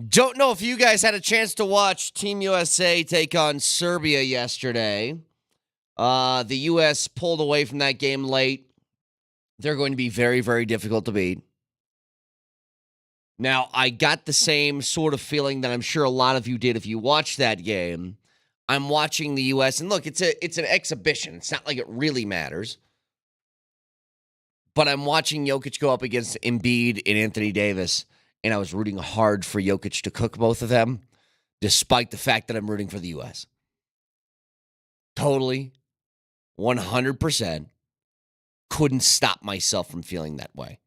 Don't know if you guys had a chance to watch Team USA take on Serbia yesterday. The U.S. pulled away from that game late. They're going to be very, very difficult to beat. Now, I got the same sort of feeling that I'm sure a lot of you did if you watched that game. I'm watching the U.S., and look, it's an exhibition. It's not like it really matters. But I'm watching Jokic go up against Embiid and Anthony Davis, and I was rooting hard for Jokic to cook both of them, despite the fact that I'm rooting for the U.S. Totally, 100%, couldn't stop myself from feeling that way.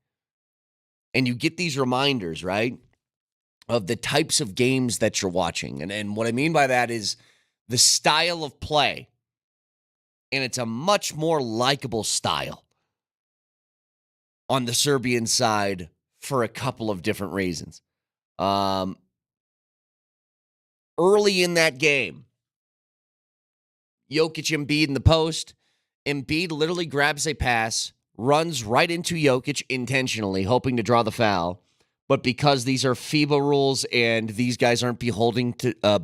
And you get these reminders, right, of the types of games that you're watching. And what I mean by that is the style of play. And it's a much more likable style on the Serbian side for a couple of different reasons. Early in that game, Jokic Embiid in the post. Embiid literally grabs a pass, runs right into Jokic intentionally, hoping to draw the foul. But because these are FIBA rules and these guys aren't beholden to the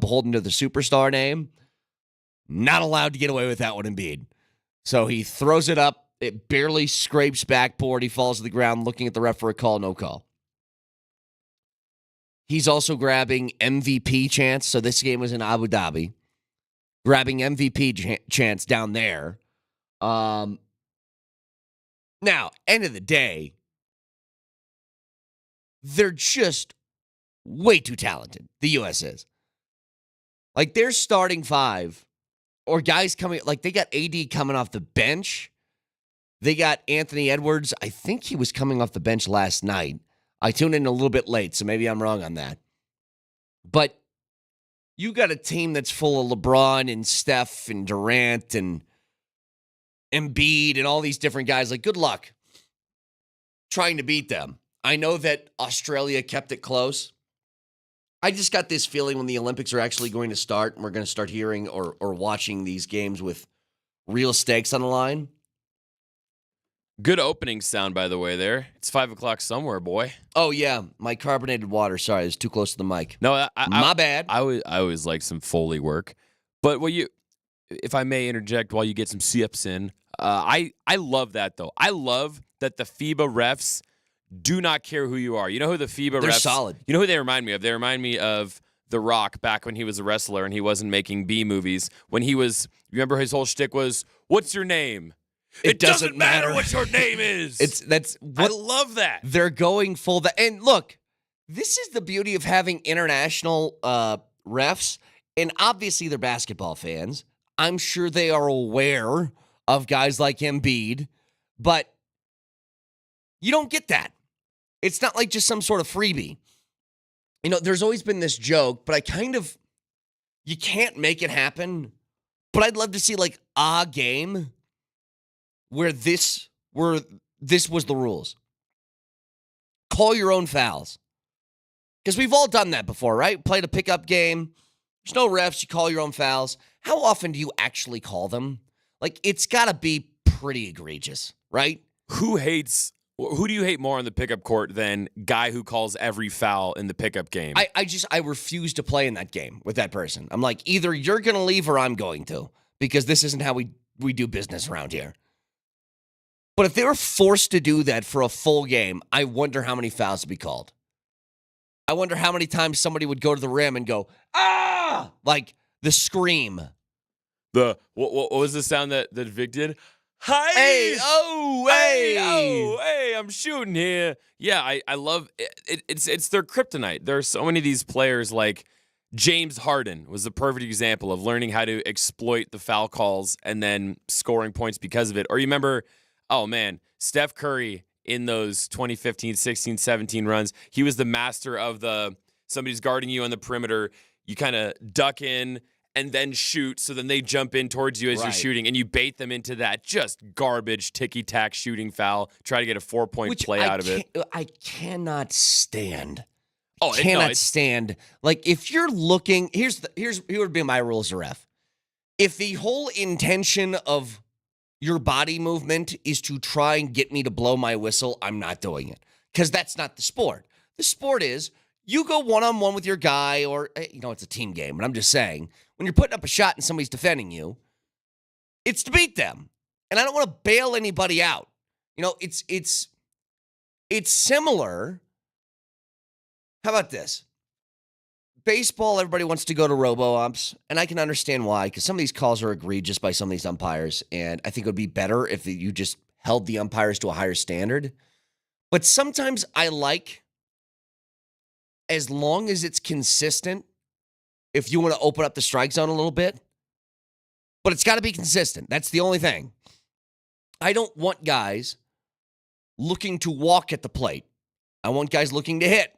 superstar name, not allowed to get away with that one, Embiid. So he throws it up. It barely scrapes backboard. He falls to the ground looking at the ref for a call, no call. He's also grabbing MVP chance. So this game was in Abu Dhabi. Grabbing MVP chance down there. Now, end of the day, they're just way too talented. The U.S. is. Like, their starting five, or guys coming, like, they got AD coming off the bench. They got Anthony Edwards. I think he was coming off the bench last night. I tuned in a little bit late, so maybe I'm wrong on that. But you got a team that's full of LeBron and Steph and Durant and Embiid and all these different guys. Like, good luck trying to beat them. I know that Australia kept it close. I just got this feeling when the Olympics are actually going to start, and we're going to start hearing or watching these games with real stakes on the line. Good opening sound, by the way, there. It's 5 o'clock somewhere, boy. Oh, yeah. My carbonated water. Sorry, it was too close to the mic. No, my bad. I always like some Foley work. But if I may interject while you get some sips in, I love that, though. I love that the FIBA refs do not care who you are. You know who the FIBA refs... They're solid. You know who they remind me of? They remind me of The Rock back when he was a wrestler and he wasn't making B movies. When he was... Remember his whole shtick was, what's your name? It doesn't matter what your name is. I love that. They're going full... And look, this is the beauty of having international refs. And obviously they're basketball fans. I'm sure they are aware of guys like Embiid. But you don't get that. It's not like just some sort of freebie. You know, there's always been this joke, but you can't make it happen. But I'd love to see like a game where this was the rules. Call your own fouls. Because we've all done that before, right? Played a pickup game. There's no refs. You call your own fouls. How often do you actually call them? Like, it's got to be pretty egregious, right? Who do you hate more on the pickup court than guy who calls every foul in the pickup game? I refuse to play in that game with that person. I'm like, either you're going to leave or I'm going to, because this isn't how we do business around here. But if they were forced to do that for a full game, I wonder how many fouls would be called. I wonder how many times somebody would go to the rim and go, ah, like the scream. What was the sound that Vic did? Hi! Hey, Hey, I'm shooting here. Yeah, I love it. It's their kryptonite. There are so many of these players, like James Harden was the perfect example of learning how to exploit the foul calls and then scoring points because of it. Or you remember, oh man, Steph Curry in those 2015, 16, 17 runs, he was the master of somebody's guarding you on the perimeter. You kind of duck in and then shoot, so then they jump in towards you as you're shooting, and you bait them into that just garbage ticky-tack shooting foul, try to get a 4-point play out of it. I cannot stand. Stand. Like, if you're looking, here would be my rule as a ref. If the whole intention of your body movement is to try and get me to blow my whistle, I'm not doing it. Because that's not the sport. The sport is You go one-on-one with your guy, or, it's a team game, but I'm just saying, when you're putting up a shot and somebody's defending you, it's to beat them. And I don't want to bail anybody out. It's similar. How about this? Baseball, everybody wants to go to robo-umps, and I can understand why, because some of these calls are egregious by some of these umpires, and I think it would be better if you just held the umpires to a higher standard. But sometimes I like, as long as it's consistent, if you want to open up the strike zone a little bit, but it's got to be consistent. That's the only thing. I don't want guys looking to walk at the plate. I want guys looking to hit.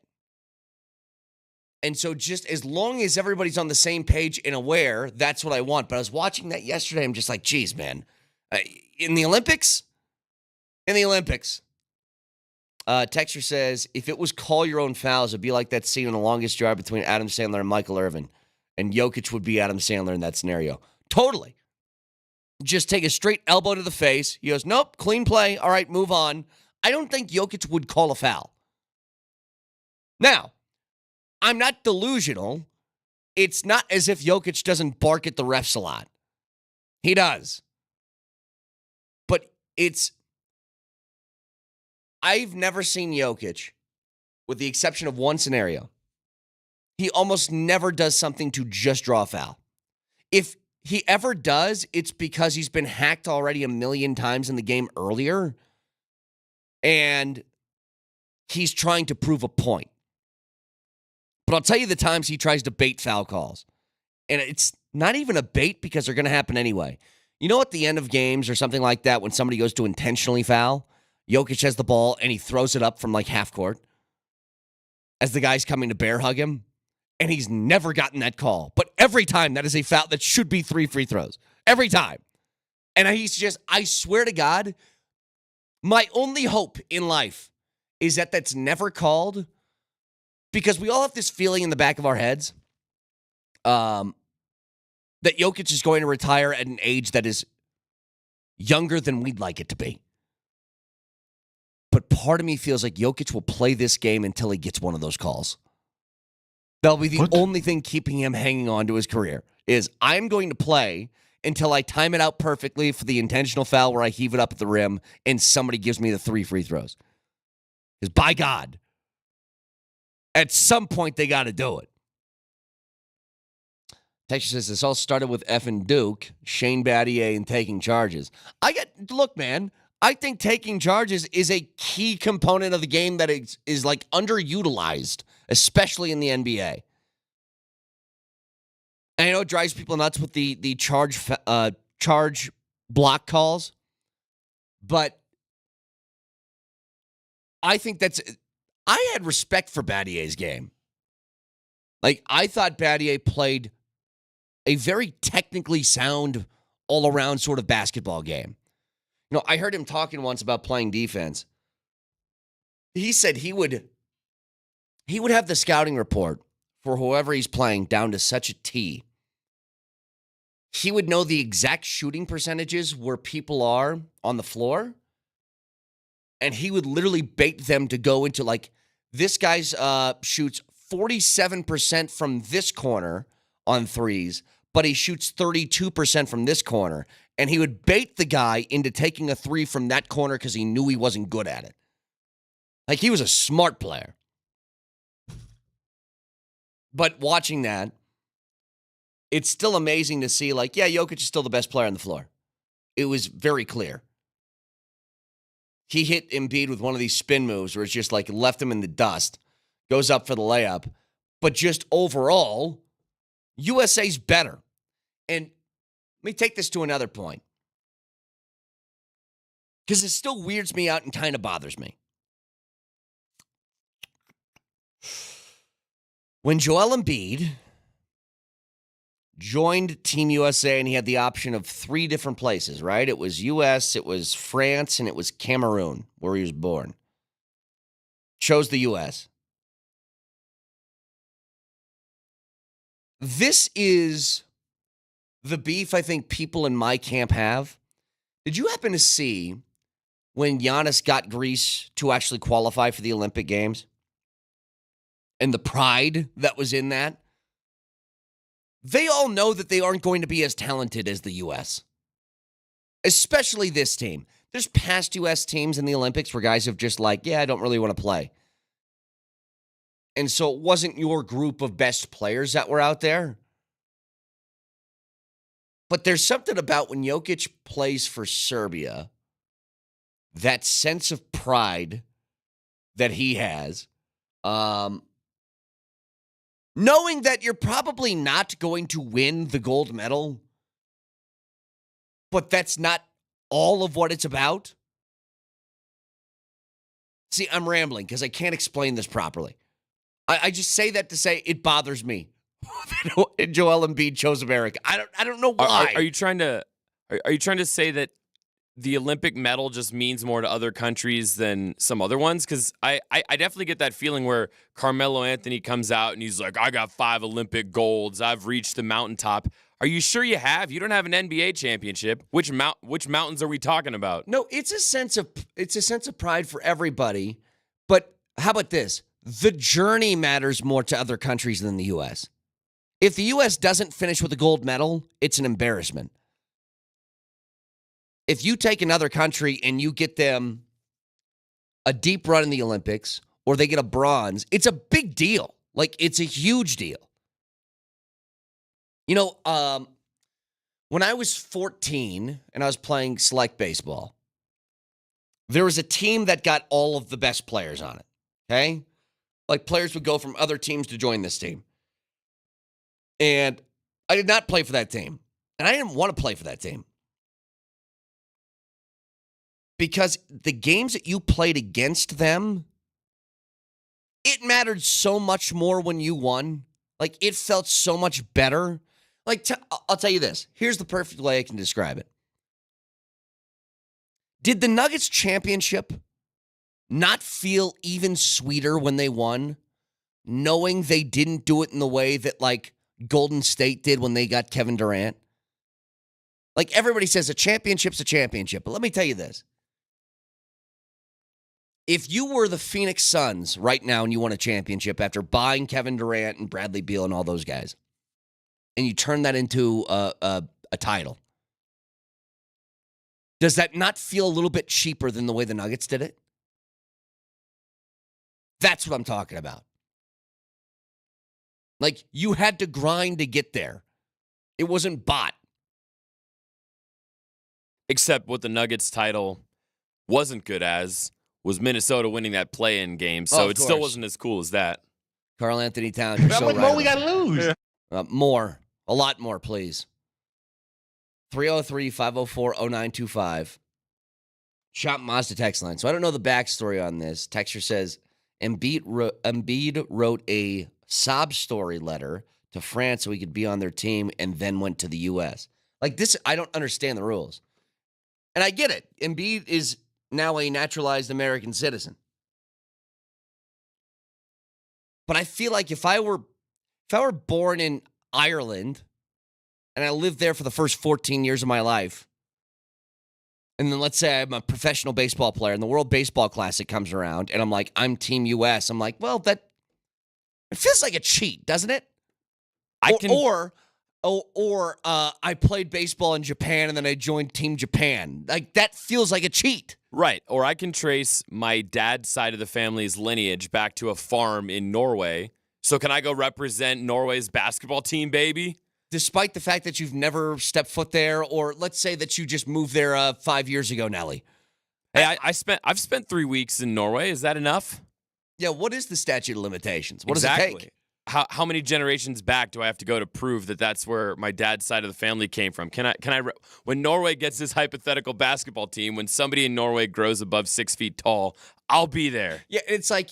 And so just as long as everybody's on the same page and aware, that's what I want. But I was watching that yesterday. I'm just like, geez, man. In the Olympics? Texture says, if it was call your own fouls, it'd be like that scene in The Longest Yard between Adam Sandler and Michael Irvin. And Jokic would be Adam Sandler in that scenario. Totally. Just take a straight elbow to the face. He goes, nope, clean play. All right, move on. I don't think Jokic would call a foul. Now, I'm not delusional. It's not as if Jokic doesn't bark at the refs a lot. He does. But I've never seen Jokic, with the exception of one scenario, he almost never does something to just draw a foul. If he ever does, it's because he's been hacked already a million times in the game earlier, and he's trying to prove a point. But I'll tell you the times he tries to bait foul calls. And it's not even a bait because they're going to happen anyway. You know, at the end of games or something like that, when somebody goes to intentionally foul, Jokic has the ball and he throws it up from like half court as the guy's coming to bear hug him. And he's never gotten that call. But every time that is a foul that should be 3 free throws. Every time. And I swear to God, my only hope in life is that that's never called, because we all have this feeling in the back of our heads that Jokic is going to retire at an age that is younger than we'd like it to be. But part of me feels like Jokic will play this game until he gets one of those calls. That'll be the only thing keeping him hanging on to his career, is I'm going to play until I time it out perfectly for the intentional foul where I heave it up at the rim and somebody gives me the 3 free throws. Because by God, at some point they got to do it. Texas says this all started with effing Duke, Shane Battier, and taking charges. Look, man, I think taking charges is a key component of the game that is like underutilized, especially in the NBA. And I know it drives people nuts with the charge block calls, but I think I had respect for Battier's game. Like, I thought Battier played a very technically sound, all-around sort of basketball game. I heard him talking once about playing defense. He said he would have the scouting report for whoever he's playing down to such a T. He would know the exact shooting percentages where people are on the floor, and he would literally bait them to go into, like, this guy's shoots 47% from this corner on threes, but he shoots 32% from this corner. And he would bait the guy into taking a 3 from that corner because he knew he wasn't good at it. Like, he was a smart player. But watching that, it's still amazing to see, like, yeah, Jokic is still the best player on the floor. It was very clear. He hit Embiid with one of these spin moves where it's just like left him in the dust, goes up for the layup. But just overall, USA's better. And let me take this to another point, because it still weirds me out and kind of bothers me. When Joel Embiid joined Team USA and he had the option of 3 different places, right? It was US, it was France, and it was Cameroon, where he was born. Chose the US. This is the beef I think people in my camp have. Did you happen to see when Giannis got Greece to actually qualify for the Olympic Games? and the pride that was in that, they all know that they aren't going to be as talented as the U.S., especially this team. There's past U.S. teams in the Olympics where guys have just like, yeah, I don't really want to play. And so it wasn't your group of best players that were out there. But there's something about when Jokic plays for Serbia, that sense of pride that he has, knowing that you're probably not going to win the gold medal, but that's not all of what it's about. See, I'm rambling because I can't explain this properly. I just say that to say it bothers me. Joel Embiid chose America. I don't know why. Are you trying to say that the Olympic medal just means more to other countries than some other ones? Because I definitely get that feeling where Carmelo Anthony comes out and he's like, I got 5 Olympic golds. I've reached the mountaintop. Are you sure you have? You don't have an NBA championship. Which mountains are we talking about? No, it's a sense of pride for everybody. But how about this? The journey matters more to other countries than the U.S. If the U.S. doesn't finish with a gold medal, it's an embarrassment. If you take another country and you get them a deep run in the Olympics or they get a bronze, it's a big deal. Like, it's a huge deal. You know, when I was 14 and I was playing select baseball, there was a team that got all of the best players on it, okay? Like, players would go from other teams to join this team. And I did not play for that team. And I didn't want to play for that team. Because the games that you played against them, it mattered so much more when you won. Like, it felt so much better. Like, I'll tell you this. Here's the perfect way I can describe it. Did the Nuggets championship not feel even sweeter when they won, knowing they didn't do it in the way that, like, Golden State did when they got Kevin Durant? Like, everybody says a championship's a championship, but let me tell you this. If you were the Phoenix Suns right now and you won a championship after buying Kevin Durant and Bradley Beal and all those guys, and you turn that into a title, does that not feel a little bit cheaper than the way the Nuggets did it? That's what I'm talking about. Like, you had to grind to get there. It wasn't bought. Except what the Nuggets title wasn't good as was Minnesota winning that play-in game, so it still wasn't as cool as that. Karl Anthony Towns, you're so right. How much more we got to lose? More. A lot more, please. 303-504-0925. Shop Mazda text line. So I don't know the backstory on this. Texture says, Embiid wrote a sob story letter to France so he could be on their team and then went to the U.S. Like this, I don't understand the rules. And I get it. Embiid is now a naturalized American citizen. But I feel like if I were born in Ireland and I lived there for the first 14 years of my life, and then let's say I'm a professional baseball player and the World Baseball Classic comes around and I'm like, I'm Team US. I'm like, well, it feels like a cheat, doesn't it? Or I played baseball in Japan and then I joined Team Japan. Like, that feels like a cheat. Right. Or I can trace my dad's side of the family's lineage back to a farm in Norway. So can I go represent Norway's basketball team, baby? Despite the fact that you've never stepped foot there, or let's say that you just moved there 5 years ago, Nelly. Hey, I've spent 3 weeks in Norway. Is that enough? Yeah, what is the statute of limitations? What Exactly. does it take? How many generations back do I have to go to prove that that's where my dad's side of the family came from? Can I when Norway gets this hypothetical basketball team, when somebody in Norway grows above 6 feet tall, I'll be there. Yeah, it's like,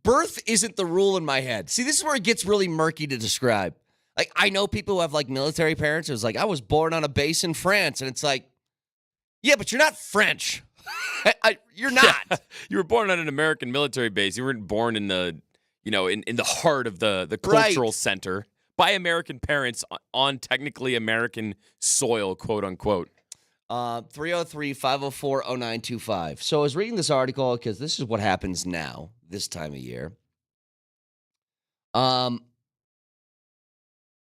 birth isn't the rule in my head. See, this is where it gets really murky to describe. Like, I know people who have, like, military parents. It was like, I was born on a base in France. And it's like, yeah, but you're not French. You're not. Yeah. You were born on an American military base. You weren't born in the, in the heart of the cultural center by American parents on technically American soil, quote unquote. 303-504-0925. So I was reading this article because this is what happens now. this time of year.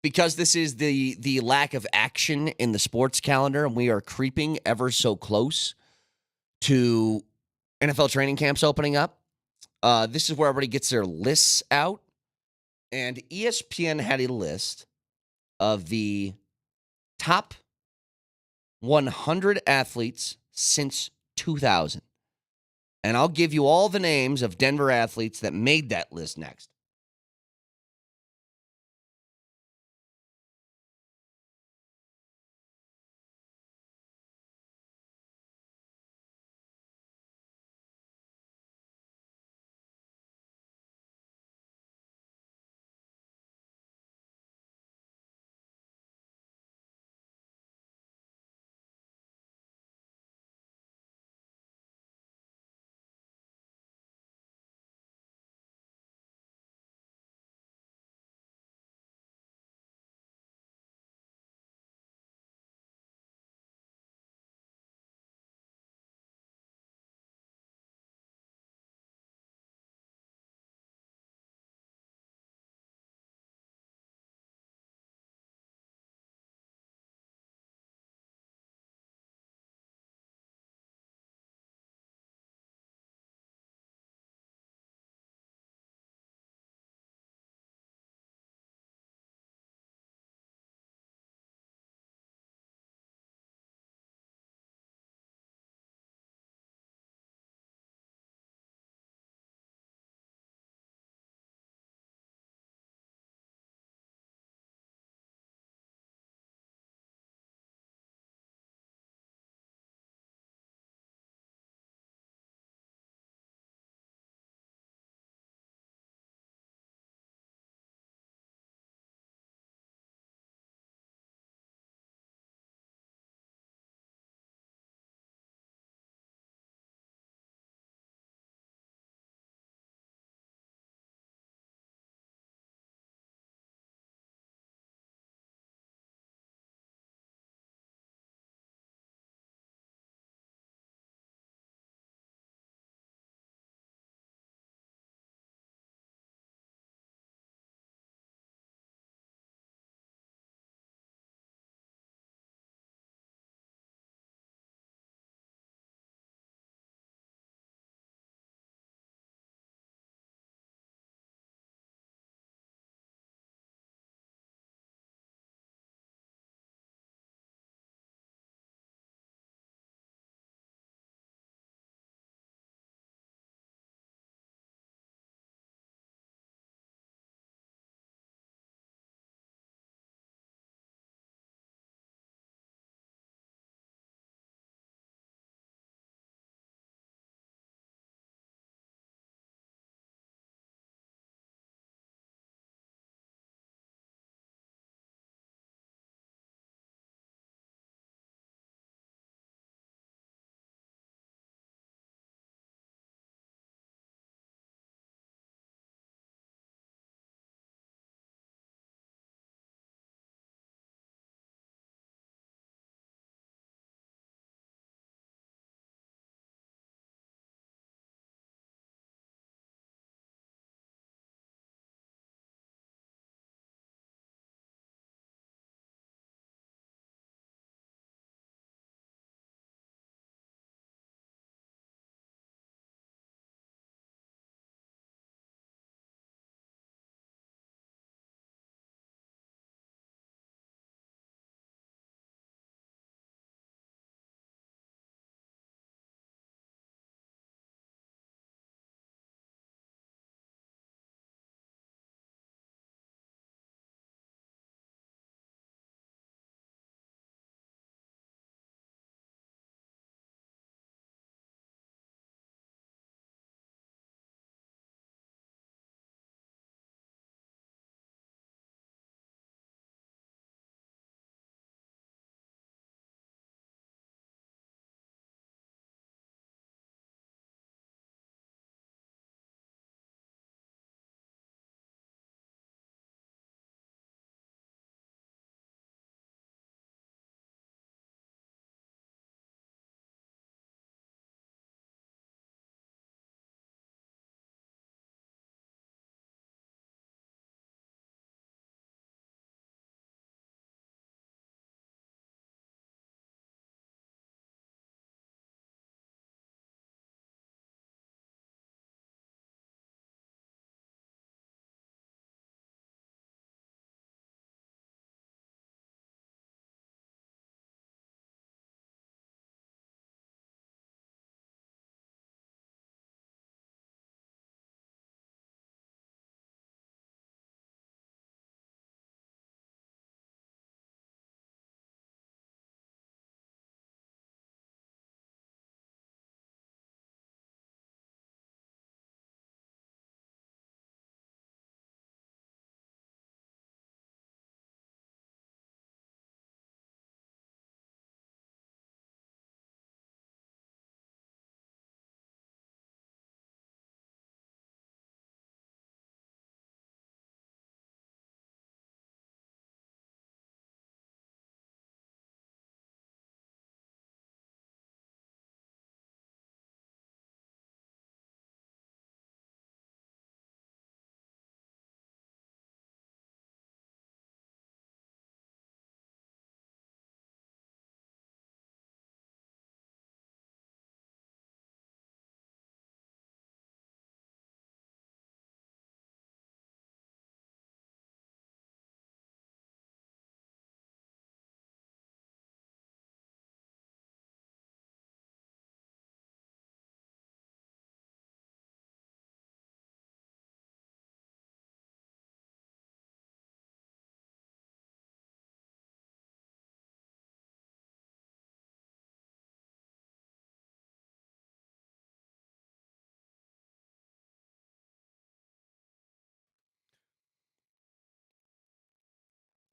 Because this is the lack of action in the sports calendar, and we are creeping ever so close to NFL training camps opening up. This is where everybody gets their lists out. And ESPN had a list of the top 100 athletes since 2000. And I'll give you all the names of Denver athletes that made that list next.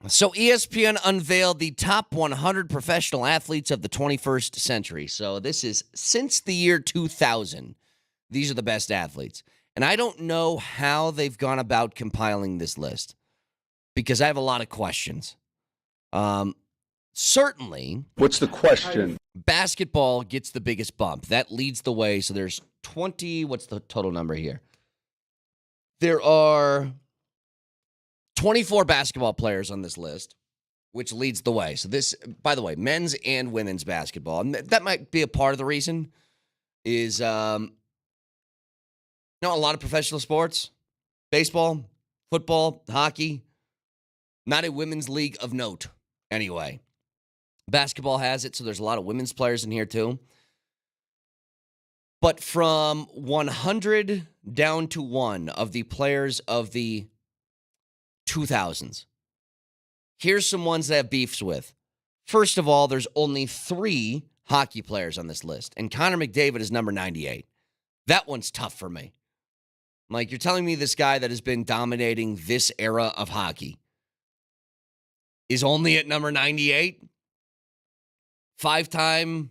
So ESPN unveiled the top 100 professional athletes of the 21st century. So this is since the year 2000. These are the best athletes. And I don't know how they've gone about compiling this list because I have a lot of questions. Certainly. What's the question? Basketball gets the biggest bump. That leads the way. So there's 20. What's the total number here? There are 24 basketball players on this list, which leads the way. So this, by the way, men's and women's basketball. And that might be a part of the reason is, a lot of professional sports, baseball, football, hockey, not a women's league of note anyway. Basketball has it, so there's a lot of women's players in here too. But from 100 down to 1 of the players of the 2000s, here's some ones that I have beefs with. First of all, there's only 3 hockey players on this list, and Connor McDavid is number 98. That one's tough for me. Like, you're telling me this guy that has been dominating this era of hockey is only at number 98? 5-time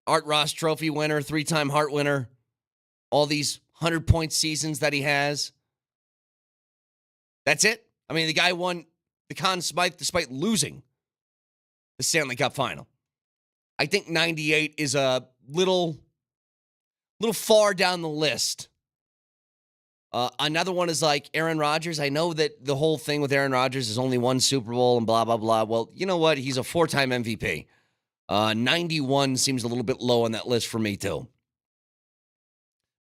Art Ross Trophy winner, 3-time Hart winner, all these 100-point seasons that he has. That's it? I mean, the guy won the Conn Smythe despite losing the Stanley Cup final. I think 98 is a little far down the list. Another one is like Aaron Rodgers. I know that the whole thing with Aaron Rodgers is only one Super Bowl and blah, blah, blah. Well, you know what? He's a 4-time MVP. 91 seems a little bit low on that list for me, too.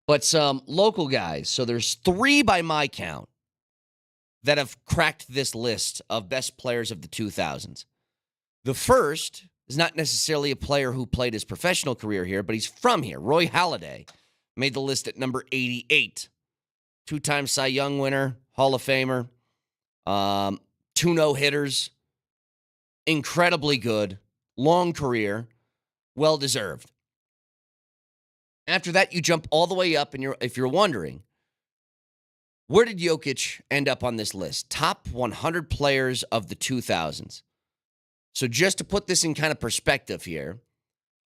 But some local guys. So there's 3 by my count that have cracked this list of best players of the 2000s. The first is not necessarily a player who played his professional career here, but he's from here. Roy Halladay made the list at number 88. 2-time Cy Young winner, Hall of Famer, 2 no-hitters, incredibly good, long career, well-deserved. After that, you jump all the way up, and if you're wondering, where did Jokic end up on this list? Top 100 players of the 2000s. So just to put this in kind of perspective here,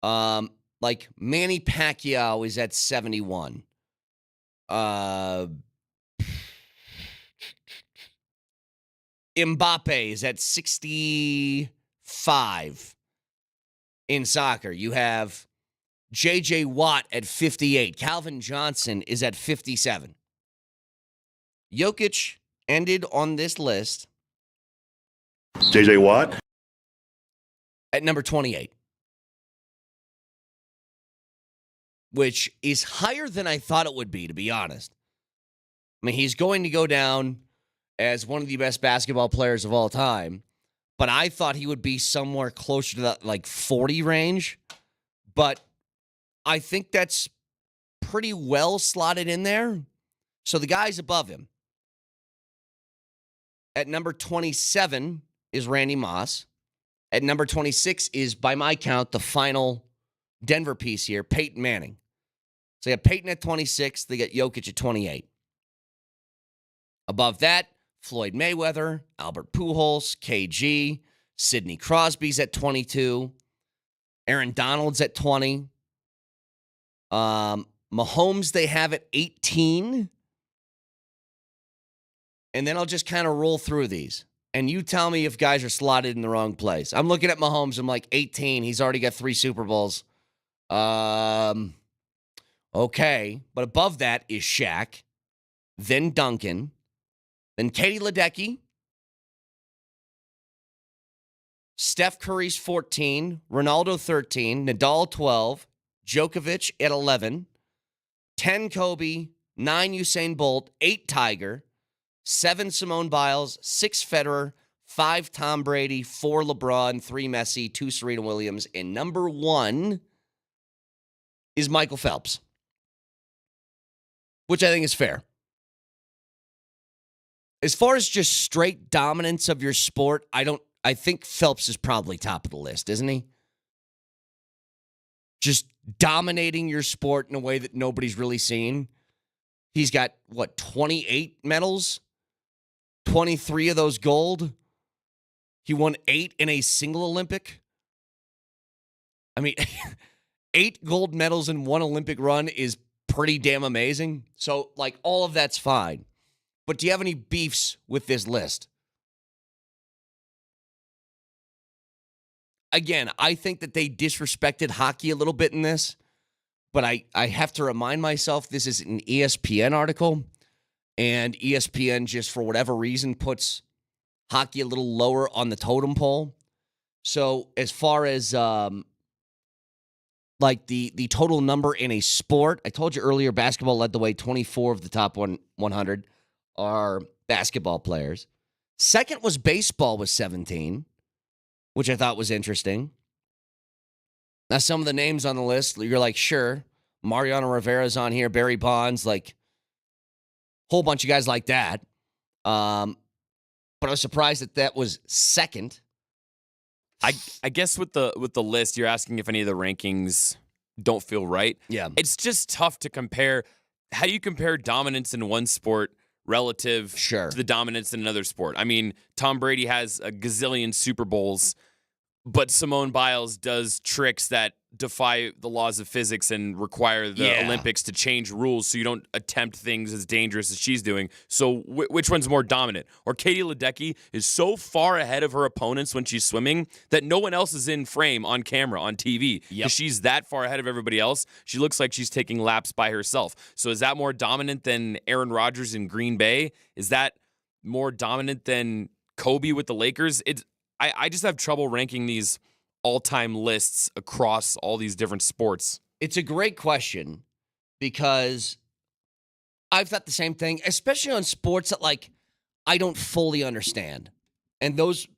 like Manny Pacquiao is at 71. Mbappe is at 65 in soccer. You have J.J. Watt at 58. Calvin Johnson is at 57. Jokic ended on this list. J.J. Watt? At number 28. Which is higher than I thought it would be, to be honest. I mean, he's going to go down as one of the best basketball players of all time, but I thought he would be somewhere closer to that, like, 40 range. But I think that's pretty well slotted in there. So the guys above him. At number 27 is Randy Moss. At number 26 is, by my count, the final Denver piece here, Peyton Manning. So you have Peyton at 26. They get Jokic at 28. Above that, Floyd Mayweather, Albert Pujols, KG, Sidney Crosby's at 22. Aaron Donald's at 20. Mahomes they have at 18. And then I'll just kind of roll through these. And you tell me if guys are slotted in the wrong place. I'm looking at Mahomes. I'm like, 18. He's already got 3 Super Bowls. Okay. But above that is Shaq, then Duncan, then Katie Ledecky, Steph Curry's 14, Ronaldo 13, Nadal 12, Djokovic at 11, 10 Kobe, 9 Usain Bolt, 8 Tiger, 7 Simone Biles, 6 Federer, 5 Tom Brady, 4 LeBron, 3 Messi, 2 Serena Williams, and number 1 is Michael Phelps, which I think is fair. As far as just straight dominance of your sport, I think Phelps is probably top of the list, isn't he? Just dominating your sport in a way that nobody's really seen. He's got, 28 medals? 23 of those gold. He won 8 in a single Olympic. I mean, 8 gold medals in one Olympic run is pretty damn amazing. So, like, all of that's fine. But do you have any beefs with this list? Again, I think that they disrespected hockey a little bit in this, but I have to remind myself this is an ESPN article, and ESPN just for whatever reason puts hockey a little lower on the totem pole. So as far as like the total number in a sport, I told you earlier basketball led the way. 24 of the top 100 are basketball players. Second was baseball with 17, which I thought was interesting. Now, some of the names on the list, you're like, sure, Mariano Rivera's on here, Barry Bonds, like, whole bunch of guys like that. But I was surprised that was second. I guess with the list, you're asking if any of the rankings don't feel right. Yeah. It's just tough to compare. How do you compare dominance in one sport relative Sure. to the dominance in another sport? I mean, Tom Brady has a gazillion Super Bowls, but Simone Biles does tricks that defy the laws of physics and require the Olympics to change rules so you don't attempt things as dangerous as she's doing. So which one's more dominant? Or Katie Ledecky is so far ahead of her opponents when she's swimming that no one else is in frame on camera, on TV. Because she's that far ahead of everybody else. She looks like she's taking laps by herself. So is that more dominant than Aaron Rodgers in Green Bay? Is that more dominant than Kobe with the Lakers? I just have trouble ranking these all-time lists across all these different sports. It's a great question because I've thought the same thing, especially on sports that, like, I don't fully understand. And those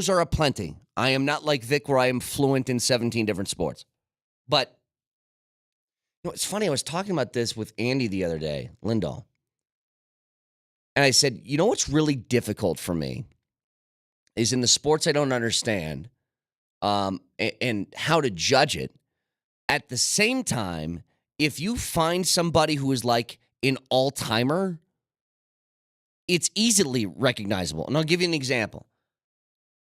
are aplenty. I am not like Vic where I am fluent in 17 different sports. But, you know, it's funny. I was talking about this with Andy the other day, Lindahl. And I said, you know what's really difficult for me is in the sports I don't understand and how to judge it. At the same time, if you find somebody who is like an all-timer, it's easily recognizable. And I'll give you an example.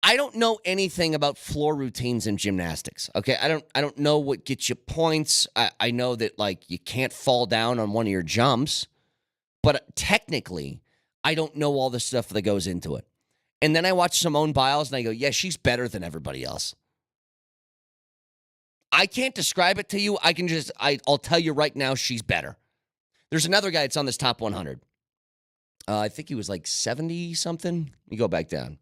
I don't know anything about floor routines in gymnastics. Okay, I don't know what gets you points. I know that, like, you can't fall down on one of your jumps, but technically, I don't know all the stuff that goes into it. And then I watch Simone Biles and I go, yeah, she's better than everybody else. I can't describe it to you. I'll tell you right now, she's better. There's another guy that's on this top 100. I think he was like 70-something. You go back down.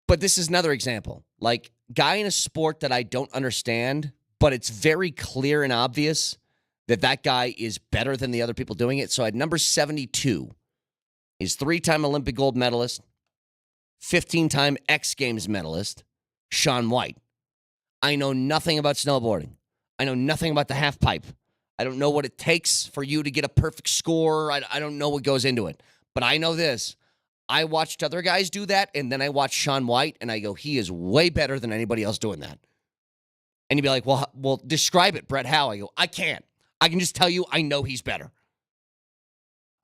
But this is another example. Like, guy in a sport that I don't understand, but it's very clear and obvious that guy is better than the other people doing it. So at number 72 is 3-time Olympic gold medalist, 15-time X Games medalist, Shaun White. I know nothing about snowboarding. I know nothing about the half pipe. I don't know what it takes for you to get a perfect score. I don't know what goes into it. But I know this. I watched other guys do that, and then I watched Shaun White, and I go, he is way better than anybody else doing that. And you'd be like, well, describe it, Brett, how? I go, I can't. I can just tell you I know he's better.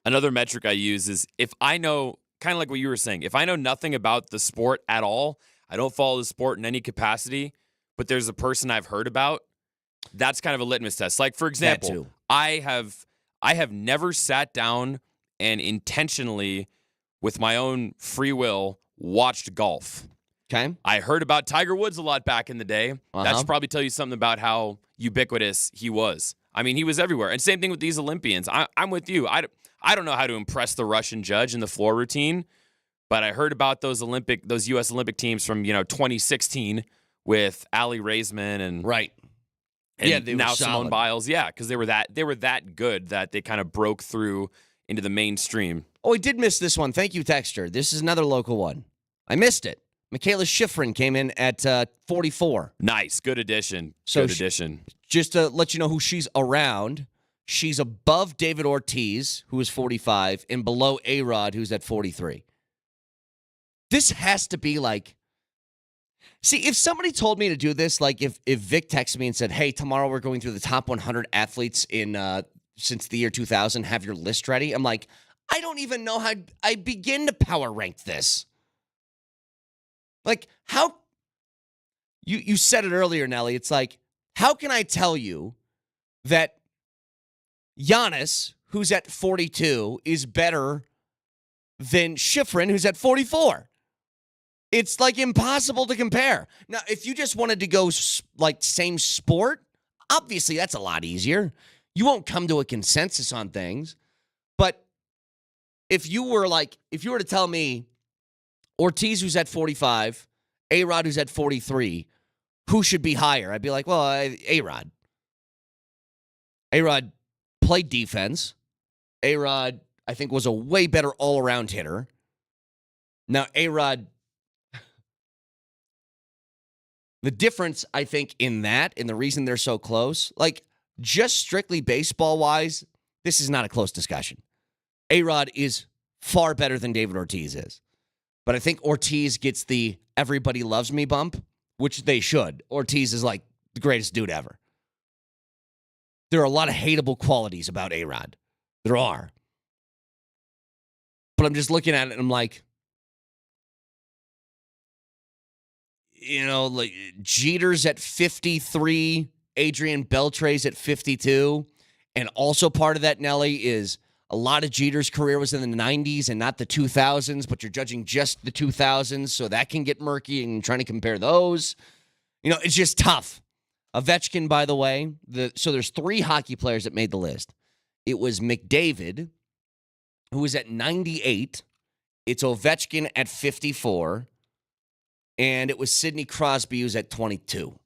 Another metric I use is if I know, kind of like what you were saying, if I know nothing about the sport at all, I don't follow the sport in any capacity, but there's a person I've heard about, that's kind of a litmus test. Like, for example, I have never sat down and intentionally, with my own free will, watched golf. Okay. I heard about Tiger Woods a lot back in the day. That should probably tell you something about how ubiquitous he was. I mean, he was everywhere. And same thing with these Olympians. I'm with you. I don't know how to impress the Russian judge in the floor routine, but I heard about those U.S. Olympic teams from 2016 with Ali Raisman and right. And they were now solid. Simone Biles, because they were that good that they kind of broke through into the mainstream. Oh, I did miss this one. Thank you, Texter. This is another local one. I missed it. Michaela Schifrin came in at 44. Nice. Good addition. So good addition. Just to let you know who she's around, she's above David Ortiz, who is 45, and below A-Rod, who's at 43. This has to be like... See, if somebody told me to do this, like if Vic texted me and said, hey, tomorrow we're going through the top 100 athletes in since the year 2000, have your list ready. I'm like, I don't even know how I begin to power rank this. Like, how you said it earlier, Nelly. It's like, how can I tell you that Giannis, who's at 42, is better than Schifrin, who's at 44? It's like impossible to compare. Now, if you just wanted to go like same sport, obviously that's a lot easier. You won't come to a consensus on things. But if you were to tell me Ortiz, who's at 45, A-Rod, who's at 43, who should be higher? I'd be like, well, A-Rod. A-Rod played defense. A-Rod, I think, was a way better all-around hitter. Now, A-Rod, the difference, I think, in that, and the reason they're so close, like, just strictly baseball-wise, this is not a close discussion. A-Rod is far better than David Ortiz is. But I think Ortiz gets the everybody loves me bump, which they should. Ortiz is like the greatest dude ever. There are a lot of hateable qualities about A-Rod. There are. But I'm just looking at it and I'm like, like Jeter's at 53, Adrian Beltre's at 52. And also part of that, Nelly, is a lot of Jeter's career was in the 90s and not the 2000s, but you're judging just the 2000s, so that can get murky and trying to compare those. It's just tough. Ovechkin, by the way, so there's 3 hockey players that made the list. It was McDavid, who was at 98. It's Ovechkin at 54. And it was Sidney Crosby, who's at 22.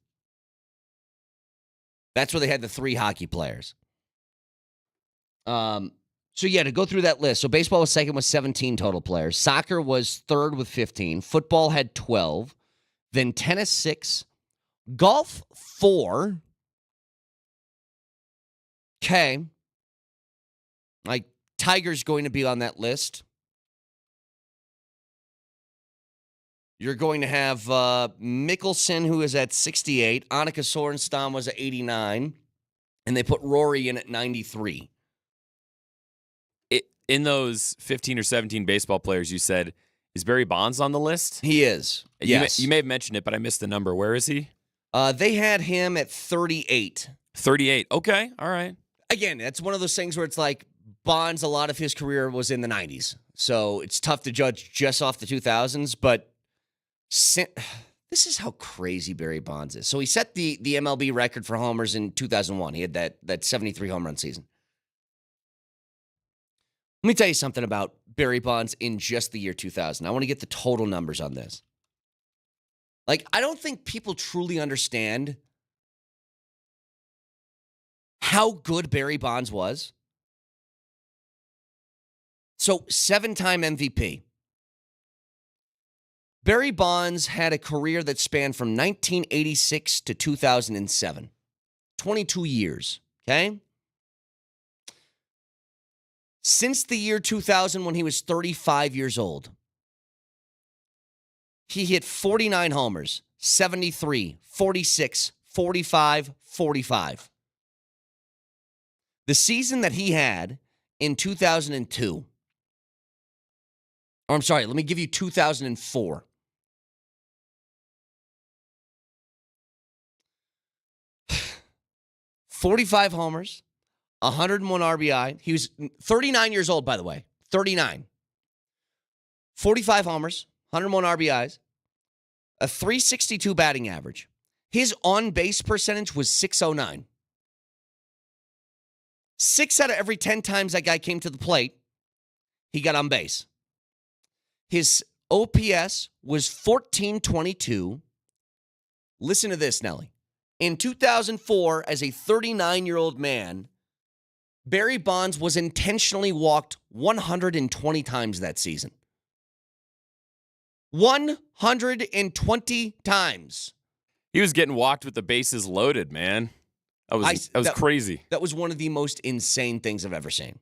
That's where they had the 3 hockey players. So, yeah, to go through that list. So, baseball was second with 17 total players. Soccer was third with 15. Football had 12. Then tennis, 6. Golf, 4. Okay. Like, Tiger's going to be on that list. You're going to have Mickelson, who is at 68. Annika Sorenstam was at 89. And they put Rory in at 93. In those 15 or 17 baseball players, you said, is Barry Bonds on the list? He is. Yes. You may have mentioned it, but I missed the number. Where is he? They had him at 38. 38. Okay. All right. Again, that's one of those things where it's like Bonds, a lot of his career was in the 90s. So it's tough to judge just off the 2000s. But this is how crazy Barry Bonds is. So he set the MLB record for homers in 2001. He had that 73 home run season. Let me tell you something about Barry Bonds in just the year 2000. I want to get the total numbers on this. Like, I don't think people truly understand how good Barry Bonds was. So, 7-time MVP. Barry Bonds had a career that spanned from 1986 to 2007. 22 years, okay? Since the year 2000, when he was 35 years old, he hit 49 homers, 73, 46, 45, 45. The season that he had in 2002, or I'm sorry, let me give you 2004. $45 homers, 101 RBI. He was 39 years old, by the way. 39. 45 homers, 101 RBIs, a .362 batting average. His on-base percentage was .609. 6 out of every 10 times that guy came to the plate, he got on base. His OPS was .1422. Listen to this, Nelly. In 2004, as a 39-year-old man, Barry Bonds was intentionally walked 120 times that season. 120 times. He was getting walked with the bases loaded, man. That was crazy. That was one of the most insane things I've ever seen.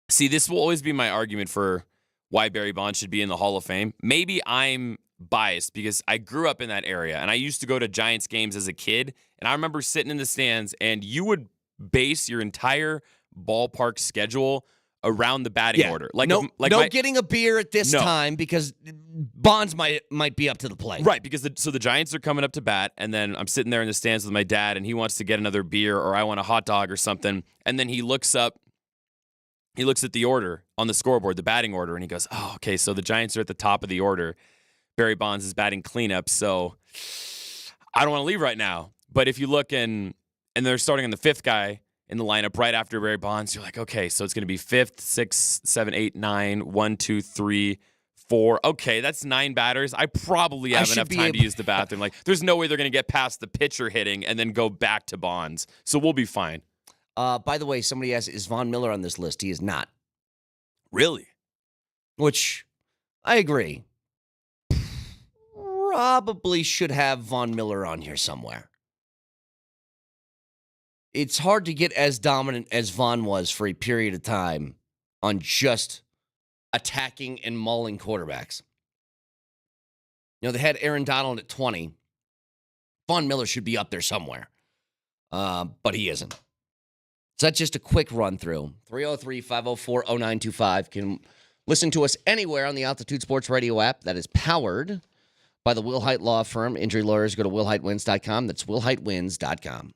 See, this will always be my argument for why Barry Bonds should be in the Hall of Fame. Maybe I'm biased because I grew up in that area, and I used to go to Giants games as a kid, and I remember sitting in the stands, and you would base your entire ballpark schedule around the batting Yeah. order. Like, no, if, like no my- getting a beer at this No. time because Bonds might be up to the plate. Right, because the Giants are coming up to bat, and then I'm sitting there in the stands with my dad, and he wants to get another beer, or I want a hot dog or something, and then he looks at the order on the scoreboard, the batting order, and he goes, "Oh, okay, so the Giants are at the top of the order. Barry Bonds is batting cleanup, so I don't want to leave right now." But if you look and they're starting on the fifth guy in the lineup right after Barry Bonds, you're like, okay, so it's going to be 5th, 6th, 7th, 8th, 9th, 1, 2, 3, 4. Okay, that's 9 batters. I probably have should enough be time able- to use the bathroom. Like, there's no way they're going to get past the pitcher hitting and then go back to Bonds. So we'll be fine. By the way, somebody asked, is Von Miller on this list? He is not, Really? which I agree. Probably should have Von Miller on here somewhere. It's hard to get as dominant as Von was for a period of time on just attacking and mauling quarterbacks. You know, they had Aaron Donald at 20. Von Miller should be up there somewhere, but he isn't. So that's just a quick run through. 303-504-0925. Can listen to us anywhere on the Altitude Sports Radio app that is powered by the Wilhite Law Firm. Injury lawyers, go to wilhitewins.com. That's wilhitewins.com.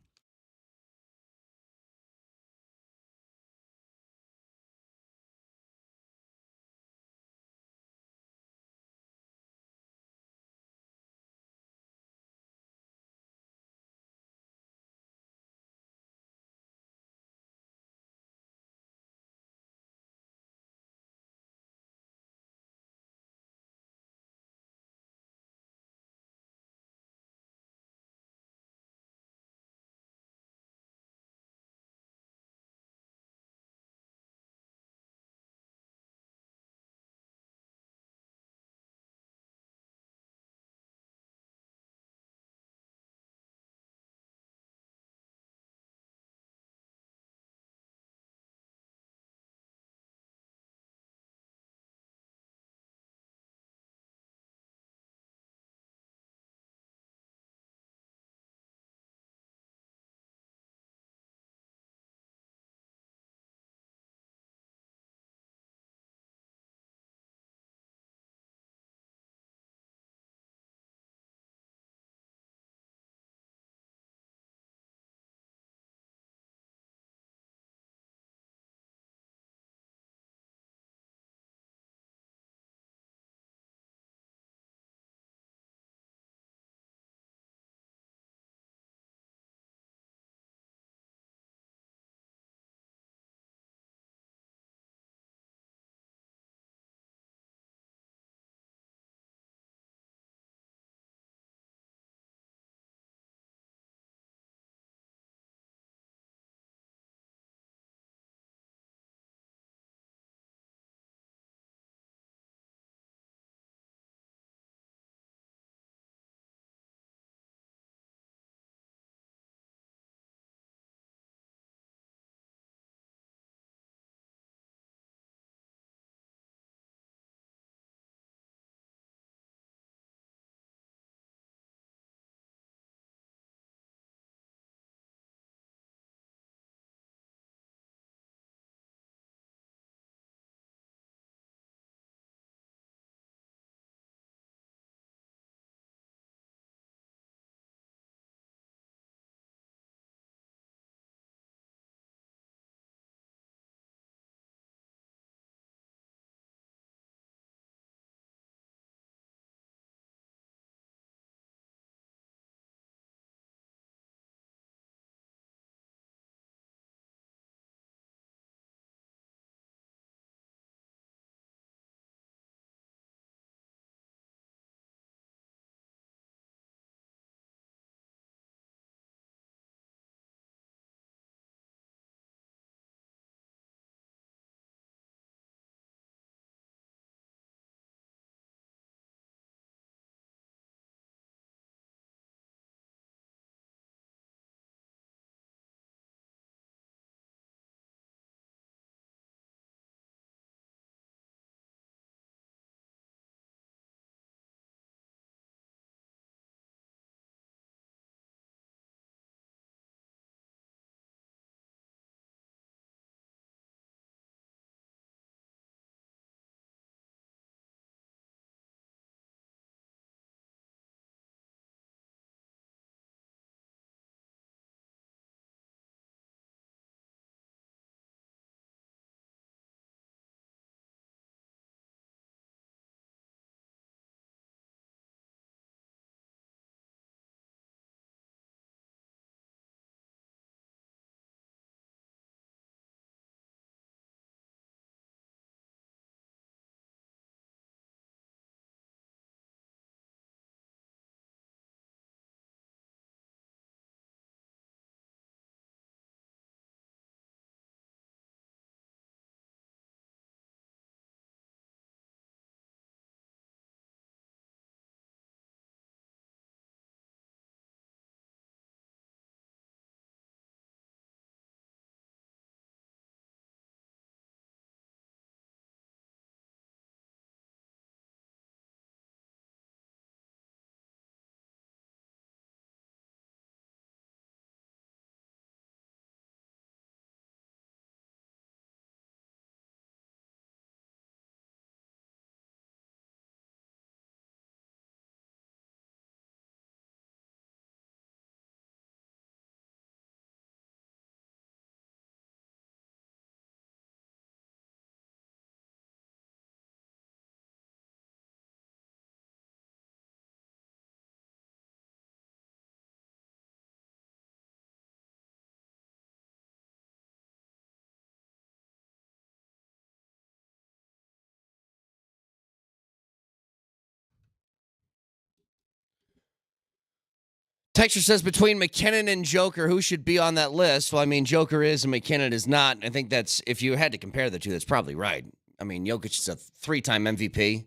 Texture says between McKinnon and Joker, who should be on that list? Well, I mean, Joker is and McKinnon is not. I think that's, if you had to compare the two, that's probably right. I mean, Jokic is a 3-time MVP,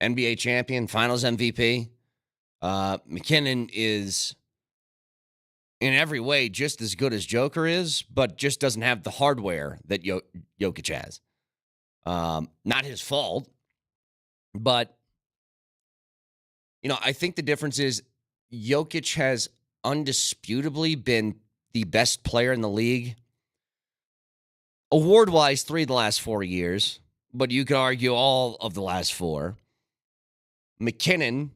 NBA champion, Finals MVP. McKinnon is in every way just as good as Joker is, but just doesn't have the hardware that Jokic has. Not his fault, but, I think the difference is Jokic has undisputably been the best player in the league. Award-wise, 3 of the last 4 years, but you could argue all of the last 4. McKinnon,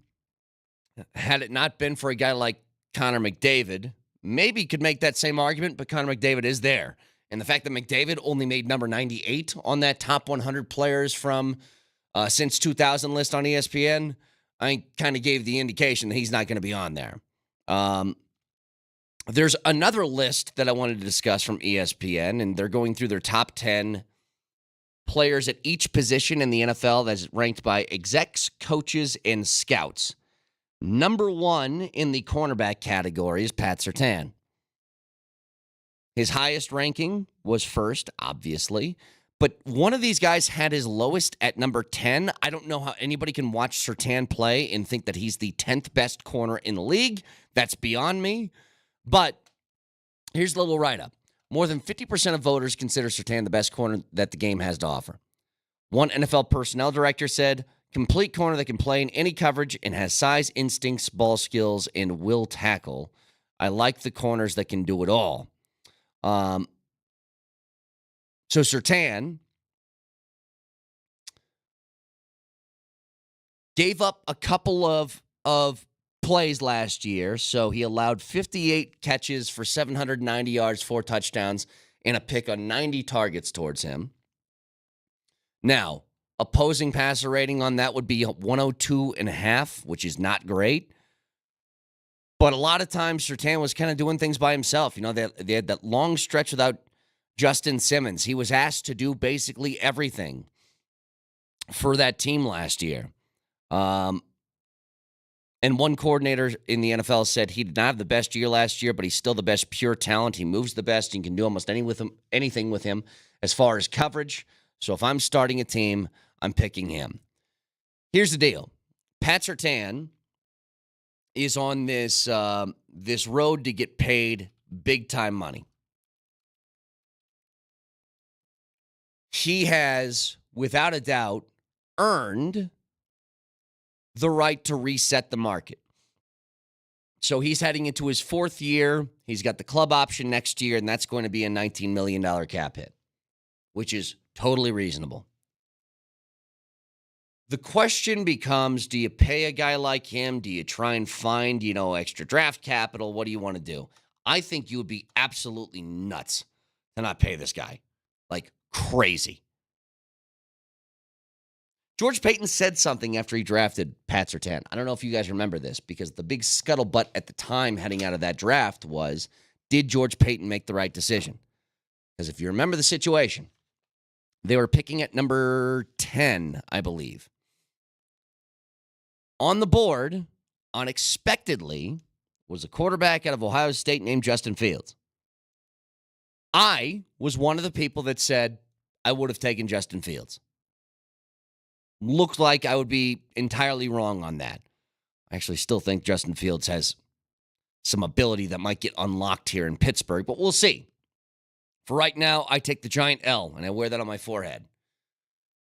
had it not been for a guy like Connor McDavid, maybe could make that same argument, but Connor McDavid is there. And the fact that McDavid only made number 98 on that top 100 players from since 2000 list on ESPN, I kind of gave the indication that he's not going to be on there. There's another list that I wanted to discuss from ESPN, and they're going through their top 10 players at each position in the NFL that's ranked by execs, coaches, and scouts. Number 1 in the cornerback category is Pat Surtain. His highest ranking was first, obviously. But one of these guys had his lowest at number 10. I don't know how anybody can watch Surtain play and think that he's the 10th best corner in the league. That's beyond me. But here's the little write-up. More than 50% of voters consider Surtain the best corner that the game has to offer. One NFL personnel director said, complete corner that can play in any coverage and has size, instincts, ball skills, and will tackle. I like the corners that can do it all. So Surtain gave up a couple of plays last year. So he allowed 58 catches for 790 yards, 4 touchdowns, and a pick on 90 targets towards him. Now, opposing passer rating on that would be 102.5, which is not great. But a lot of times Surtain was kind of doing things by himself. They had that long stretch without Justin Simmons. He was asked to do basically everything for that team last year. And one coordinator in the NFL said he did not have the best year last year, but he's still the best pure talent. He moves the best. You can do almost anything with him as far as coverage. So if I'm starting a team, I'm picking him. Here's the deal. Pat Surtain is on this road to get paid big-time money. He has, without a doubt, earned the right to reset the market. So he's heading into his 4th year. He's got the club option next year, and that's going to be a $19 million cap hit, which is totally reasonable. The question becomes, do you pay a guy like him? Do you try and find, extra draft capital? What do you want to do? I think you would be absolutely nuts to not pay this guy. Like crazy. George Paton said something after he drafted Pat Surtain. I don't know if you guys remember this, because the big scuttlebutt at the time heading out of that draft was, did George Paton make the right decision? Because if you remember the situation, they were picking at number 10, I believe. On the board, unexpectedly, was a quarterback out of Ohio State named Justin Fields. I was one of the people that said I would have taken Justin Fields. Looked like I would be entirely wrong on that. I actually still think Justin Fields has some ability that might get unlocked here in Pittsburgh, but we'll see. For right now, I take the giant L, and I wear that on my forehead.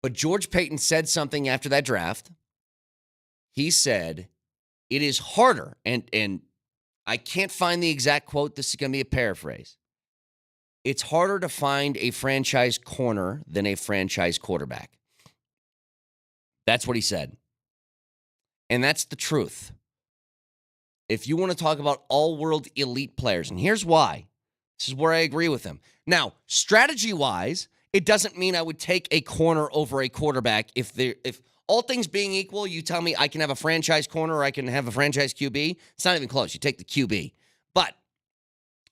But George Paton said something after that draft. He said, it is harder, and I can't find the exact quote. This is going to be a paraphrase. It's harder to find a franchise corner than a franchise quarterback. That's what he said. And that's the truth. If you want to talk about all-world elite players, and here's why. This is where I agree with him. Now, strategy-wise, it doesn't mean I would take a corner over a quarterback. If all things being equal, you tell me I can have a franchise corner or I can have a franchise QB, it's not even close. You take the QB. But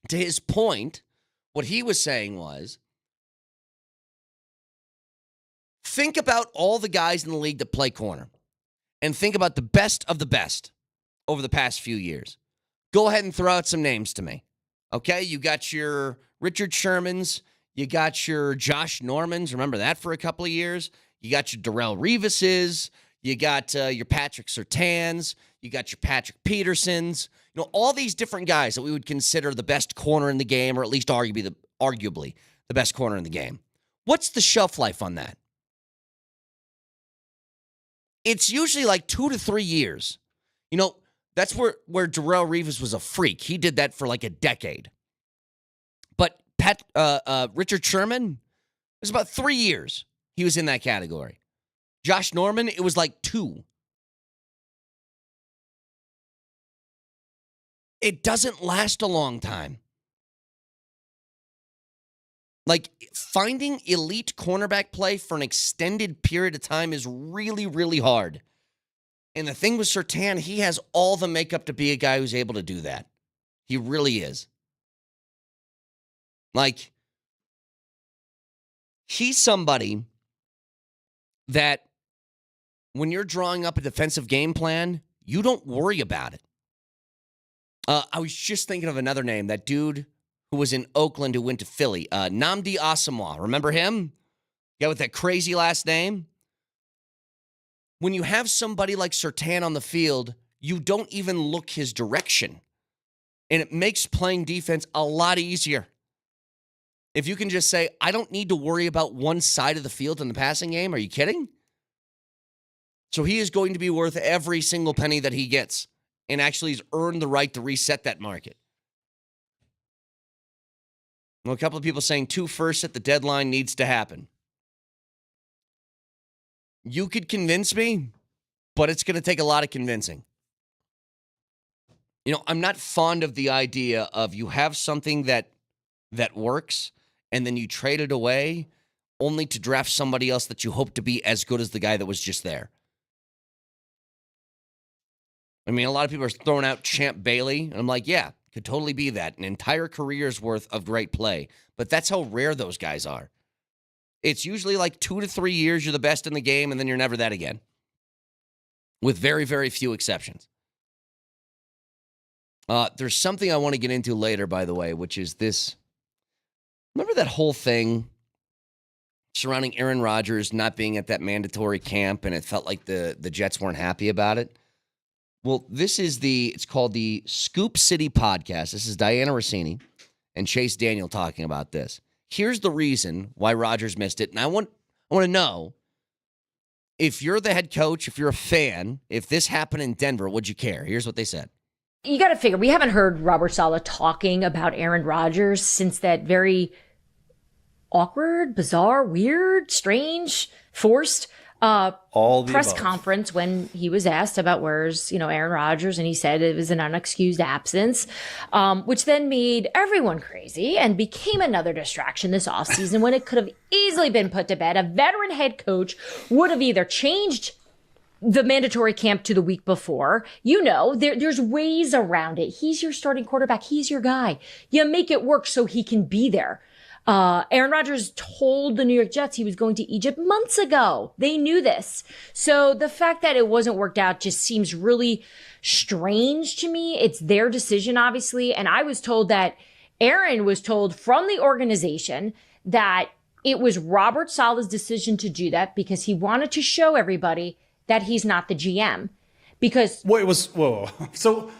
to his point, what he was saying was, think about all the guys in the league that play corner and think about the best of the best over the past few years. Go ahead and throw out some names to me. Okay, you got your Richard Shermans. You got your Josh Normans. Remember that for a couple of years. You got your Darrelle Revises. You got your Patrick Surtains. You got your Patrick Petersons. All these different guys that we would consider the best corner in the game, or at least arguably the best corner in the game. What's the shelf life on that? It's usually like 2 to 3 years. That's where Darrelle Revis was a freak. He did that for like a decade. But Richard Sherman, it was about 3 years he was in that category. Josh Norman, it was like 2. It doesn't last a long time. Like, finding elite cornerback play for an extended period of time is really, really hard. And the thing with Surtain, he has all the makeup to be a guy who's able to do that. He really is. Like, he's somebody that when you're drawing up a defensive game plan, you don't worry about it. I was just thinking of another name, that dude who was in Oakland who went to Philly, Nnamdi Asomugha. Remember him? Guy with that crazy last name? When you have somebody like Surtain on the field, you don't even look his direction. And it makes playing defense a lot easier. If you can just say, I don't need to worry about one side of the field in the passing game. Are you kidding? So he is going to be worth every single penny that he gets, and actually has earned the right to reset that market. Well, a couple of people saying 2 firsts at the deadline needs to happen. You could convince me, but it's going to take a lot of convincing. I'm not fond of the idea of you have something that works, and then you trade it away only to draft somebody else that you hope to be as good as the guy that was just there. I mean, a lot of people are throwing out Champ Bailey, and I'm like, yeah, could totally be that. An entire career's worth of great play. But that's how rare those guys are. It's usually like 2 to 3 years you're the best in the game, and then you're never that again. With very, very few exceptions. There's something I want to get into later, by the way, which is this. Remember that whole thing surrounding Aaron Rodgers not being at that mandatory camp, and it felt like the Jets weren't happy about it? Well, it's called the Scoop City Podcast. This is Diana Rossini and Chase Daniel talking about this. Here's the reason why Rodgers missed it. And I want to know, if you're the head coach, if you're a fan, if this happened in Denver, would you care? Here's what they said. You got to figure, we haven't heard Robert Saleh talking about Aaron Rodgers since that very awkward, bizarre, weird, strange, forced press conference when he was asked about where's Aaron Rodgers, and he said it was an unexcused absence, which then made everyone crazy and became another distraction this offseason when it could have easily been put to bed. A veteran head coach would have either changed the mandatory camp to the week before. There's ways around it. He's your starting quarterback. He's your guy. You make it work so he can be there. Aaron Rodgers told the New York Jets he was going to Egypt months ago. They knew this. So the fact that it wasn't worked out just seems really strange to me. It's their decision, obviously. And I was told that Aaron was told from the organization that it was Robert Saleh's decision to do that because he wanted to show everybody that he's not the GM. Because whoa. So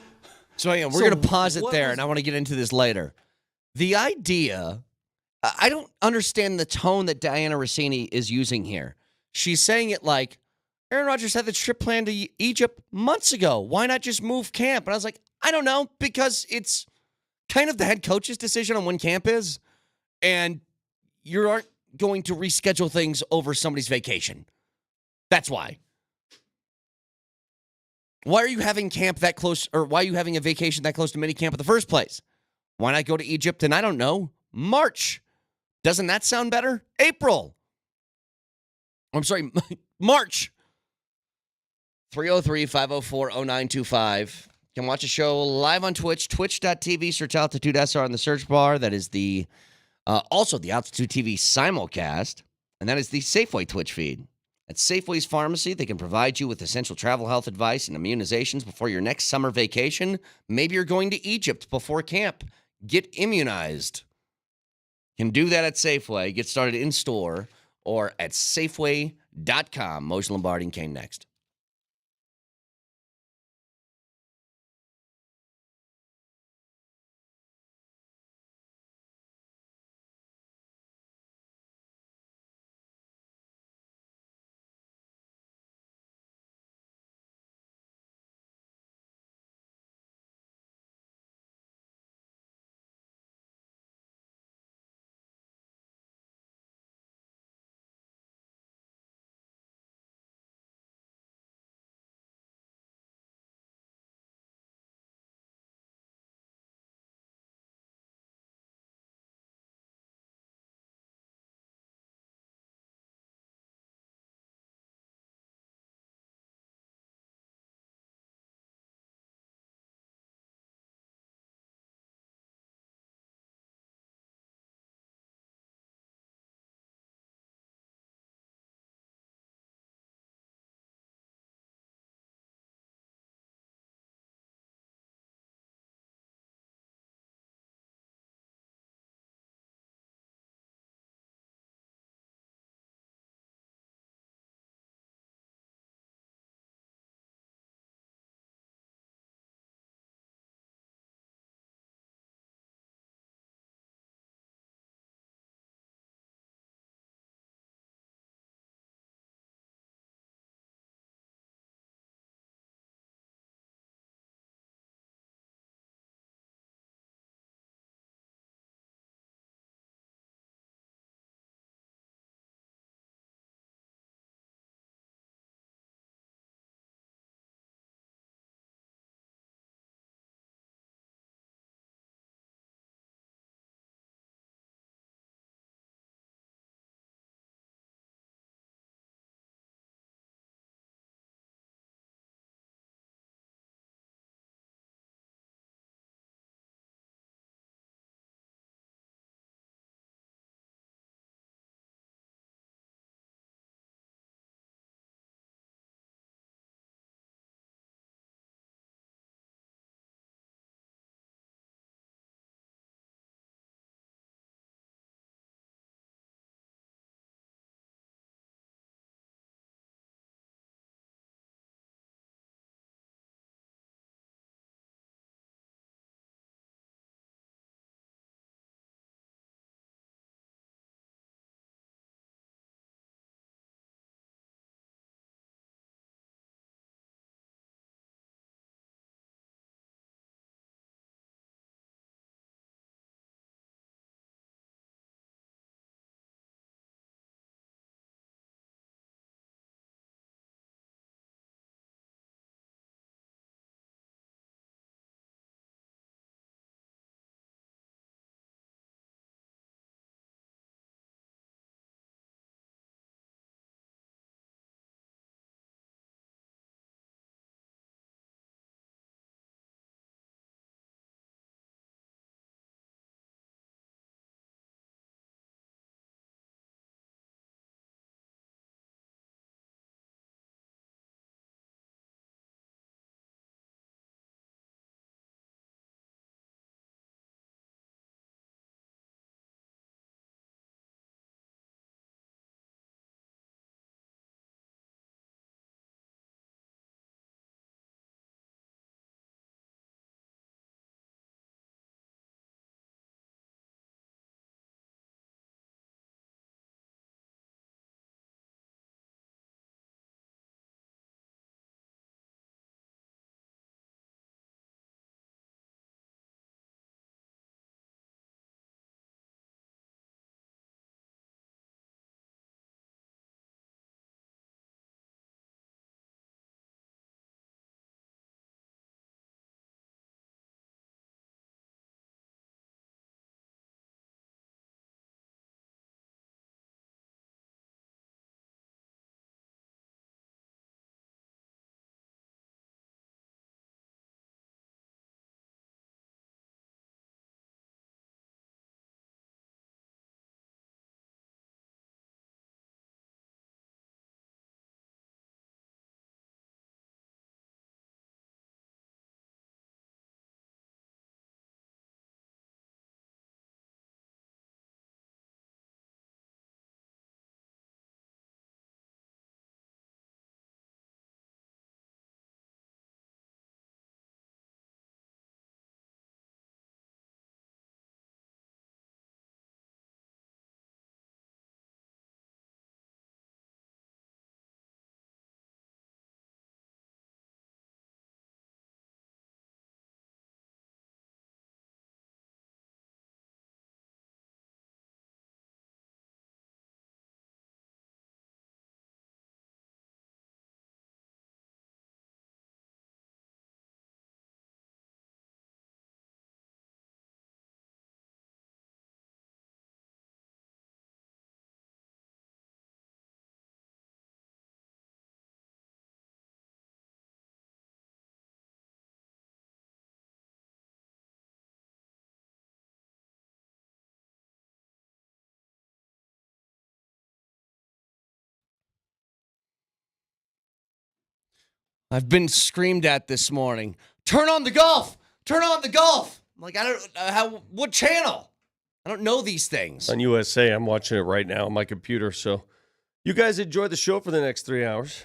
yeah, we're going to pause it there, and I want to get into this later. The idea, I don't understand the tone that Diana Rossini is using here. She's saying it like, Aaron Rodgers had the trip planned to Egypt months ago. Why not just move camp? And I was like, I don't know, because it's kind of the head coach's decision on when camp is, and you aren't going to reschedule things over somebody's vacation. That's why. Why are you having camp that close, or why are you having a vacation that close to minicamp in the first place? Why not go to Egypt in, I don't know, March? Doesn't that sound better? April. I'm sorry, March. 303-504-0925. You can watch a show live on Twitch, twitch.tv, search Altitude SR on the search bar. That is the also the Altitude TV simulcast, and that is the Safeway Twitch feed. At Safeway's Pharmacy, they can provide you with essential travel health advice and immunizations before your next summer vacation. Maybe you're going to Egypt before camp. Get immunized. You can do that at Safeway. Get started in store or at Safeway.com. Moshe Lombardi and Kane next. I've been screamed at this morning. Turn on the golf. Turn on the golf. I'm like, I don't what channel? I don't know these things. On USA, I'm watching it right now on my computer. So you guys enjoy the show for the next 3 hours.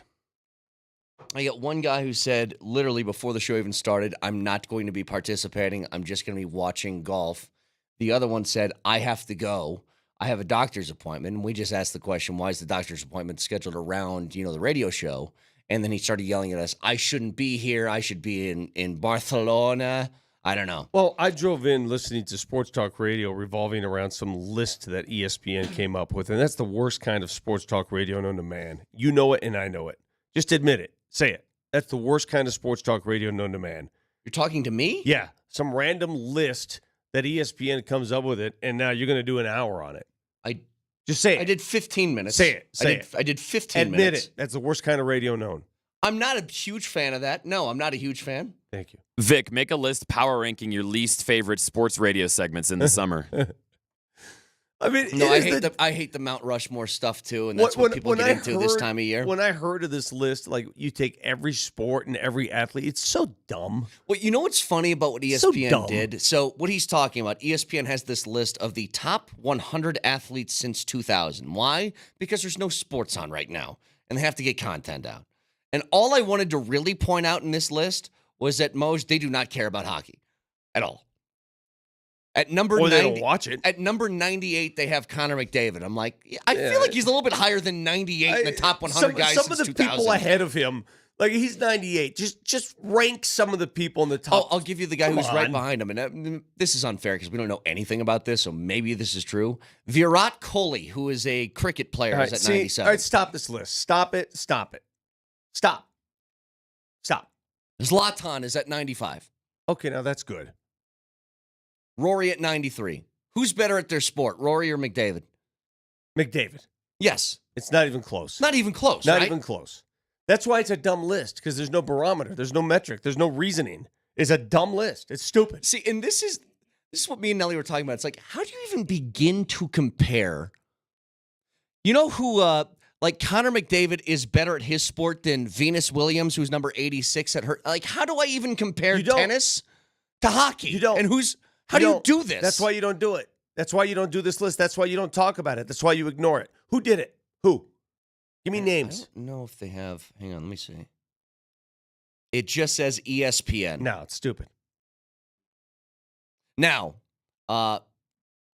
I got one guy who said literally before the show even started, I'm not going to be participating. I'm just going to be watching golf. The other one said, I have to go. I have a doctor's appointment. And we just asked the question, why is the doctor's appointment scheduled around, the radio show? And then he started yelling at us, I shouldn't be here. I should be in Barcelona. I don't know. Well, I drove in listening to Sports Talk Radio revolving around some list that ESPN came up with. And that's the worst kind of sports talk radio known to man. You know it and I know it. Just admit it. Say it. That's the worst kind of sports talk radio known to man. You're talking to me? Yeah. Some random list that ESPN comes up with it, and now you're going to do an hour on it. Just say it. I did 15 minutes. Say it. Say it. I did 15 Admit minutes. it. That's the worst kind of radio known. I'm not a huge fan of that. No, I'm not a huge fan. Thank you. Vic, make a list power ranking your least favorite sports radio segments in the summer. I mean, No, I hate the Mount Rushmore stuff too, and that's what people get into this time of year. When I heard of this list, like you take every sport and every athlete, it's so dumb. Well, you know what's funny about what ESPN did? So what he's talking about, ESPN has this list of the top 100 athletes since 2000. Why? Because there's no sports on right now, and they have to get content out. And all I wanted to really point out in this list was that Moj, they do not care about hockey at all. At number or 90, they don't watch it. At number 98, they have Connor McDavid. I'm like, I feel like he's a little bit higher than 98 in the top 100 guys some since of the 2000. people ahead of him, like he's 98. Just rank some of the people in the top. I'll give you the guy who's right behind him. And this is unfair because we don't know anything about this, so maybe this is true. Virat Kohli, who is a cricket player, is at 97. All right, stop this list. Stop it. Stop. Zlatan is at 95. Okay, now that's good. Rory at 93. Who's better at their sport, Rory or McDavid? McDavid. Yes. It's not even close. Not even close, Not right? even close. That's why it's a dumb list, because there's no barometer. There's no metric. There's no reasoning. It's a dumb list. It's stupid. See, and this is what me and Nelly were talking about. It's like, how do you even begin to compare? You know who, like Connor McDavid is better at his sport than Venus Williams, who's number 86 at her. Like, how do I even compare tennis to hockey? You don't. And how do you do this? That's why you don't do it. That's why you don't do this list. That's why you don't talk about it. That's why you ignore it. Who did it? Who? Give me names. I don't know if they have. Hang on, let me see. It just says ESPN. No, it's stupid. Now, out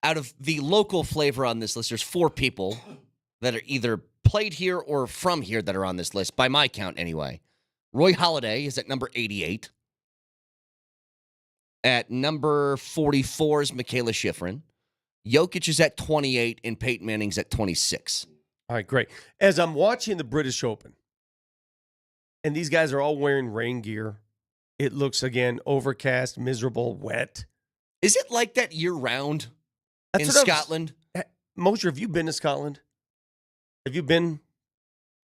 of the local flavor on this list, there's 4 people that are either played here or from here that are on this list, by my count anyway. Roy Halladay is at number 88. At number 44 is Michaela Schifrin. Jokic is at 28, and Peyton Manning's at 26. All right, great. As I'm watching the British Open, and these guys are all wearing rain gear, it looks, again, overcast, miserable, wet. Is it like that year-round in what Scotland? Mosher, have you been to Scotland? Have you been?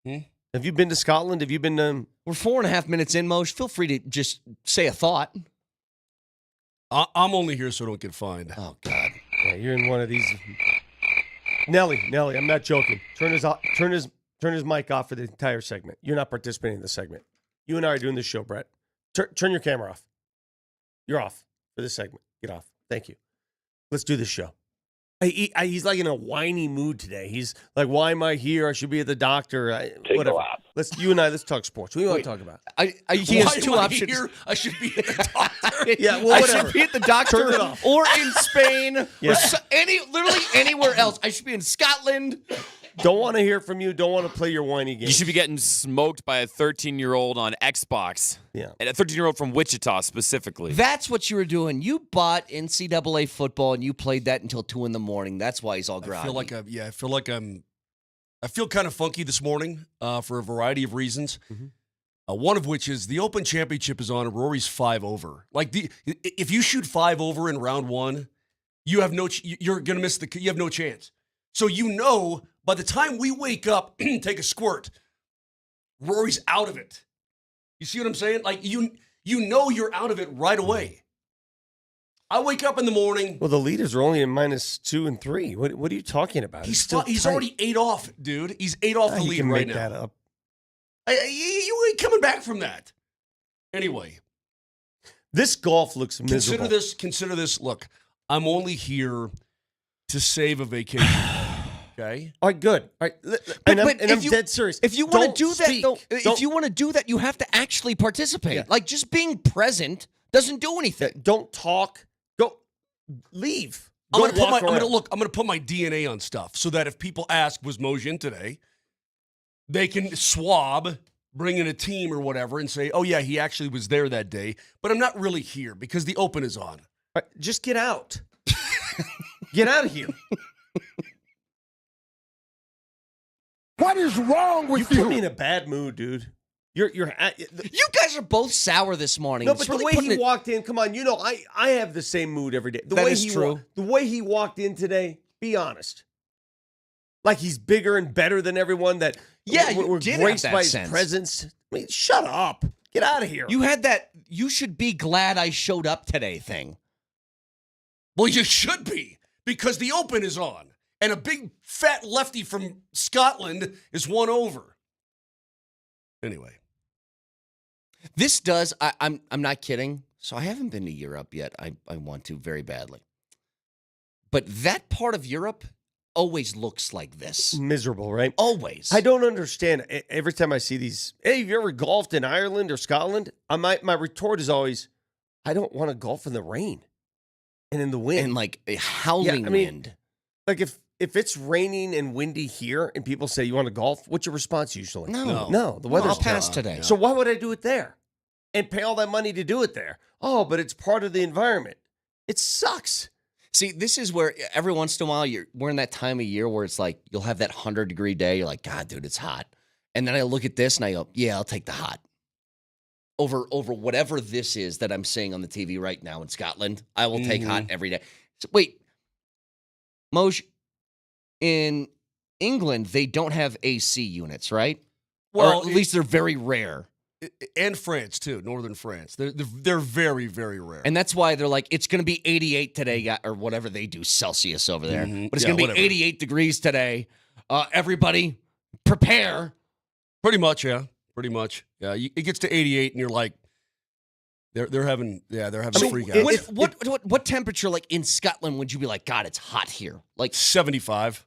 Have you been to Scotland? Have you been? We're 4.5 minutes in, Moshe. Feel free to just say a thought. I'm only here so I don't get fined. Oh, God. Yeah, you're in one of these. Nelly, I'm not joking. Turn his mic off for the entire segment. You're not participating in the segment. You and I are doing this show, Brett. Turn your camera off. You're off for this segment. Get off. Thank you. Let's do this show. He's like in a whiny mood today. He's like, "Why am I here? I should be at the doctor." Whatever. Let's talk sports. What do you want to talk about? He has 2 options. Here? I should be at the doctor. Yeah, well, I whatever. should be at the doctor Turn it off. or in Spain Yeah. or literally anywhere else. I should be in Scotland. Don't want to hear from you. Don't want to play your whiny game. You should be getting smoked by a 13-year-old on Xbox. Yeah. And a 13-year-old from Wichita specifically. That's what you were doing. You bought NCAA football and you played that until 2 a.m. That's why he's all groggy. I feel kind of funky this morning for a variety of reasons. One of which is the Open Championship is on and Rory's 5 over. Like if you shoot 5 over in round 1, you have you're going to miss you have no chance. So by the time we wake up and take a squirt, Rory's out of it. You see what I'm saying? Like you're out of it right away. I wake up in the morning. Well, the leaders are only in -2 and 3. What are you talking about? He's tight. already 8 off, dude. He's 8 off the You lead can right make now. that up. You ain't coming back from that. Anyway, This golf looks miserable. Consider this. Look, I'm only here to save a vacation. Okay. All right, good. All right, But I'm if you- dead serious. If you want Don't to do that, speak. though, Don't- if you want to do that, you have to actually participate. Yeah. Like just being present doesn't do anything. don't talk. Go leave. I'm Go gonna walk around. I'm gonna put my DNA on stuff so that if people ask, was Moj in today, they can swab, bring in a team or whatever, and say, oh yeah, he actually was there that day. But I'm not really here because the Open is on. All right, just get out. Get out of here. What is wrong You with put you? me in a bad mood, dude. You're You guys are both sour this morning. no, It's but the really way putting he it- walked in, come on, I have the same mood every day. The That way is he true. the way he walked in today, be honest. Like he's bigger and better than everyone. That Yeah, you we're did have graced that by sense. his presence. I mean, shut up. Get out of here. You had that. You should be glad I showed up today thing. Well, you should be because the Open is on, and a big fat lefty from Scotland is won over. Anyway. This does. I'm not kidding. So I haven't been to Europe yet. I want to very badly. But that part of Europe always looks like this. miserable, right? Always. I don't understand. Every time I see these, hey, have you ever golfed in Ireland or Scotland? My retort is always, I don't want to golf in the rain and in the wind. And like a howling I mean, wind. Like if it's raining and windy here and people say you want to golf, what's your response usually? No. The weather's I'll pass terrible. today. So why would I do it there and pay all that money to do it there? Oh, but it's part of the environment. It sucks. See, this is where every once in a while we're in that time of year where it's like you'll have that 100-degree day. You're like, God, dude, it's hot. And then I look at this and I go, yeah, I'll take the hot. Over whatever this is that I'm seeing on the TV right now in Scotland, I will take hot every day. So, wait, Moj, in England, they don't have AC units, right? Well, or at least they're very rare. And France too, northern France. They're very, very rare. And that's why they're like, it's going to be 88 today, or whatever they do, Celsius over there. Mhm. But it's Yeah, going to be whatever. 88 degrees today. Everybody, prepare. Pretty much, yeah. Pretty much, yeah. It gets to 88, and you're like, they're having a freak out. What temperature, like in Scotland, would you be like, God, it's hot here? Like 75.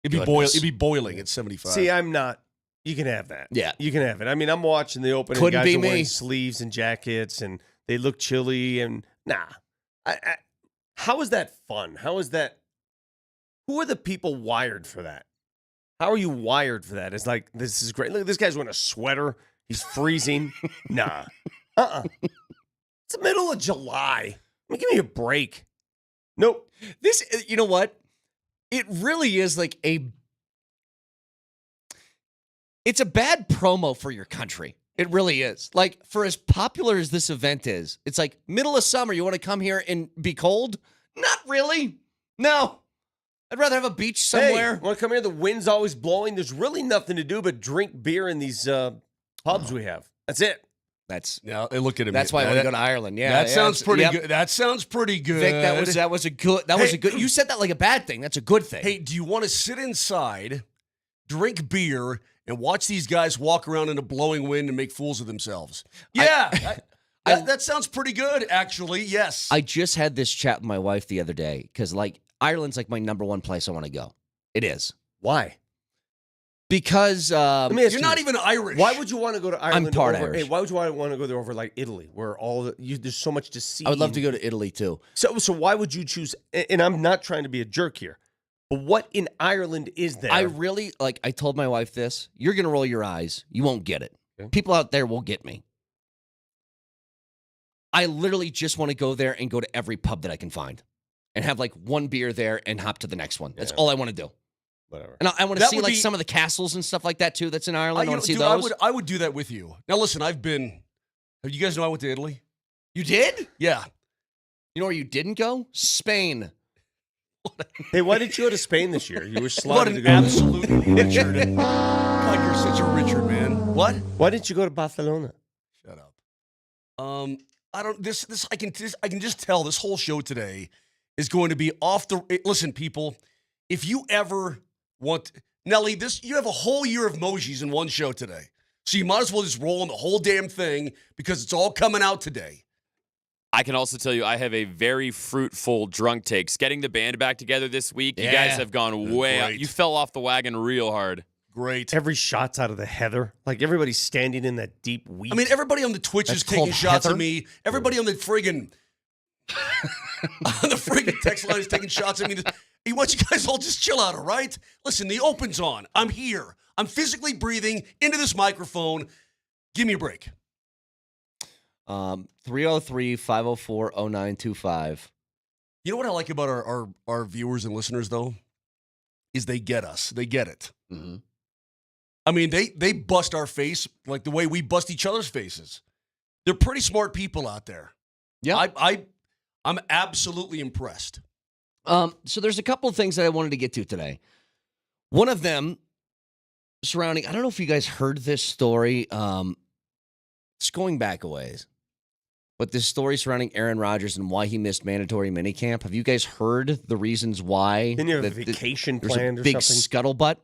It'd Goodness. be boiling at 75. See, I'm not. You can have that. Yeah. You can have it. I mean, I'm watching the Open Couldn't and guys be are wearing me. sleeves and jackets and they look chilly and nah. How is that fun? How is that? Who are the people wired for that? How are you wired for that? It's like, this is great. Look, this guy's wearing a sweater. He's freezing. Nah. It's the middle of July. I mean, give me a break. Nope. this, you know what? It really is like it's a bad promo for your country. It really is. Like, for as popular as this event is, it's like middle of summer. You want to come here and be cold? Not really. No. I'd rather have a beach somewhere. Hey, want to come here? The wind's always blowing. There's really nothing to do but drink beer in these pubs we have. That's it. That's Yeah, they look at him. that's why I want to go to Ireland. Yeah, That yeah, sounds it's- pretty yep. good. That sounds pretty good. Vic, that was a good. That was a good. You said that like a bad thing. That's a good thing. Hey, do you want to sit inside, drink beer, and watch these guys walk around in a blowing wind and make fools of themselves? Yeah, that sounds pretty good, actually. Yes. I just had this chat with my wife the other day because, like, Ireland's like my number one place I want to go. It is Why? because Let me ask You're you not this. even Irish. Why would you want to go to Ireland? part over, Irish. Hey, why would you want to go there over like Italy, where there's so much to see? I would love to go to Italy too. So why would you choose? And I'm not trying to be a jerk here, but what in Ireland is there? I really like. I told my wife this. You're gonna roll your eyes. You won't get it. Okay. People out there will get me. I literally just want to go there and go to every pub that I can find, and have like one beer there and hop to the next one. That's Yeah. all I want to do. Whatever. And I want to That see would like be- some of the castles and stuff like that too. That's in Ireland. I want to see dude, those. I would do that with you. Now, listen, you guys know I went to Italy? You did? Yeah. You know where you didn't go? Spain. Hey, why didn't you go to Spain this year? You were What slotted to an go. absolute Richard. God, you're such a Richard, man. What? Why didn't you go to Barcelona? Shut up. I don't. This. I can just tell this whole show today is going to be off the. Listen, people, if you ever want Nelly, you have a whole year of Mojis in one show today. So you might as well just roll on the whole damn thing because it's all coming out today. I can also tell you I have a very fruitful drunk takes. Getting the band back together this week, you guys have gone way out. Great. You fell off the wagon real hard. Great. Every shot's out of the heather. Like everybody's standing in that deep wheat. I mean, everybody on the Twitch is That's taking called shots heather? at me. Everybody on the friggin' text line is taking shots at me. He wants you guys all just chill out, all right? Listen, the Open's on. I'm here. I'm physically breathing into this microphone. Give me a break. 303-504-0925. You know what I like about our viewers and listeners, though? Is they get us. They get it. Mm-hmm. I mean, they bust our face like the way we bust each other's faces. They're pretty smart people out there. Yeah. I'm absolutely impressed. So there's a couple of things that I wanted to get to today. One of them surrounding, I don't know if you guys heard this story. It's going back a ways. But this story surrounding Aaron Rodgers and why he missed mandatory minicamp. Have you guys heard the reasons why? Didn't you have a vacation there's planned a or big something? scuttlebutt.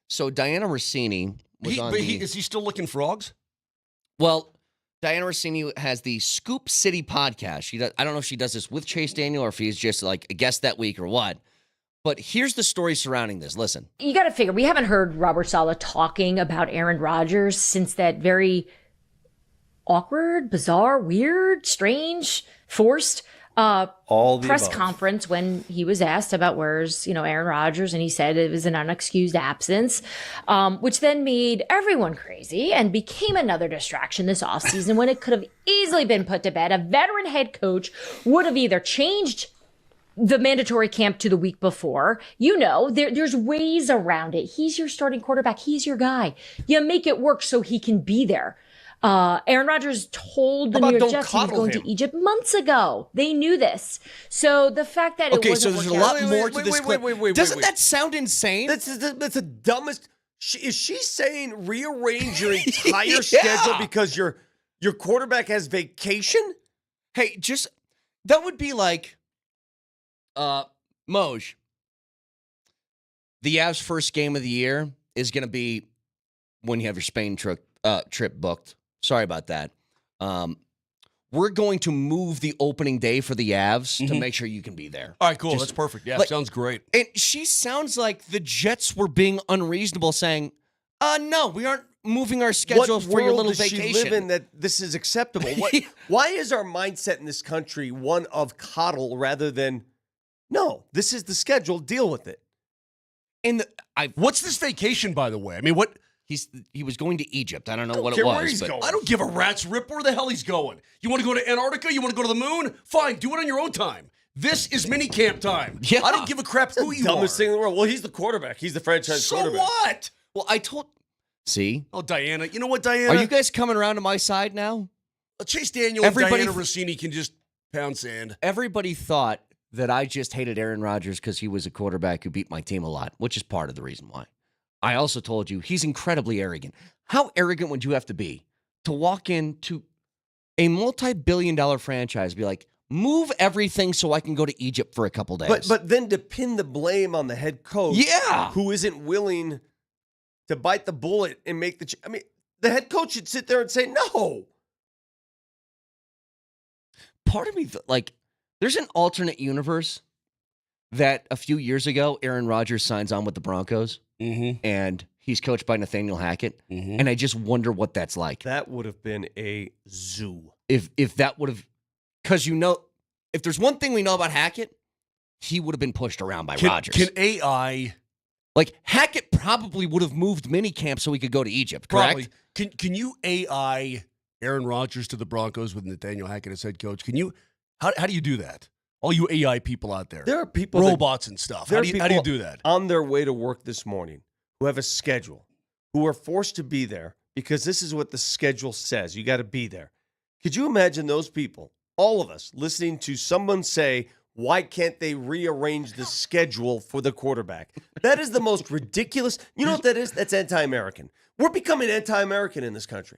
So Diana Rossini was on Is he still licking frogs? Well, Diana Rossini has the Scoop City podcast. She does, I don't know if she does this with Chase Daniel or if he's just like a guest that week or what. But here's the story surrounding this. Listen. You got to figure, we haven't heard Robert Saleh talking about Aaron Rodgers since that very awkward, bizarre, weird, strange, forced All the press above. conference when he was asked about where's, Aaron Rodgers, and he said it was an unexcused absence, which then made everyone crazy and became another distraction this offseason when it could have easily been put to bed. A veteran head coach would have either changed the mandatory camp to the week before. There's ways around it. He's your starting quarterback. He's your guy. You make it work so he can be there. Aaron Rodgers told the How New about York don't Jets he was coddle going him? to Egypt months ago. They knew this. So the fact that it wasn't there's a working lot out- more to this clip. Doesn't that sound insane? That's the dumbest. Is she saying rearrange your entire Yeah. schedule because your quarterback has vacation? Hey, that would be like, Moj, the Avs' first game of the year is going to be when you have your Spain trip booked. Sorry about that. We're going to move the opening day for the Avs to make sure you can be there. All right, cool. Just- That's perfect. Yeah, like- sounds great. And she sounds like the Jets were being unreasonable, saying, no, we aren't moving our schedule What for your world little does vacation. she live in that this is acceptable? Why is our mindset in this country one of coddle rather than no? This is the schedule. Deal with it. And What's this vacation, by the way? I mean, what? he was going to Egypt. I don't know what it care where was. he's but going. I don't give a rat's rip where the hell he's going. You want to go to Antarctica? You want to go to the moon? Fine, do it on your own time. This is mini camp time. Yeah. I don't give a crap who you are. Dumbest thing in the world. Well, he's the quarterback. He's the franchise So quarterback. what? Well, I told. See, Oh, Diana. You know what, Diana? are you guys coming around to my side now? Chase Daniel Everybody- and Diana Rossini can just pound sand. Everybody thought that I just hated Aaron Rodgers because he was a quarterback who beat my team a lot, which is part of the reason why. I also told you he's incredibly arrogant. How arrogant would you have to be to walk into a multi-billion-dollar franchise and be like, move everything so I can go to Egypt for a couple days? But then to pin the blame on the head coach, Yeah. who isn't willing to bite the bullet and make the. I mean, the head coach should sit there and say no. Part of me, there's an alternate universe that a few years ago, Aaron Rodgers signs on with the Broncos, and he's coached by Nathaniel Hackett, and I just wonder what that's like. That would have been a zoo. If that would have, because if there's one thing we know about Hackett, he would have been pushed around by Rodgers. Can AI Like Hackett probably would have moved minicamp so he could go to Egypt, correct? probably can you AI Aaron Rodgers to the Broncos with Nathaniel Hackett as head coach? Can you? How do you do that? All you AI people out there, There are people robots and stuff. there How are do you people do that? on their way to work this morning who have a schedule, who are forced to be there because this is what the schedule says. You got to be there. Could you imagine those people, all of us, listening to someone say, why can't they rearrange the schedule for the quarterback? That is the most ridiculous. You know what that is? That's anti-American. We're becoming anti-American in this country.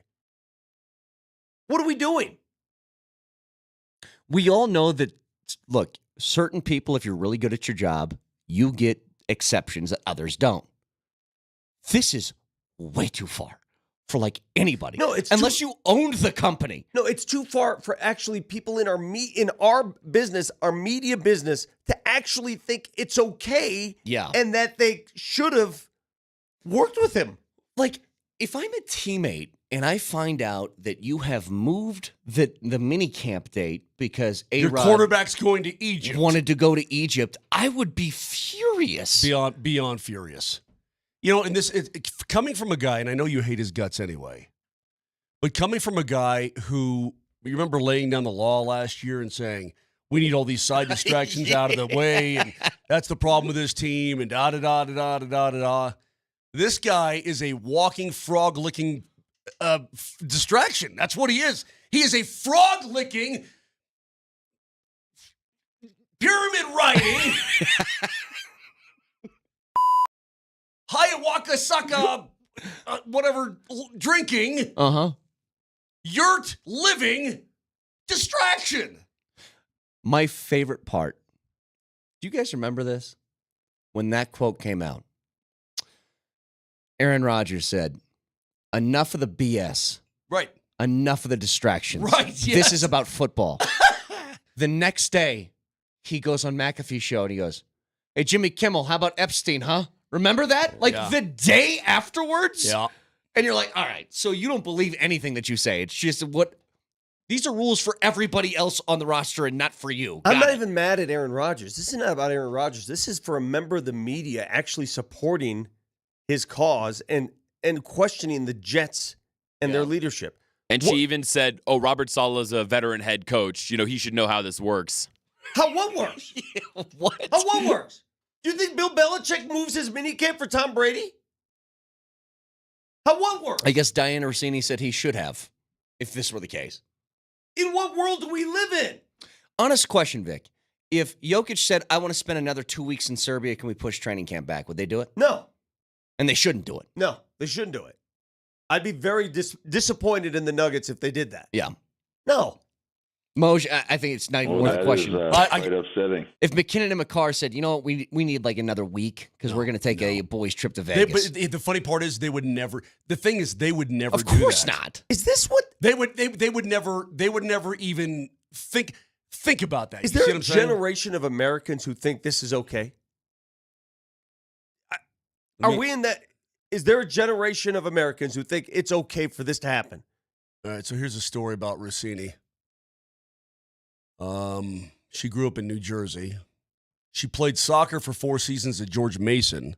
What are we doing? We all know that, look, certain people, if you're really good at your job, you get exceptions that others don't. This is way too far. for like anybody. No, it's unless you owned the company. No, it's too far for actually people in our business, our media business, to actually think it's okay. Yeah. And that they should have worked with him. Like, if I'm a teammate and I find out that you have moved the mini camp date because Your A-Rod quarterback's going to Egypt. wanted to go to Egypt, I would be furious. Beyond furious. You know, and coming from a guy, and I know you hate his guts anyway, but coming from a guy who, you remember laying down the law last year and saying, we need all these side distractions out of the way, and that's the problem with this team, and da-da-da-da-da-da-da-da. This guy is a walking, frog-licking distraction. That's what he is. He is a frog-licking, pyramid-riding, Hiawatha Saka, whatever, drinking, yurt living distraction. My favorite part. Do you guys remember this? When that quote came out, Aaron Rodgers said, enough of the BS. Right. Enough of the distractions. Right, This yes. is about football. The next day, he goes on McAfee's show and he goes, hey, Jimmy Kimmel, how about Epstein, huh? Remember that? Like Yeah. the day afterwards? Yeah. And you're like, all right, so you don't believe anything that you say. It's just these are rules for everybody else on the roster and not for you. I'm Got not it. even mad at Aaron Rodgers. This is not about Aaron Rodgers. This is for a member of the media actually supporting his cause and questioning the Jets and their leadership. And she even said, oh, Robert Saleh's a veteran head coach. You know, he should know how this works. What works? What? What works? Do you think Bill Belichick moves his minicamp for Tom Brady? What works? I guess Diana Rossini said he should have, if this were the case. In what world do we live in? Honest question, Vic. If Jokic said, I want to spend another 2 weeks in Serbia, can we push training camp back? Would they do it? No. And they shouldn't do it. No, they shouldn't do it. I'd be very disappointed in the Nuggets if they did that. Yeah. No. Moj, I think it's not even worth a question. Quite upsetting. If McKinnon and McCarr said, you know what, we need like another week because we're going to take a boys' trip to Vegas. But the funny part is they would never. The thing is, they would never. Of do course that. not. Is this what? They would never even think about that. Is You see there what a I'm saying? generation of Americans who think this is okay? Let Are me- we in that? Is there a generation of Americans who think it's okay for this to happen? All right, so here's a story about Rossini. She grew up in New Jersey. She played soccer for 4 seasons at George Mason.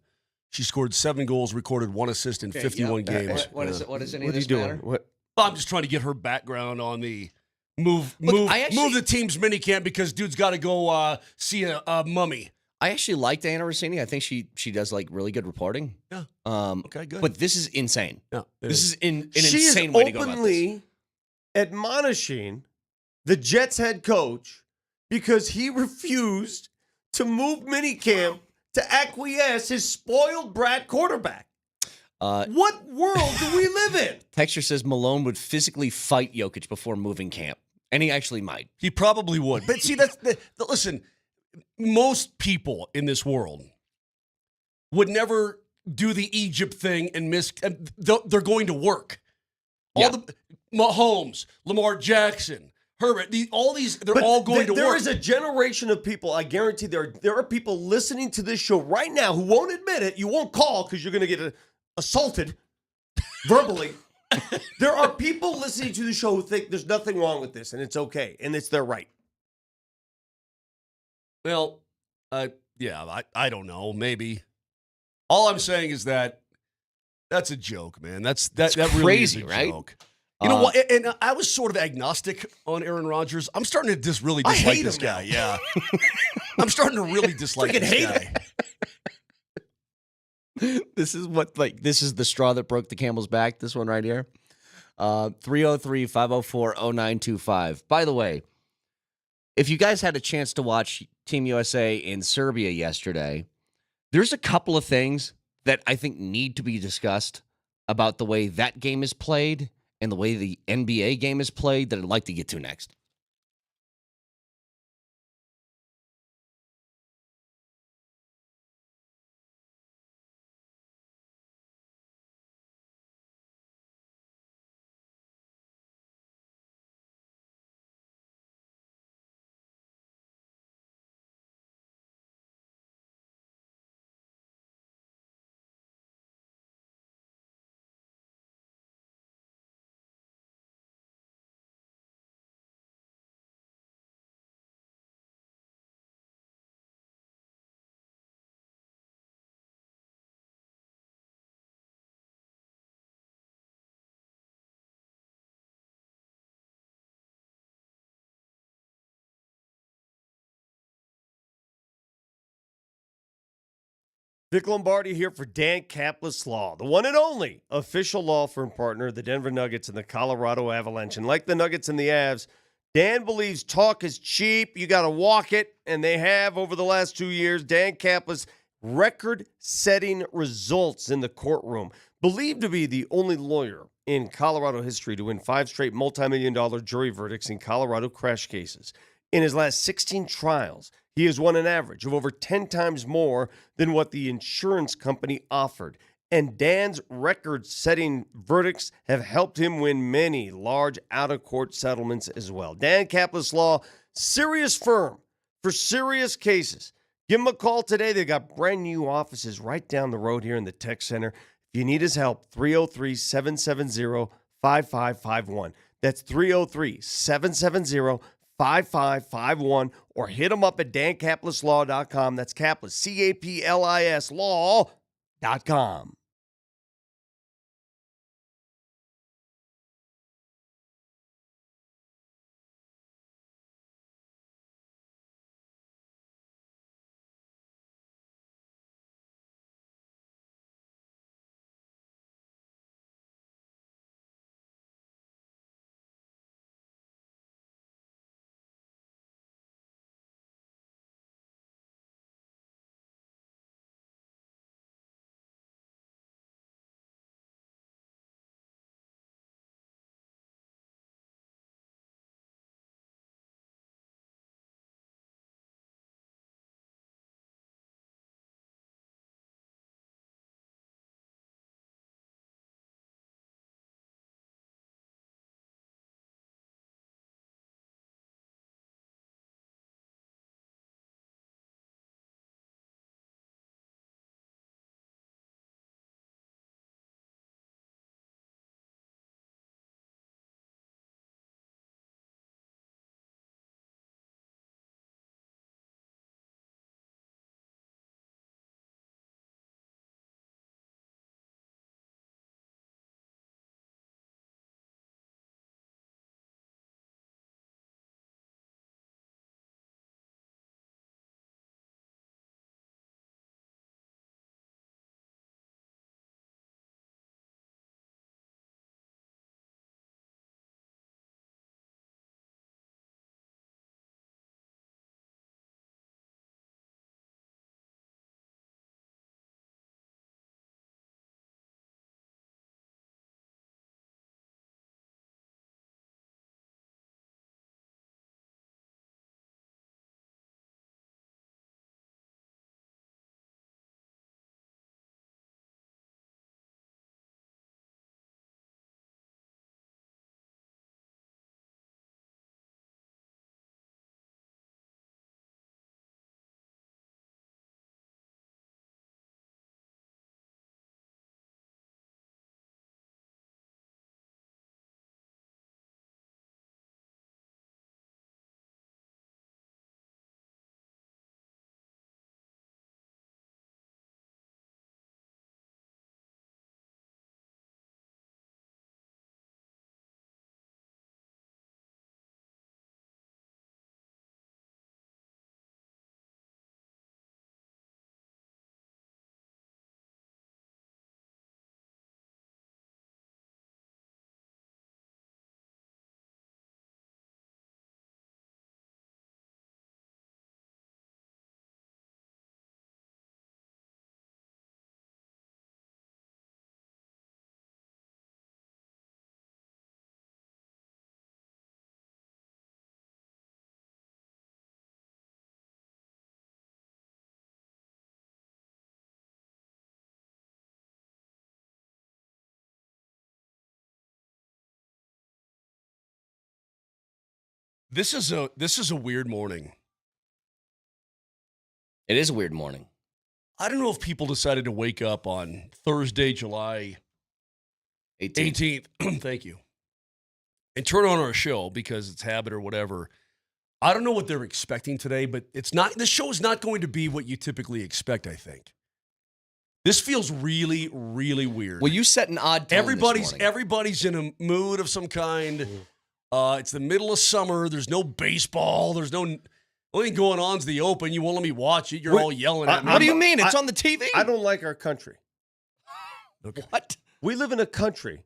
She scored 7 goals, recorded 1 assist in 51 games. What is any What of are you this doing? matter? What? Well, I'm just trying to get her background on the move I actually- the team's minicamp because dude's got to go see a mummy. I actually like Diana Rossini. I think she does like really good reporting. Yeah. Okay, good. But this is insane. Yeah, This is an She insane is way to go about this. openly admonishing the Jets head coach because he refused to move minicamp to acquiesce his spoiled brat quarterback. What world do we live in? Texture says Malone would physically fight Jokic before moving camp. And he actually might. He probably would. But see, listen, most people in this world would never do the Egypt thing and miss. They're going to work. Yeah. All the Mahomes, Lamar Jackson, Herbert, all these, they're all going to There work. is a generation of people, I guarantee there are people listening to this show right now who won't admit it. You won't call because you're going to get assaulted verbally. There are people listening to the show who think there's nothing wrong with this and it's okay and it's their right. Well, yeah, I don't know. Maybe. All I'm saying is that that's a joke, man. That really crazy, is a right? joke. You know what? And I was sort of agnostic on Aaron Rodgers. I'm starting to just really I dislike hate this him now. guy. Yeah, I'm starting to really dislike Freaking this hate guy. This is this is the straw that broke the camel's back, this one right here. 303-504-0925. By the way, if you guys had a chance to watch Team USA in Serbia yesterday, there's a couple of things that I think need to be discussed about the way that game is played and the way the NBA game is played that I'd like to get to next. Vic Lombardi here for Dan Kaplis Law, the one and only official law firm partner of the Denver Nuggets and the Colorado Avalanche. And like the Nuggets and the Avs, Dan believes talk is cheap. You got to walk it, and they have over the last 2 years. Dan Kaplis, record-setting results in the courtroom. Believed to be the only lawyer in Colorado history to win 5 straight multi-million-dollar jury verdicts in Colorado crash cases. In his last 16 trials, he has won an average of over 10 times more than what the insurance company offered. And Dan's record-setting verdicts have helped him win many large out-of-court settlements as well. Dan Kaplis Law, serious firm for serious cases. Give him a call today. They got brand new offices right down the road here in the Tech Center. If you need his help, 303-770-5551. That's 303-770-5551, or hit him up at dankaplislaw.com. That's Kaplis, C-A-P-L-I-S, law.com. This is a weird morning. It is a weird morning. I don't know if people decided to wake up on Thursday, July 18th. Thank you. And turn on our show because it's habit or whatever. I don't know what they're expecting today, but it's not. This show is not going to be what you typically expect, I think. This feels really, really weird. Well, you set an odd tone this morning. Everybody's in a mood of some kind. It's the middle of summer. There's no baseball. There's no Only thing going on is the Open. You won't let me watch it. You're all yelling at me. What do you mean? It's on the TV? I don't like our country. What? We live in a country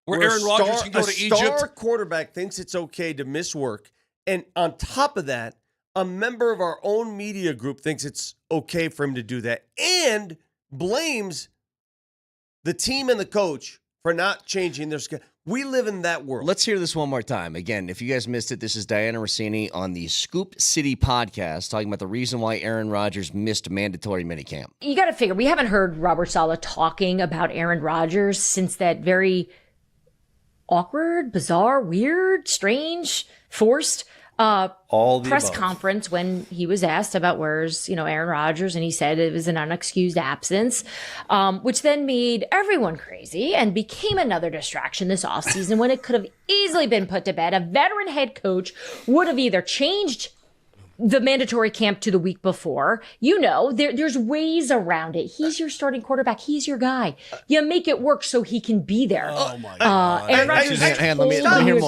Where Aaron Rodgers can go to a star Egypt. quarterback thinks it's okay to miss work. And on top of that, a member of our own media group thinks it's okay for him to do that and blames the team and the coach for not changing their schedule. We live in that world. Let's hear this one more time. Again, if you guys missed it, this is Diana Rossini on the Scoop City podcast talking about the reason why Aaron Rodgers missed mandatory minicamp. You got to figure, we haven't heard Robert Saleh talking about Aaron Rodgers since that very awkward, bizarre, weird, strange, forced press conference when he was asked about where's Aaron Rodgers, and he said it was an unexcused absence, which then made everyone crazy and became another distraction this offseason when it could have easily been put to bed. A veteran head coach would have either changed the mandatory camp to the week before. There's ways around it. He's your starting quarterback. He's your guy. You make it work so he can be there. Oh, my God. Aaron Rodgers let me hear more.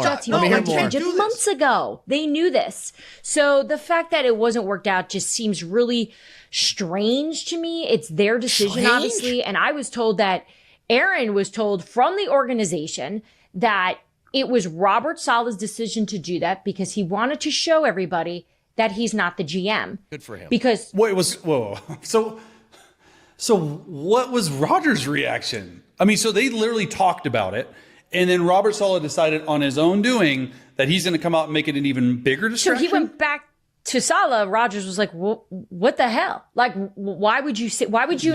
Let me hear more. Change it months ago. They knew this. So the fact that it wasn't worked out just seems really strange to me. It's their decision, obviously. And I was told that Aaron was told from the organization that it was Robert Saleh's decision to do that because he wanted to show everybody that he's not the GM. Good for him. Because whoa. So what was Rodgers' reaction? I mean, so they literally talked about it, and then Robert Saleh decided on his own doing that he's going to come out and make it an even bigger distraction. So he went back to Saleh. Rodgers was like, "What the hell? Like, why would you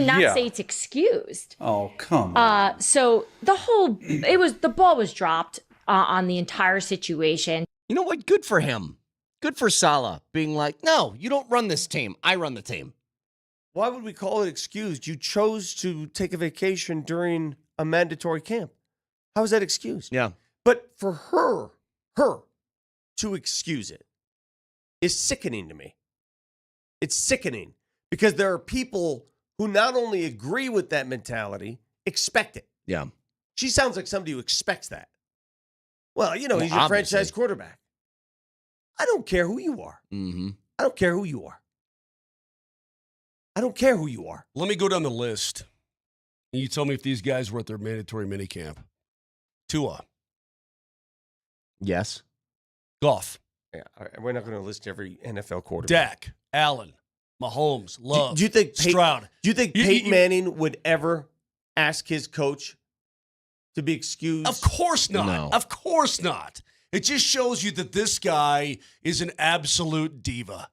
not say it's excused?" Oh, come on. So the ball was dropped on the entire situation. You know what? Good for him. Good for Saleh being like, no, you don't run this team. I run the team. Why would we call it excused? You chose to take a vacation during a mandatory camp. How is that excused? Yeah. But for her to excuse it is sickening to me. It's sickening because there are people who not only agree with that mentality, expect it. Yeah. She sounds like somebody who expects that. Well, he's your obviously. franchise quarterback. I don't care who you are. Mm-hmm. I don't care who you are. I don't care who you are. Let me go down the list. And you tell me if these guys were at their mandatory minicamp. Tua. Yes. Goff. Yeah, we're not going to list every NFL quarterback. Dak. Allen. Mahomes. Love. Do you think Stroud. Do you think Peyton Manning would ever ask his coach to be excused? Of course not. No. Of course not. It just shows you that this guy is an absolute diva.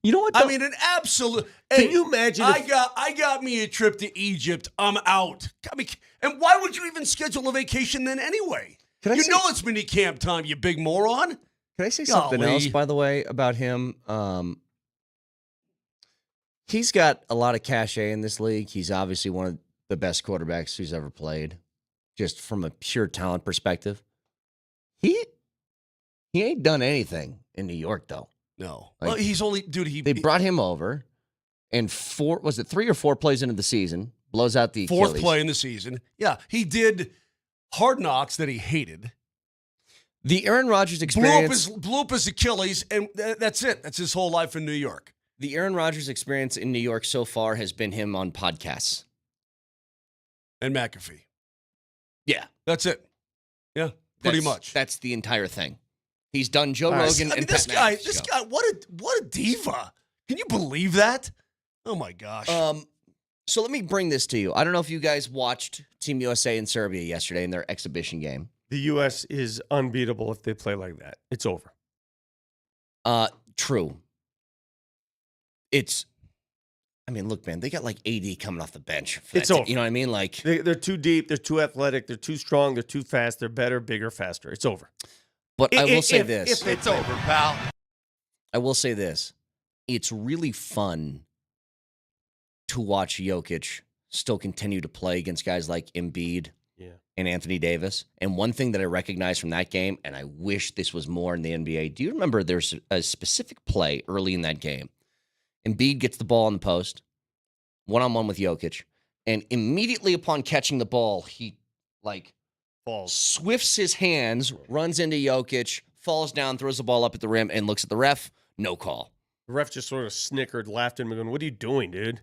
You know what? I mean, an absolute. Can you imagine? I got me a trip to Egypt. I'm out. I mean, and why would you even schedule a vacation then anyway? You know it's mini camp time, you big moron. Can I say something Golly. else, by the way, about him? He's got a lot of cachet in this league. He's obviously one of the best quarterbacks who's ever played, just from a pure talent perspective. He ain't done anything in New York, though. No. Like, well, he's only, dude, They brought him over, and 3 or 4 plays into the season, blows out the fourth Achilles. play in the season. Yeah, he did Hard Knocks that he hated. The Aaron Rodgers experience. Blew up his Achilles, and that's it. That's his whole life in New York. The Aaron Rodgers experience in New York so far has been him on podcasts. And McAfee. Yeah. That's it. Yeah, pretty much. That's the entire thing. He's done Joe All right. Rogan I mean, and this Pat guy, McAfee. what a diva. Can you believe that? Oh my gosh. So let me bring this to you. I don't know if you guys watched Team USA and Serbia yesterday in their exhibition game. The U.S. is unbeatable if they play like that. It's over. True. Look, man, they got like AD coming off the bench. It's over. You know what I mean? Like They're too deep. They're too athletic. They're too strong. They're too fast. They're better, bigger, faster. It's over. But I will say this. If it's over, pal. I will say this. It's really fun to watch Jokic still continue to play against guys like Embiid and Anthony Davis. And one thing that I recognize from that game, and I wish this was more in the NBA, do you remember there's a specific play early in that game? Embiid gets the ball in the post, one-on-one with Jokic, and immediately upon catching the ball, he swifts his hands, runs into Jokic, falls down, throws the ball up at the rim, and looks at the ref, no call. The ref just sort of snickered, laughed at him, going, "What are you doing, dude?"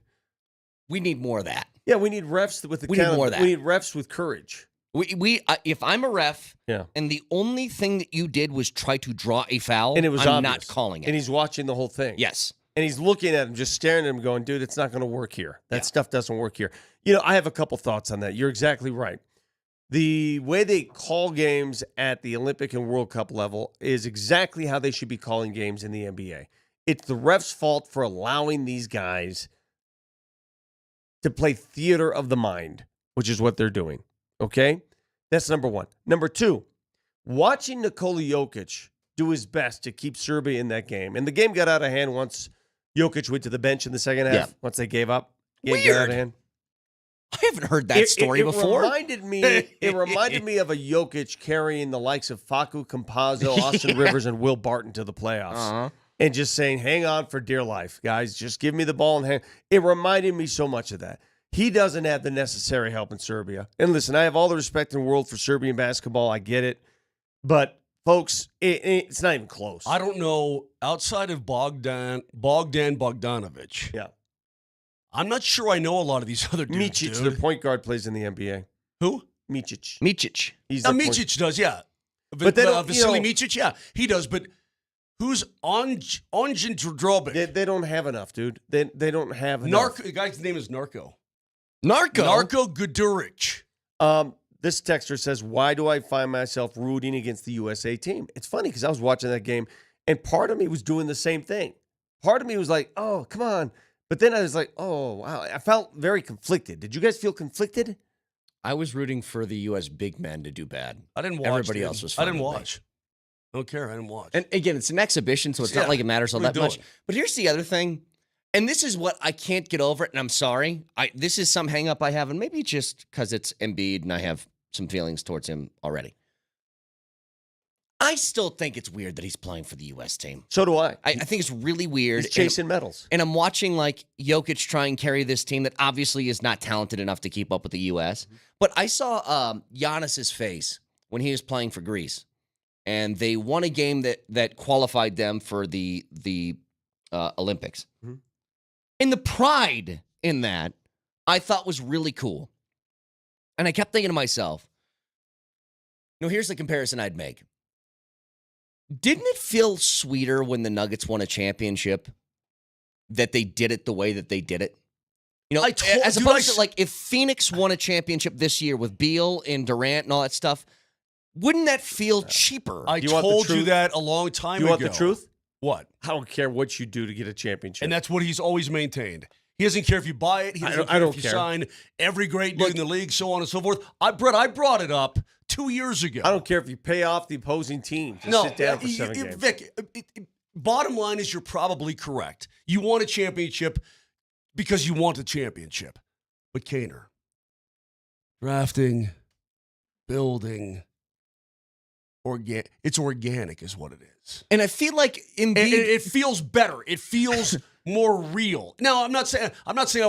We need more of that. Yeah, we need refs with We need more of that. We need refs with courage. If I'm a ref, Yeah. and the only thing that you did was try to draw a foul, And it was I'm obvious. not calling it. And he's watching the whole thing. Yes. And he's looking at him, just staring at him, going, "Dude, it's not going to work here. That Yeah. stuff doesn't work here." I have a couple thoughts on that. You're exactly right. The way they call games at the Olympic and World Cup level is exactly how they should be calling games in the NBA. It's the ref's fault for allowing these guys to play theater of the mind, which is what they're doing. Okay? That's number one. Number two, watching Nikola Jokic do his best to keep Serbia in that game. And the game got out of hand once Jokic went to the bench in the second half, Yeah. once they gave up. Game got out of hand. I haven't heard that story before. It reminded me of a Jokic carrying the likes of Facu Campazzo, Austin Rivers, and Will Barton to the playoffs. Uh-huh. And just saying, "Hang on for dear life, guys. Just give me the ball in hand." It reminded me so much of that. He doesn't have the necessary help in Serbia. And listen, I have all the respect in the world for Serbian basketball. I get it. But, folks, it's not even close. I don't know, outside of Bogdan Bogdanovic. Yeah. I'm not sure I know a lot of these other dudes. Micic, dude. their point guard, plays in the NBA. Who? Micic. Micic. He's Now, their point- Micic does, yeah. But they don't, Vasily you know- Micic, yeah, he does. But who's Onjin Drobic? They don't have enough, dude. They don't have enough. The guy's name is Narco. Narco. Guduric. This texter says, "Why do I find myself rooting against the USA team?" It's funny because I was watching that game, and part of me was doing the same thing. Part of me was like, "Oh, come on." But then I was like, "Oh, wow." I felt very conflicted. Did you guys feel conflicted? I was rooting for the U.S. big men to do bad. I didn't watch. Everybody dude. else was I fine didn't with me. watch. I don't care. I didn't watch. And again, it's an exhibition, so it's Yeah, not like it matters all what are that you much. doing? But here's the other thing, and this is what I can't get over it, and I'm sorry. This is some hang up I have, and maybe it's just because it's Embiid and I have some feelings towards him already. I still think it's weird that he's playing for the U.S. team. So do I. I think it's really weird. He's chasing medals. And I'm watching like Jokic try and carry this team that obviously is not talented enough to keep up with the U.S. But I saw Giannis's face when he was playing for Greece, and they won a game that qualified them for the Olympics. Mhm. And the pride in that I thought was really cool. And I kept thinking to myself, here's the comparison I'd make. Didn't it feel sweeter when the Nuggets won a championship that they did it the way that they did it? As opposed to like if Phoenix won a championship this year with Beal and Durant and all that stuff, wouldn't that feel cheaper? I Do you want the told you truth? that a long time You ago. want the truth? What? I don't care what you do to get a championship. And that's what he's always maintained. He doesn't care if you buy it. He doesn't care don't if you care. sign every great dude in the league, so on and so forth. Brett, I brought it up 2 years ago. I don't care if you pay off the opposing team. Just sit down for 7 games. Vic, bottom line is you're probably correct. You want a championship because you want a championship. But Kaner, drafting, building, it's organic is what it is. And I feel like And Embiid. it feels better. It feels more real. Now, I'm not saying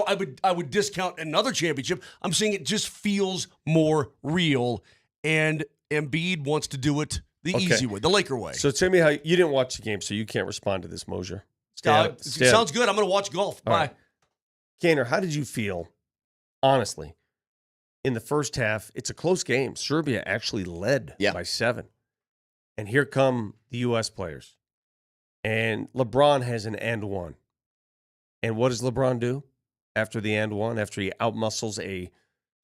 I would discount another championship. I'm saying it just feels more real. And Embiid wants to do it the easy way, the Laker way. So tell me how you didn't watch the game, so you can't respond to this, Mosier. Sounds good. I'm going to watch golf. All Bye. right. Kaner, how did you feel, honestly, in the first half? It's a close game. Serbia actually led by 7. And here come the U.S. players. And LeBron has an and one. And what does LeBron do after the and one? After he outmuscles a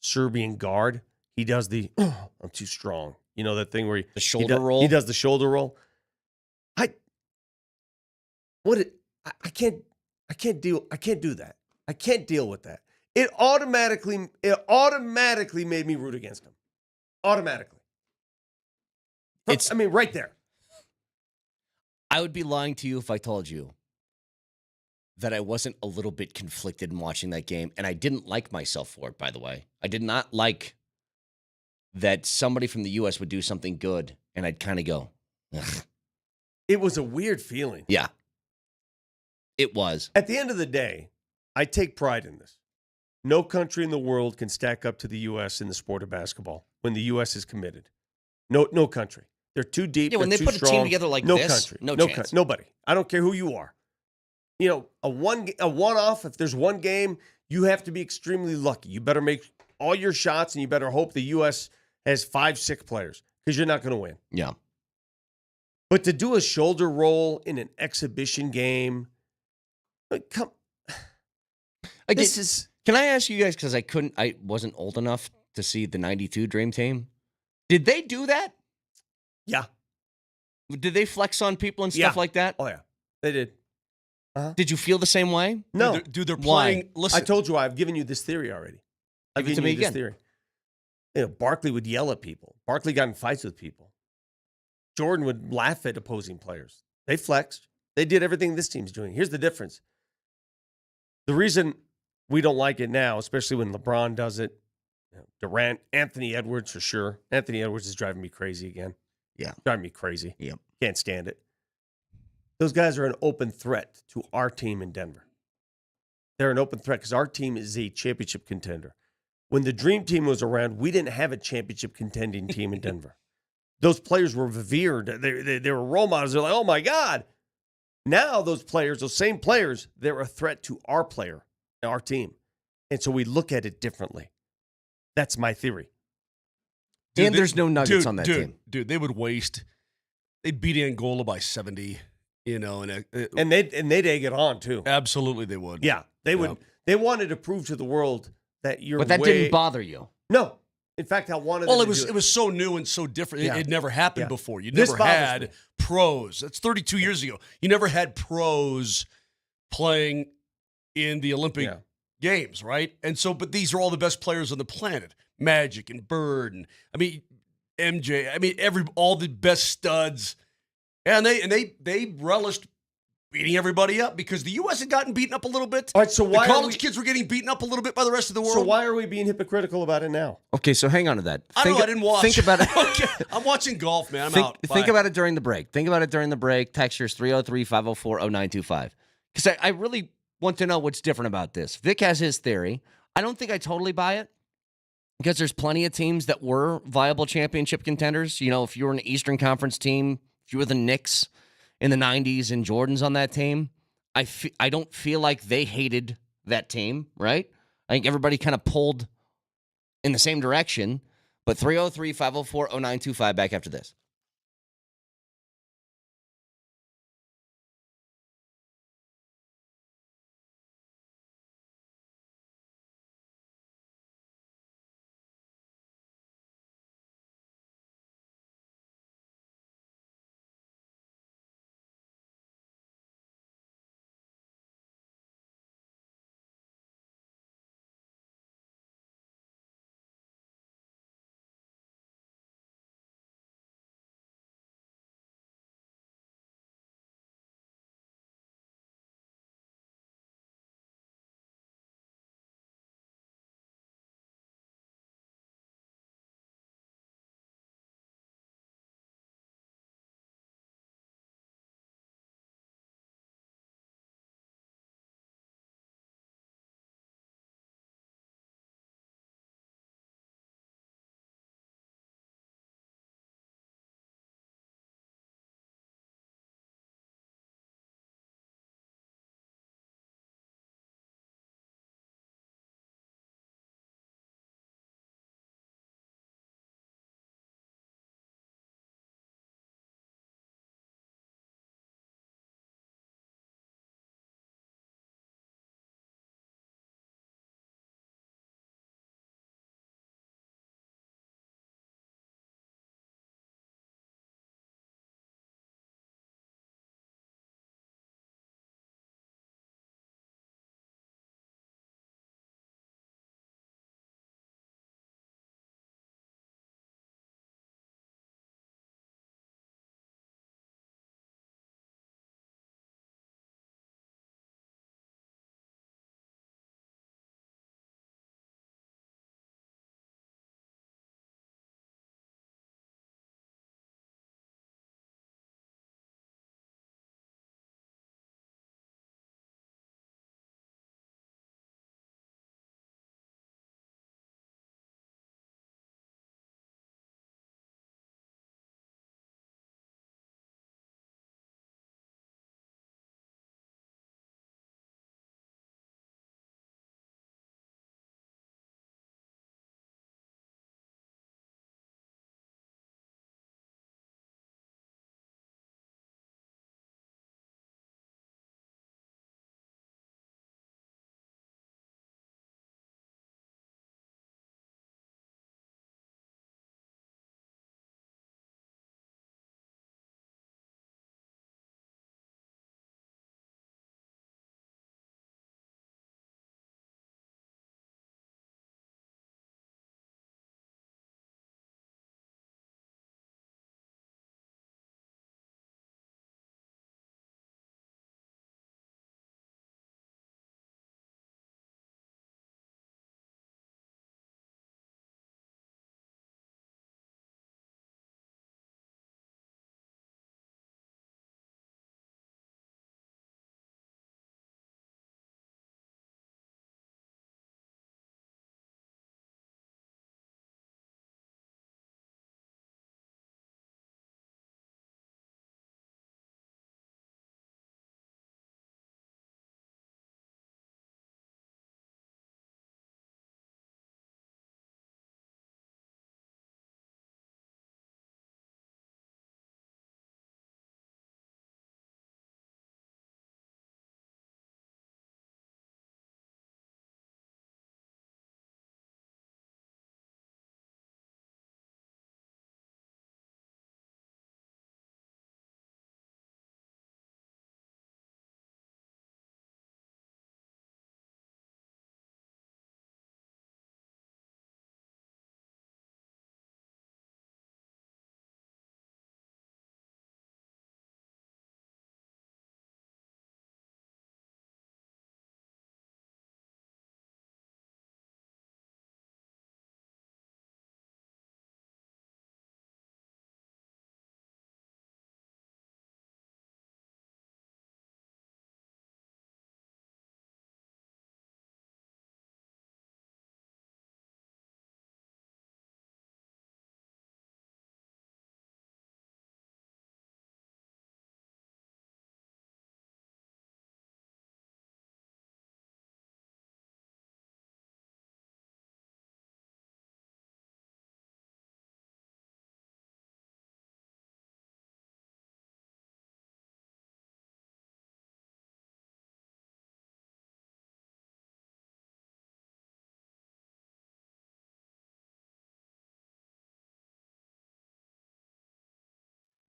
Serbian guard, he does the, I'm too strong. You know that thing where The shoulder roll? He does the shoulder roll. I can't do that. I can't deal with that. It automatically made me root against him. Automatically. Right there. I would be lying to you if I told you that I wasn't a little bit conflicted in watching that game, and I didn't like myself for it, by the way. I did not like that somebody from the U.S. would do something good, and I'd kind of go, ugh. It was a weird feeling. Yeah. It was. At the end of the day, I take pride in this. No country in the world can stack up to the U.S. in the sport of basketball when the U.S. is committed. No country. They're too deep. Yeah, when they're they too put a team strong. together like no this, country, no no chance. nobody. I don't care who you are. You know, a one-off. If there's one game, you have to be extremely lucky. You better make all your shots, and you better hope the U.S. has 5 sick players because you're not going to win. Yeah. But to do a shoulder roll in an exhibition game, come. Again, This is can I ask you guys, because I wasn't old enough to see the 92 Dream Team. Did they do that? yeah. Did they flex on people and stuff Yeah. like that? Oh yeah, they did. Did you feel the same way? No, Dude, they're Why? playing. Listen, I told you I've given you this theory already. I've Give it to given me you this again. theory. You know, Barkley would yell at people. Barkley got in fights with people. Jordan would laugh at opposing players. They flexed. They did everything this team's doing. Here's the difference. The reason we don't like it now, especially when LeBron does it, Durant, Anthony Edwards for sure. Anthony Edwards is driving me crazy again. Yeah. Driving me crazy. Yep. Can't stand it. Those guys are an open threat to our team in Denver. They're an open threat because our team is a championship contender. When the Dream Team was around, we didn't have a championship contending team in Denver. Those players were revered. They were role models. They're like, oh my God. Now those players, those same players, they're a threat to our player, our team. And so we look at it differently. That's my theory. And there's no nuggets on that team. Dude, they would waste. They'd beat Angola by 70. You know, And they'd egg it on too. absolutely they would. Yeah, they would. Yeah. They wanted to prove to the world that you're. But that didn't bother you. No, in fact, I wanted. Well, them it to do was so new and so different. Yeah. It never happened Yeah. before. You This never bothers had me. pros. That's 32 years ago. You never had pros playing in the Olympic Yeah. Games, right? And so, but these are all the best players on the planet. Magic and Bird, and I mean MJ. I mean all the best studs, and they relished beating everybody up because the U.S. had gotten beaten up a little bit. All right, so why the are college we- kids were getting beaten up a little bit by the rest of the world? So why are we being hypocritical about it now? Okay, so hang on to that. I don't know. I didn't watch. Think about it. Okay, I'm watching golf, man. I'm out. Think Bye. about it during the break. Think about it during the break. Textures 303-504-0925. Because I really want to know what's different about this. Vic has his theory. I don't think I totally buy it because there's plenty of teams that were viable championship contenders. You know, if you were an Eastern Conference team, if you were the Knicks in the 90s and Jordan's on that team, I don't feel like they hated that team, right? I think everybody kind of pulled in the same direction. But 303-504-0925 back after this.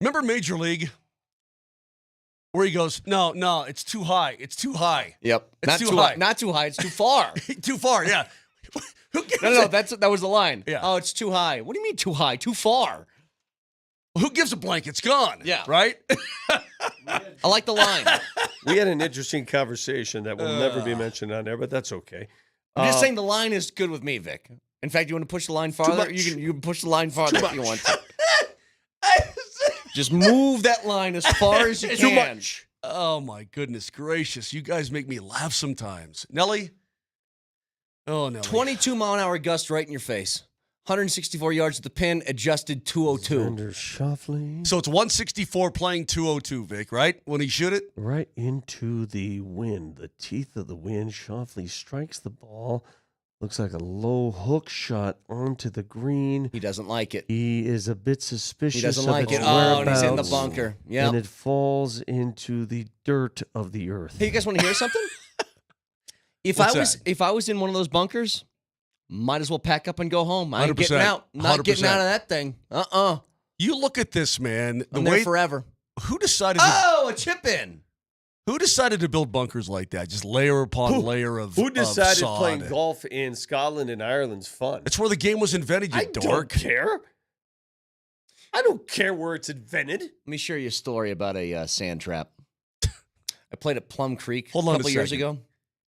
Remember Major League? Where he goes, no, it's too high. It's too high. Yep. It's Not too high. Not too high. It's too far. Too far, yeah. Who gives No, a- that was the line. Yeah. Oh, it's too high. What do you mean too high? Too far. Who gives a blank? It's gone. Yeah. Right? I like the line. We had an interesting conversation that will never be mentioned on there, but that's okay. I'm just saying the line is good with me, Vic. In fact, you want to push the line farther? much. You can push the line farther if you want to. Just move that line as far as you can. Too much. Oh, my goodness gracious. You guys make me laugh sometimes. Nelly? Oh, Nelly. 22-mile-an-hour gust right in your face. 164 yards at the pin, adjusted 202. Xander Schauffele. So it's 164 playing 202, Vic, right? When he shoot it? Right into the wind, the teeth of the wind. Schauffele strikes the ball. Looks like a low hook shot onto the green. He doesn't like it. He is a bit suspicious. He doesn't of like its it. Oh, and he's in the whereabouts, bunker. Yeah. And it falls into the dirt of the earth. Hey, you guys want to hear something? What's If I was in one of those bunkers, might as well pack up and go home. I ain't 100%. getting out. Not getting 100%. out of that thing. You look at this, man. I'm there forever. Who decided Oh, a chip in. who decided to build bunkers like that? Just layer upon layer of Who decided of sod. playing golf in Scotland and Ireland's fun? It's where the game was invented, you I dork. don't care. I don't care where it's invented. Let me share you a story about a sand trap. I played at Plum Creek Hold a on a couple years second. ago.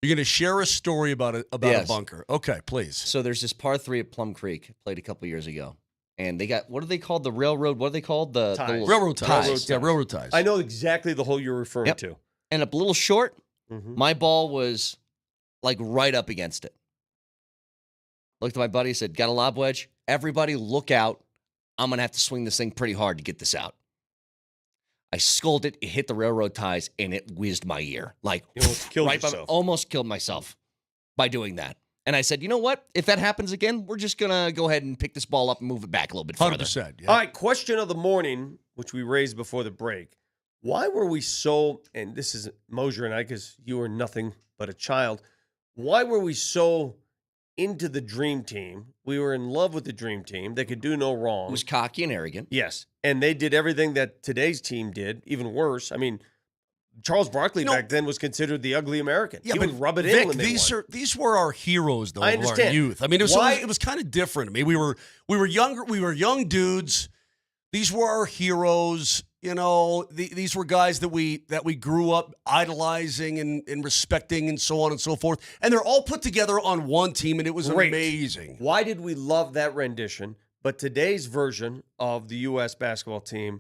You're going to share a story about a Yes. bunker. Okay, please. So there's this par 3 at Plum Creek. Played a couple years ago. And they got, what are they called? The railroad, what are they called? The Ties. little Railroad ties. Railroad Yeah, ties. railroad ties. I know exactly the hole you're referring Yep. to. And a little short. Mhm. My ball was like right up against it. Looked at my buddy, said, got a lob wedge? Everybody look out. I'm going to have to swing this thing pretty hard to get this out. I scolded, it hit the railroad ties, and it whizzed my ear. Like, You almost killed right by- yourself. almost killed myself by doing that. And I said, you know what? If that happens again, we're just going to go ahead and pick this ball up and move it back a little bit further. 100%. Yeah. All right, question of the morning, which we raised before the break. Why were we so, and this is Mosier and I, because you were nothing but a child, why were we so into the dream team? We were in love with the dream team. They could do no wrong. It was cocky and arrogant. Yes. And they did everything that today's team did, even worse. I mean, Charles Barkley You know- back then was considered the ugly American. Yeah, he but would rub it Vic, in when they won. these were our heroes though I of our understand. youth. I mean, Why- it was kind of different. I mean, we were younger, we were young dudes. These were our heroes. You know, these were guys that we grew up idolizing and respecting and so on and so forth. And they're all put together on one team, and it was Great. amazing. Why did we love that rendition? But today's version of the U.S. basketball team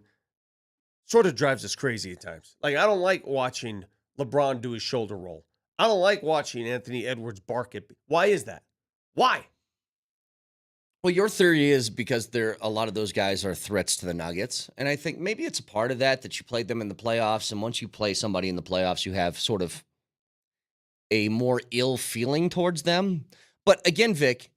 sort of drives us crazy at times. Like, I don't like watching LeBron do his shoulder roll. I don't like watching Anthony Edwards bark at me. Why is that? Why? Well, your theory is because a lot of those guys are threats to the Nuggets. And I think maybe it's a part of that you played them in the playoffs. And once you play somebody in the playoffs, you have sort of a more ill feeling towards them. But again, Vic,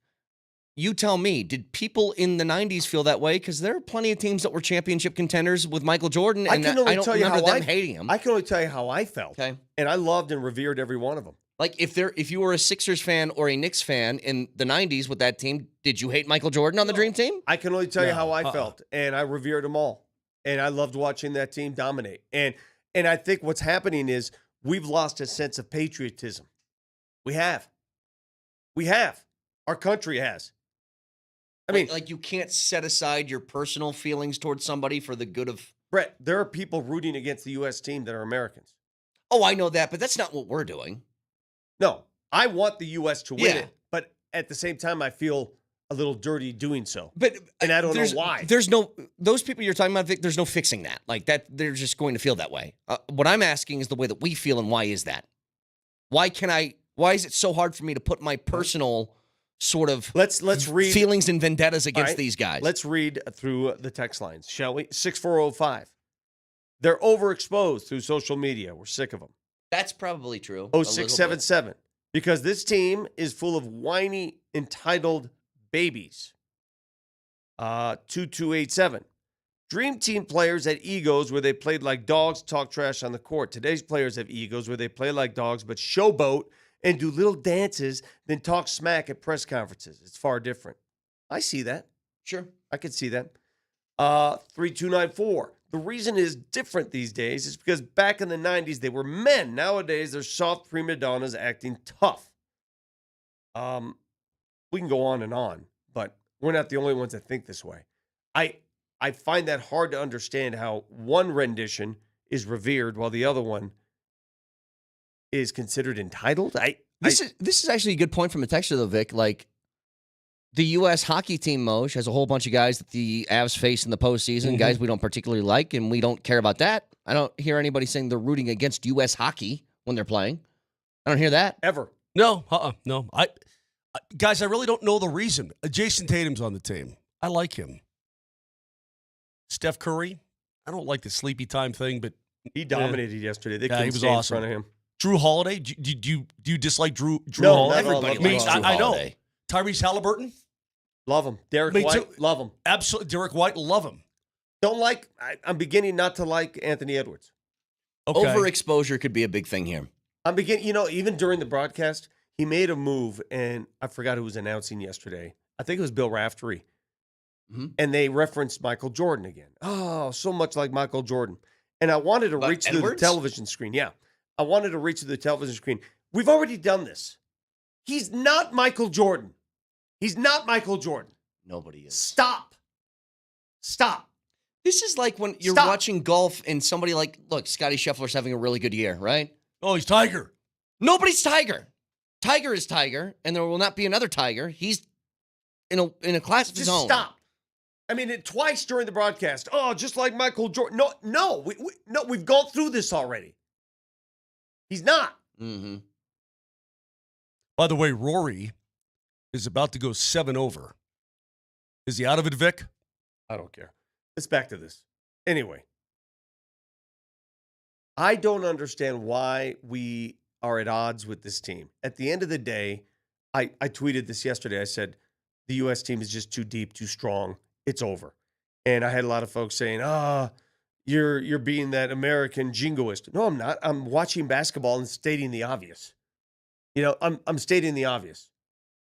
you tell me, did people in the 90s feel that way? Because there are plenty of teams that were championship contenders with Michael Jordan. And I can only don't tell you remember how them hating him. I can only tell you how I felt. Okay. And I loved and revered every one of them. Like if you were a Sixers fan or a Knicks fan in the 90s with that team, did you hate Michael Jordan on the Dream Team? I can only tell you No, how I felt, and I revered them all, and I loved watching that team dominate. And I think what's happening is we've lost a sense of patriotism. We have. Our country has. I mean, like you can't set aside your personal feelings towards somebody for the good of. Brett, there are people rooting against the U.S. team that are Americans. Oh, I know that, but that's not what we're doing. No, I want the U.S. to win Yeah. it, but at the same time, I feel a little dirty doing so. But And I don't know there's- why. There's no those people you're talking about, Vic. There's no fixing that. Like that, they're just going to feel that way. What I'm asking is the way that we feel, and why is that? Why is it so hard for me to put my personal sort of Let's read feelings and vendettas against All right, these guys? Let's read through the text lines, shall we? 6405. They're overexposed through social media. We're sick of them. That's probably true. a little bit. 0677. Because this team is full of whiny, entitled babies. 2287. Dream team players had egos where they played like dogs, talk trash on the court. Today's players have egos where they play like dogs, but showboat and do little dances, then talk smack at press conferences. It's far different. I see that. Sure. I could see that. 3294. The reason is different these days is because back in the 90s, they were men. Nowadays, they're soft prima donnas acting tough. We can go on, but we're not the only ones that think this way. I find that hard to understand how one rendition is revered while the other one is considered entitled. This is actually a good point from a texter, though, Vic. Like, the U.S. hockey team, Moj, has a whole bunch of guys that the Avs face in the postseason, guys we don't particularly like, and we don't care about that. I don't hear anybody saying they're rooting against U.S. hockey when they're playing. I don't hear that. Ever. No, no. Guys, I really don't know the reason. Jason Tatum's on the team. I like him. Steph Curry, I don't like the sleepy time thing, but he dominated yesterday. They he couldn't was stay awesome. in front of him. Drew Holiday, do you dislike Drew No, Holiday? not at all. Everybody likes Drew I know. Holiday. Tyrese Halliburton, Love him. Derek Me White, too. love him. absolutely. Derek White, love him. Don't like, I'm beginning not to like Anthony Edwards. Okay. Overexposure could be a big thing here. I'm beginning, even during the broadcast, he made a move, and I forgot who was announcing yesterday. I think it was Bill Raftery. Mhm. And they referenced Michael Jordan again. Oh, so much like Michael Jordan. And I wanted to But reach through the Edwards? television screen. Yeah. I wanted to reach through the television screen. We've already done this. He's not Michael Jordan. He's not Michael Jordan. Nobody is. Stop. This is like when you're Stop. watching golf and somebody look, Scotty Scheffler's having a really good year, right? Oh, he's Tiger. Nobody's Tiger. Tiger is Tiger, and there will not be another Tiger. He's in a class of his Just own. stop. I mean, twice during the broadcast. Oh, just like Michael Jordan. No, we've gone through this already. He's not. Mm-hmm. By the way, Rory is about to go 7 over. Is he out of it, Vic? I don't care. Let's back to this. Anyway, I don't understand why we are at odds with this team. At the end of the day, I tweeted this yesterday. I said, the U.S. team is just too deep, too strong. It's over. And I had a lot of folks saying, you're being that American jingoist. No, I'm not. I'm watching basketball and stating the obvious. I'm stating the obvious.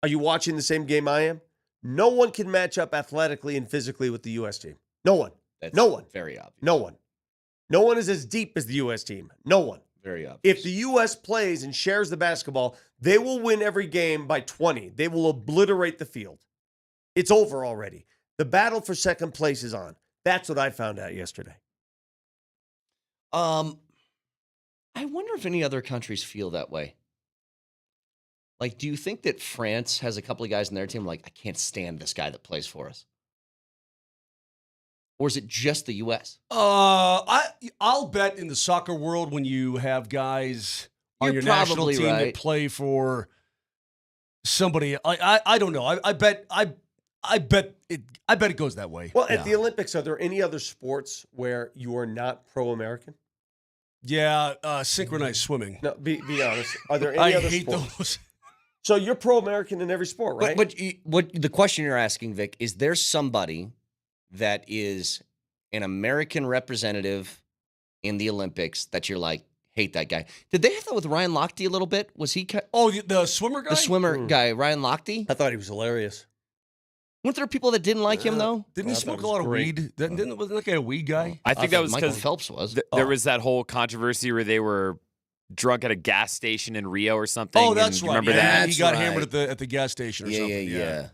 Are you watching the same game I am? No one can match up athletically and physically with the U.S. team. No one. That's No one. Very obvious. No one. No one is as deep as the U.S. team. No one. Very obvious. If the U.S. plays and shares the basketball, they will win every game by 20. They will obliterate the field. It's over already. The battle for second place is on. That's what I found out yesterday. I wonder if any other countries feel that way. Like, do you think that France has a couple of guys in their team like, I can't stand this guy that plays for us? Or is it just the U.S.? I'll bet in the soccer world when you have guys on You're your national probably team right. that play for somebody. I don't know. I bet it goes that way. Well, yeah. at the Olympics, are there any other sports where you are not pro-American? Synchronized swimming. No, be honest. Are there any I other hate sports? those. So you're pro-American in every sport, right? But what the question you're asking, Vic, is there somebody that is an American representative in the Olympics that you're like, hate that guy? Did they have that with Ryan Lochte a little bit? Was he The swimmer guy? the swimmer guy, Ryan Lochte? I thought he was hilarious. Weren't there people that didn't like him though? Didn't he I thought smoke it a was lot of great. weed? Wasn't that guy a weed guy? I think that was Michael because Phelps was. there was that whole controversy where they were drunk at a gas station in Rio or something. Oh, that's and right. Remember Yeah, that? he got right. hammered at the gas station or something. Yeah.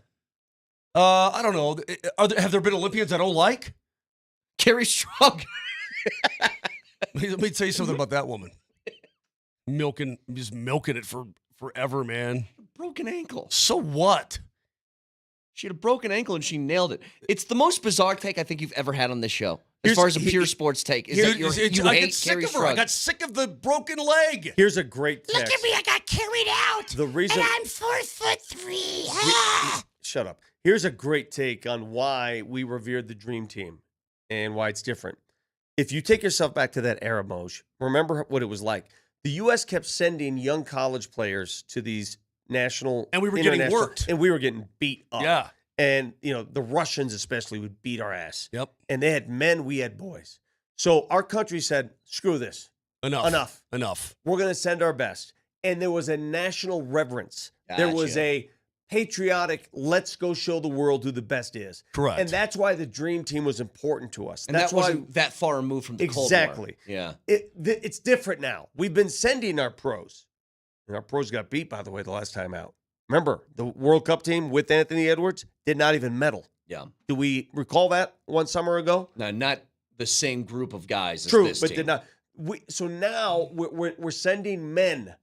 I don't know. Have there been Olympians I don't like? Carrie Strong. Let me tell you something about that woman. Just milking it for forever, man. Broken ankle. So what? She had a broken ankle and she nailed it. It's the most bizarre take I think you've ever had on this show. As Here's- far as a pure sports take. Is that Dude, you I hate got sick Carrie of her. Strug. I got sick of the broken leg. Here's a great text. Look at me, I got carried out. The reason And I'm 4'3". Ah! Shut up. Here's a great take on why we revered the Dream Team and why it's different. If you take yourself back to that era, Moj, remember what it was like. The U.S. kept sending young college players to these national And we were getting international- worked. and we were getting beat up. Yeah. And the Russians especially would beat our ass. Yep. And they had men, we had boys. So our country said, screw this. Enough. We're going to send our best. And there was a national reverence. There was Gotcha. a patriotic, let's go show the world who the best is. Correct. And that's why the dream team was important to us. And that's that why wasn't that far removed from the Cold War. exactly. Yeah. It's different now. We've been sending our pros. And our pros got beat, by the way, the last time out. Remember, the World Cup team with Anthony Edwards did not even medal. Yeah. Do we recall that one summer ago? No, not the same group of guys True, as this but team. did not. So now we're sending men,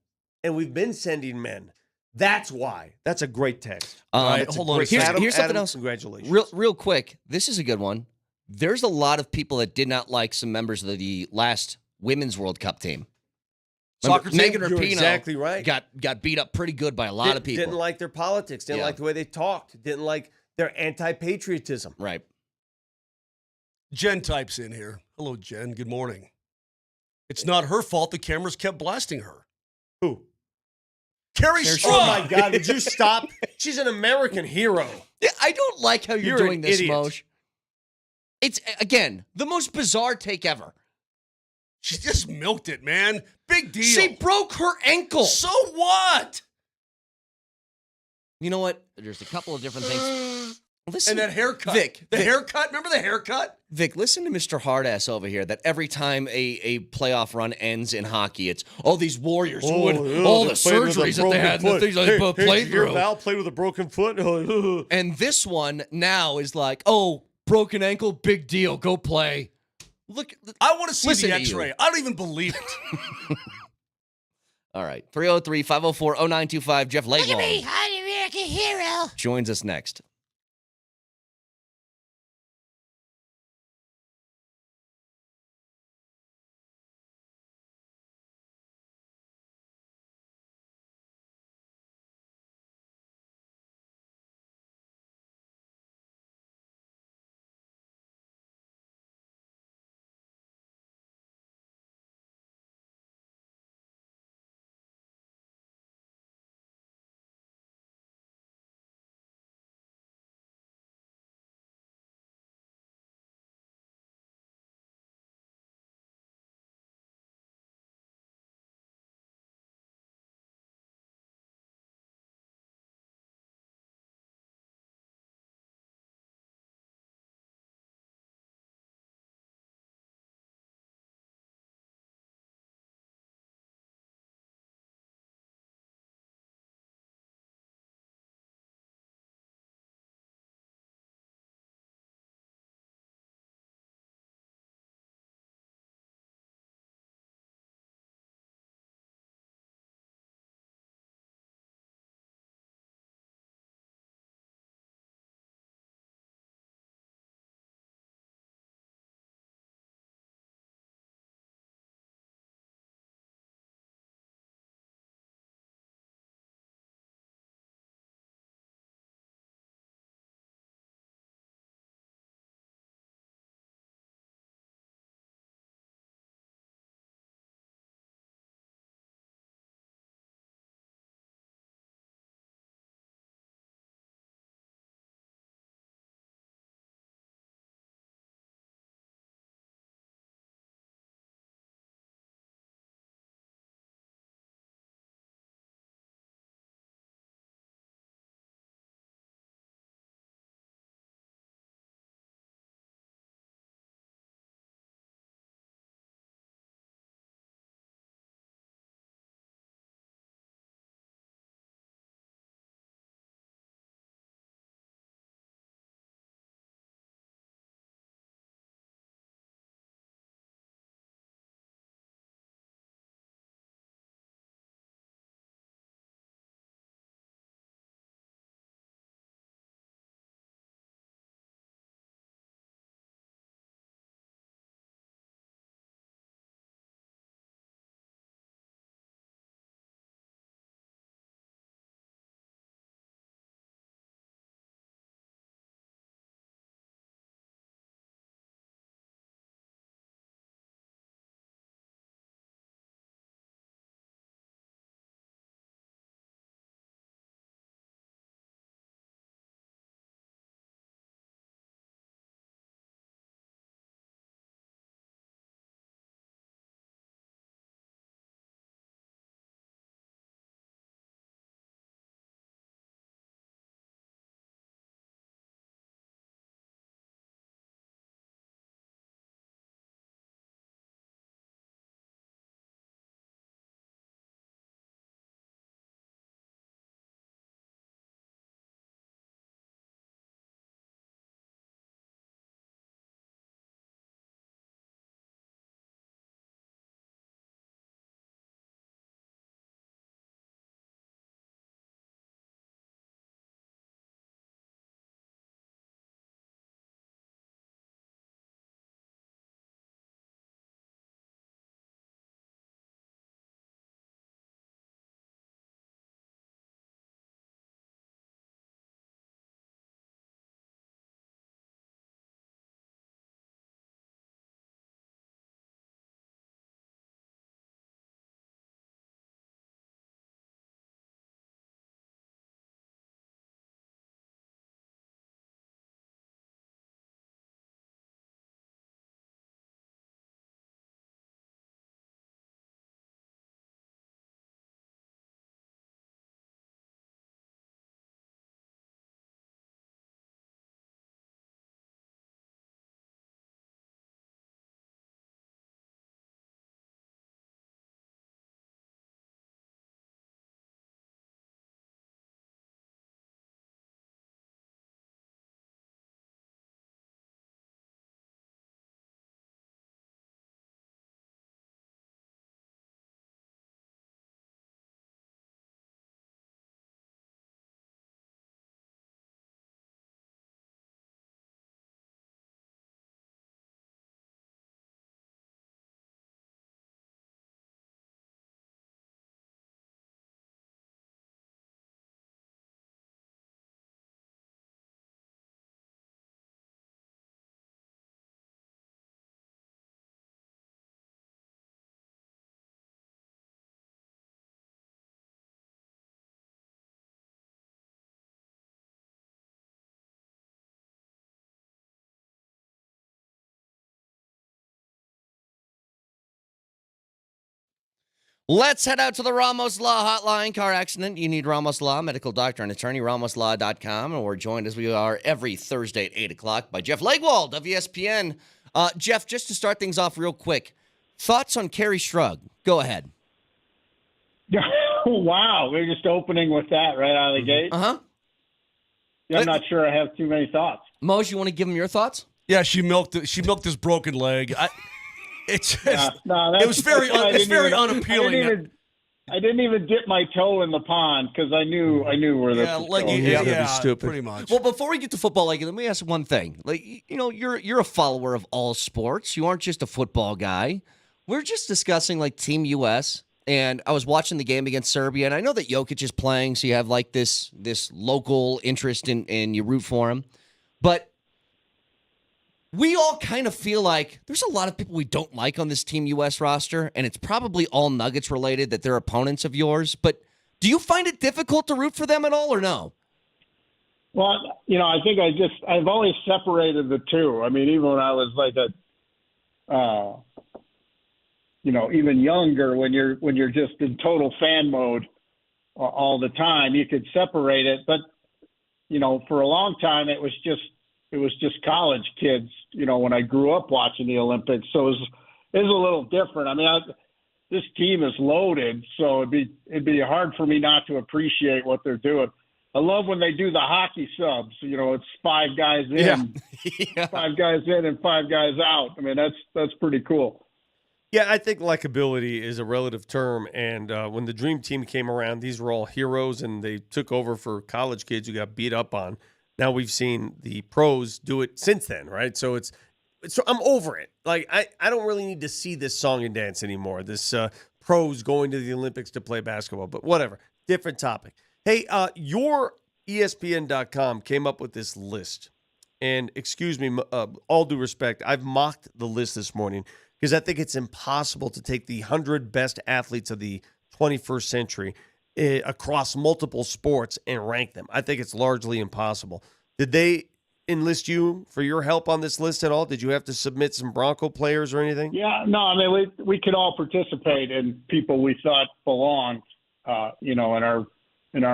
and we've been sending men. That's why. That's a great text. That's hold a on a great- second. Here's something Adam, else. Congratulations. Real quick. This is a good one. There's a lot of people that did not like some members of the last Women's World Cup team. Soccer team, Megan you're Rapinoe exactly right. got beat up pretty good by a lot of people. Didn't like their politics. Didn't Yeah. like the way they talked. Didn't like their anti-patriotism. Right. Jen types in here. Hello, Jen. Good morning. It's not her fault the cameras kept blasting her. Who? Carrie Oh Straw. my God! Would you stop? She's an American hero. Yeah, I don't like how you're You're doing an this, idiot. Moj. It's, again, the most bizarre take ever. She just milked it, man. Big deal. She broke her ankle. So what? You know what? There's a couple of different things. Listen, And that haircut. Vic, The Vic. haircut. Remember the haircut? Vic, listen to Mr. Hardass over here. That every time a playoff run ends in hockey, it's all these Warriors, all the surgeries that they had, and the things that they played through. Val played with a broken foot. And this one now is like, oh, broken ankle, big deal, go play. Look, I want to see Listen the to you. X-ray. I don't even believe it. all right, 303-504-0925. Jeff Look at me. Laidlaw I'm an American hero. joins us next. Let's head out to the Ramos Law Hotline. Car accident, you need Ramos Law, medical doctor and attorney, ramoslaw.com. And we're joined as we are every Thursday at 8 o'clock by Jeff Legwold of ESPN. Jeff, just to start things off real quick, thoughts on Kerry Strug? Go ahead. Wow, we're just opening with that right out of the gate. Uh-huh. Yeah, I'm not sure I have too many thoughts. Mose, you want to give him your thoughts? Yeah, she milked his broken leg. It's just, No, it was very unappealing. I didn't even dip my toe in the pond because I knew where this was going. Yeah, stupid. pretty much. Well, before we get to football, let me ask one thing. You're a follower of all sports. You aren't just a football guy. We're just discussing Team US, and I was watching the game against Serbia, and I know that Jokic is playing, so you have this local interest in you root for him, but we all kind of feel like there's a lot of people we don't like on this Team US roster, and it's probably all Nuggets related that they're opponents of yours. But do you find it difficult to root for them at all, or no? Well, I think I've always separated the two. I mean, even when I was even younger, when you're just in total fan mode all the time, you could separate it. But, for a long time, it was just college kids, when I grew up watching the Olympics. So it was a little different. I mean, this team is loaded, so it'd be hard for me not to appreciate what they're doing. I love when they do the hockey subs. It's 5 guys in, Yeah. 5 guys in and 5 guys out. I mean, that's pretty cool. Yeah, I think likability is a relative term. And when the Dream Team came around, these were all heroes, and they took over for college kids who got beat up on. Now we've seen the pros do it since then, right? So I'm over it. I don't really need to see this song and dance anymore. This pros going to the Olympics to play basketball, but whatever. Different topic. Hey, your ESPN.com came up with this list. And excuse me, all due respect, I've mocked the list this morning because I think it's impossible to take the 100 best athletes of the 21st century across multiple sports and rank them. I think it's largely impossible. Did they enlist you for your help on this list at all? Did you have to submit some Bronco players or anything? Yeah, no, I mean, we could all participate in people we thought belonged, in our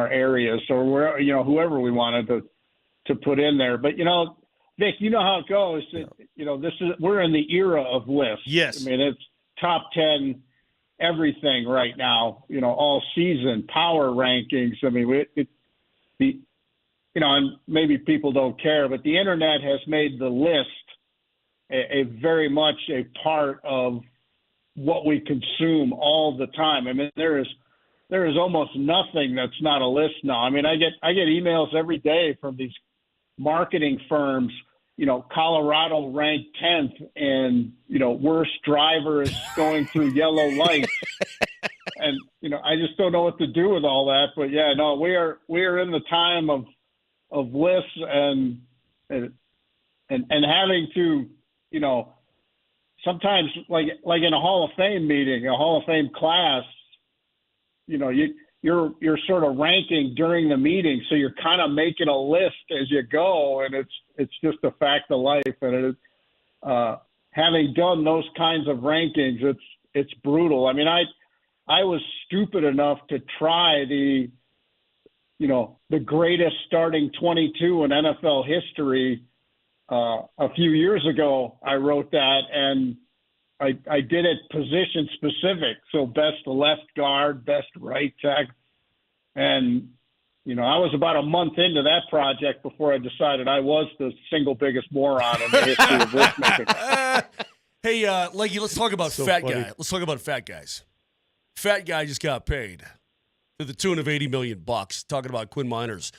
areas, or whoever we wanted to put in there. But Vic, you know how it goes. We're in the era of lists. Yes. I mean, it's top 10 everything right now. All season power rankings. I mean, and maybe people don't care, but the internet has made the list a very much a part of what we consume all the time. I mean, there is almost nothing that's not a list now. I mean, I get emails every day from these marketing firms, Colorado ranked 10th and, worst drivers going through yellow lights. And, I just don't know what to do with all that. But yeah, no, we are in the time of lists and having to, sometimes like in a Hall of Fame meeting, a Hall of Fame class, you're sort of ranking during the meeting, so you're kind of making a list as you go, and it's just a fact of life. And it is, having done those kinds of rankings, it's brutal. I mean, I was stupid enough to try the greatest starting 22 in NFL history. A few years ago, I wrote that, and I did it position specific. So best left guard, best right tackle. And, I was about a month into that project before I decided I was the single biggest moron in the history of list making. Hey, Leggy, let's talk about So fat funny. guy. Let's talk about fat guys. Fat guy just got paid to the tune of $80 million. Talking about Quinn Miners.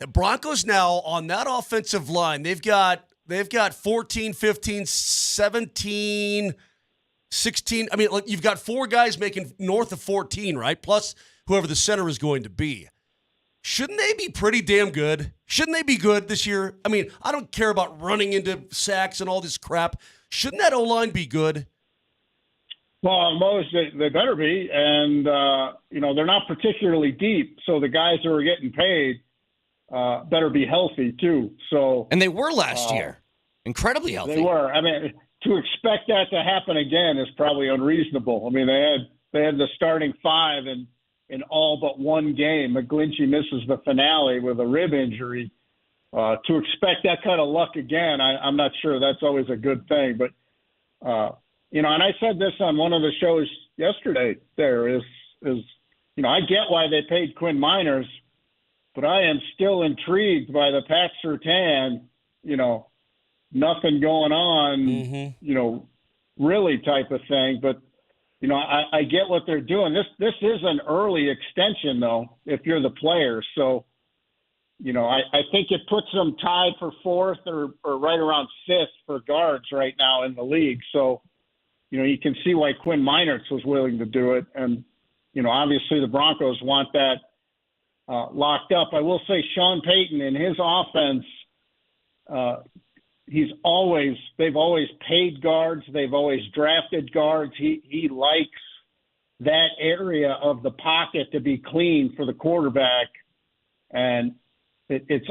Broncos now on that offensive line, they've got 14, 15, 17, 16. I mean, like, you've got 4 guys making north of 14, right? Plus whoever the center is going to be. Shouldn't they be pretty damn good? Shouldn't they be good this year? I mean, I don't care about running into sacks and all this crap. Shouldn't that O-line be good? Well, most they better be, and they're not particularly deep, so the guys who are getting paid better be healthy too. So, And they were last year. Incredibly healthy. they were. I mean, to expect that to happen again is probably unreasonable. I mean, They had the starting five in all but one game. McGlinchey misses the finale with a rib injury. To expect that kind of luck again, I'm not sure that's always a good thing. But, and I said this on one of the shows yesterday, I get why they paid Quinn Miners, but I am still intrigued by the Pat Surtain, nothing going on, really type of thing. But, I get what they're doing. This is an early extension, though, if you're the player. So, I think it puts them tied for fourth or right around fifth for guards right now in the league. So, you can see why Quinn Miners was willing to do it. And, obviously the Broncos want that locked up. I will say Sean Payton in his offense, they've always paid guards. They've always drafted guards. He likes that area of the pocket to be clean for the quarterback. And it's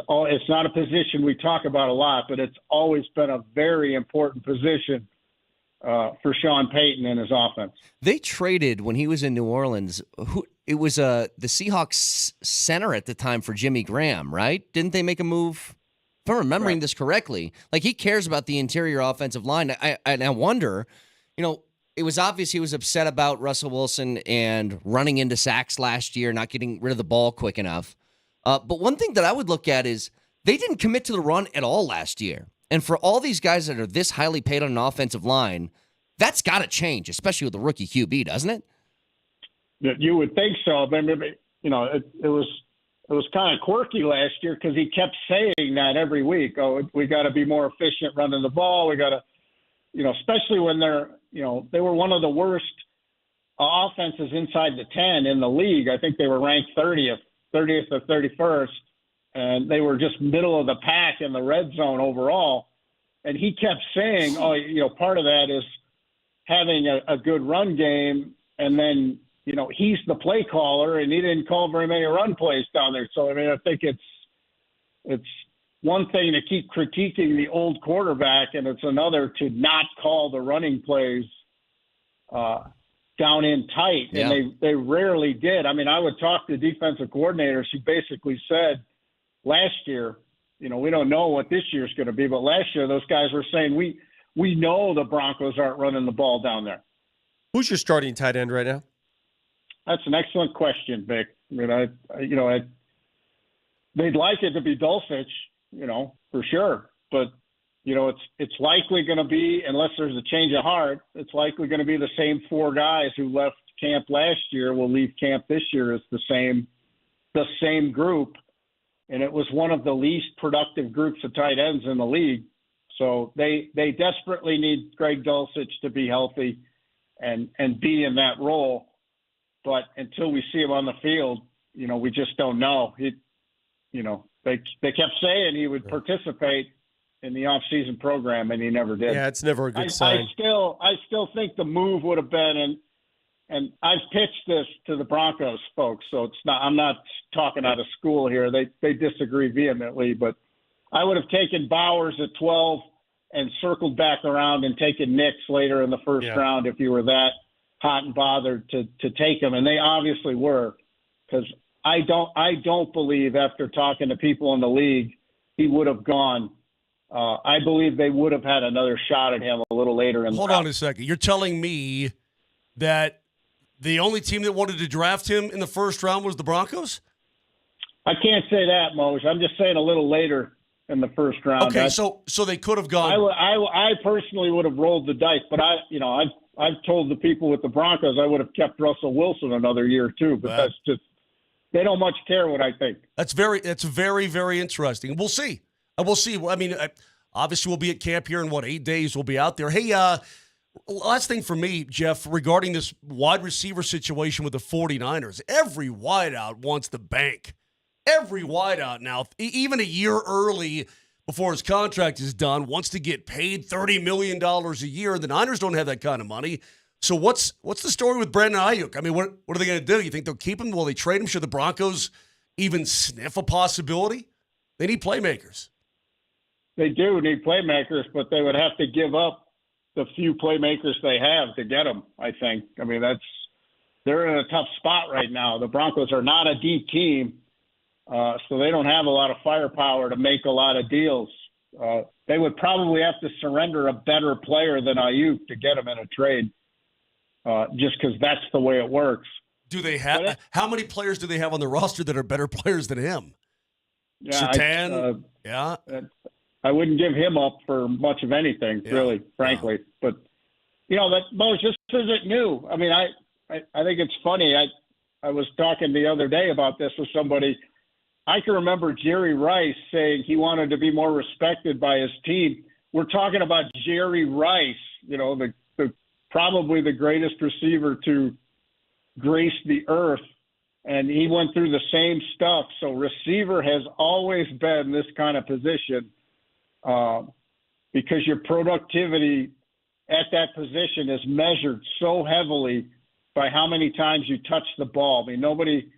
not a position we talk about a lot, but it's always been a very important position for Sean Payton and his offense. They traded when he was in New Orleans. It was the Seahawks center at the time for Jimmy Graham, right? Didn't they make a move? If I'm remembering this correctly, like he cares about the interior offensive line. I wonder, it was obvious he was upset about Russell Wilson and running into sacks last year, not getting rid of the ball quick enough. But one thing that I would look at is they didn't commit to the run at all last year. And for all these guys that are this highly paid on an offensive line, that's got to change, especially with the rookie QB, doesn't it? You would think so. But, it was kind of quirky last year because he kept saying that every week. Oh, we got to be more efficient running the ball. We got to, especially when they were one of the worst offenses inside the 10 in the league. I think they were ranked 30th or 31st. And they were just middle of the pack in the red zone overall. And he kept saying, part of that is having a good run game. And then, he's the play caller and he didn't call very many run plays down there. So, I think it's one thing to keep critiquing the old quarterback and it's another to not call the running plays down in tight. Yeah. And they rarely did. I would talk to defensive coordinators who basically said, last year, we don't know what this year's going to be, but last year those guys were saying we know the Broncos aren't running the ball down there. Who's your starting tight end right now? That's an excellent question, Vic. They'd like it to be Dulcich, for sure, but it's likely going to be, unless there's a change of heart, it's likely going to be the same four guys who left camp last year will leave camp this year as the same group. And it was one of the least productive groups of tight ends in the league. So they desperately need Greg Dulcich to be healthy and be in that role. But until we see him on the field, we just don't know. They kept saying he would participate in the offseason program, and he never did. Yeah, it's never a good sign. I still think the move would have been, and I've pitched this to the Broncos folks, so I'm not talking out of school here. They disagree vehemently, but I would have taken Bowers at 12 and circled back around and taken Nix later in the first round if you were that hot and bothered to take him. And they obviously were, because I don't believe after talking to people in the league he would have gone. I believe they would have had another shot at him a little later in the round. Hold on a second. You're telling me that the only team that wanted to draft him in the first round was the Broncos? I can't say that, Moj. I'm just saying a little later in the first round. Okay, so they could have gone. I personally would have rolled the dice, but I've told the people with the Broncos I would have kept Russell Wilson another year too. But that's just, they don't much care what I think. That's very, very interesting. We'll see. We'll see. Obviously we'll be at camp here in 8 days. We'll be out there. Hey, last thing for me, Jeff, regarding this wide receiver situation with the 49ers. Every wideout wants the bank. Every wideout now, even a year early before his contract is done, wants to get paid $30 million a year. The Niners don't have that kind of money. So what's the story with Brandon Ayuk? What are they going to do? You think they'll keep him? Will they trade him? Should the Broncos even sniff a possibility? They need playmakers. They do need playmakers, but they would have to give up the few playmakers they have to get them, I think. they're in a tough spot right now. The Broncos are not a deep team, so they don't have a lot of firepower to make a lot of deals. They would probably have to surrender a better player than Ayuk to get him in a trade, just because that's the way it works. Do they have how many players do they have on the roster that are better players than him? Yeah, Surtain, yeah. I wouldn't give him up for much of anything, really, frankly. But Mose, this isn't new. I mean, I think it's funny. I was talking the other day about this with somebody. I can remember Jerry Rice saying he wanted to be more respected by his team. We're talking about Jerry Rice, probably the greatest receiver to grace the earth, and he went through the same stuff. So receiver has always been this kind of position because your productivity at that position is measured so heavily by how many times you touch the ball. I mean,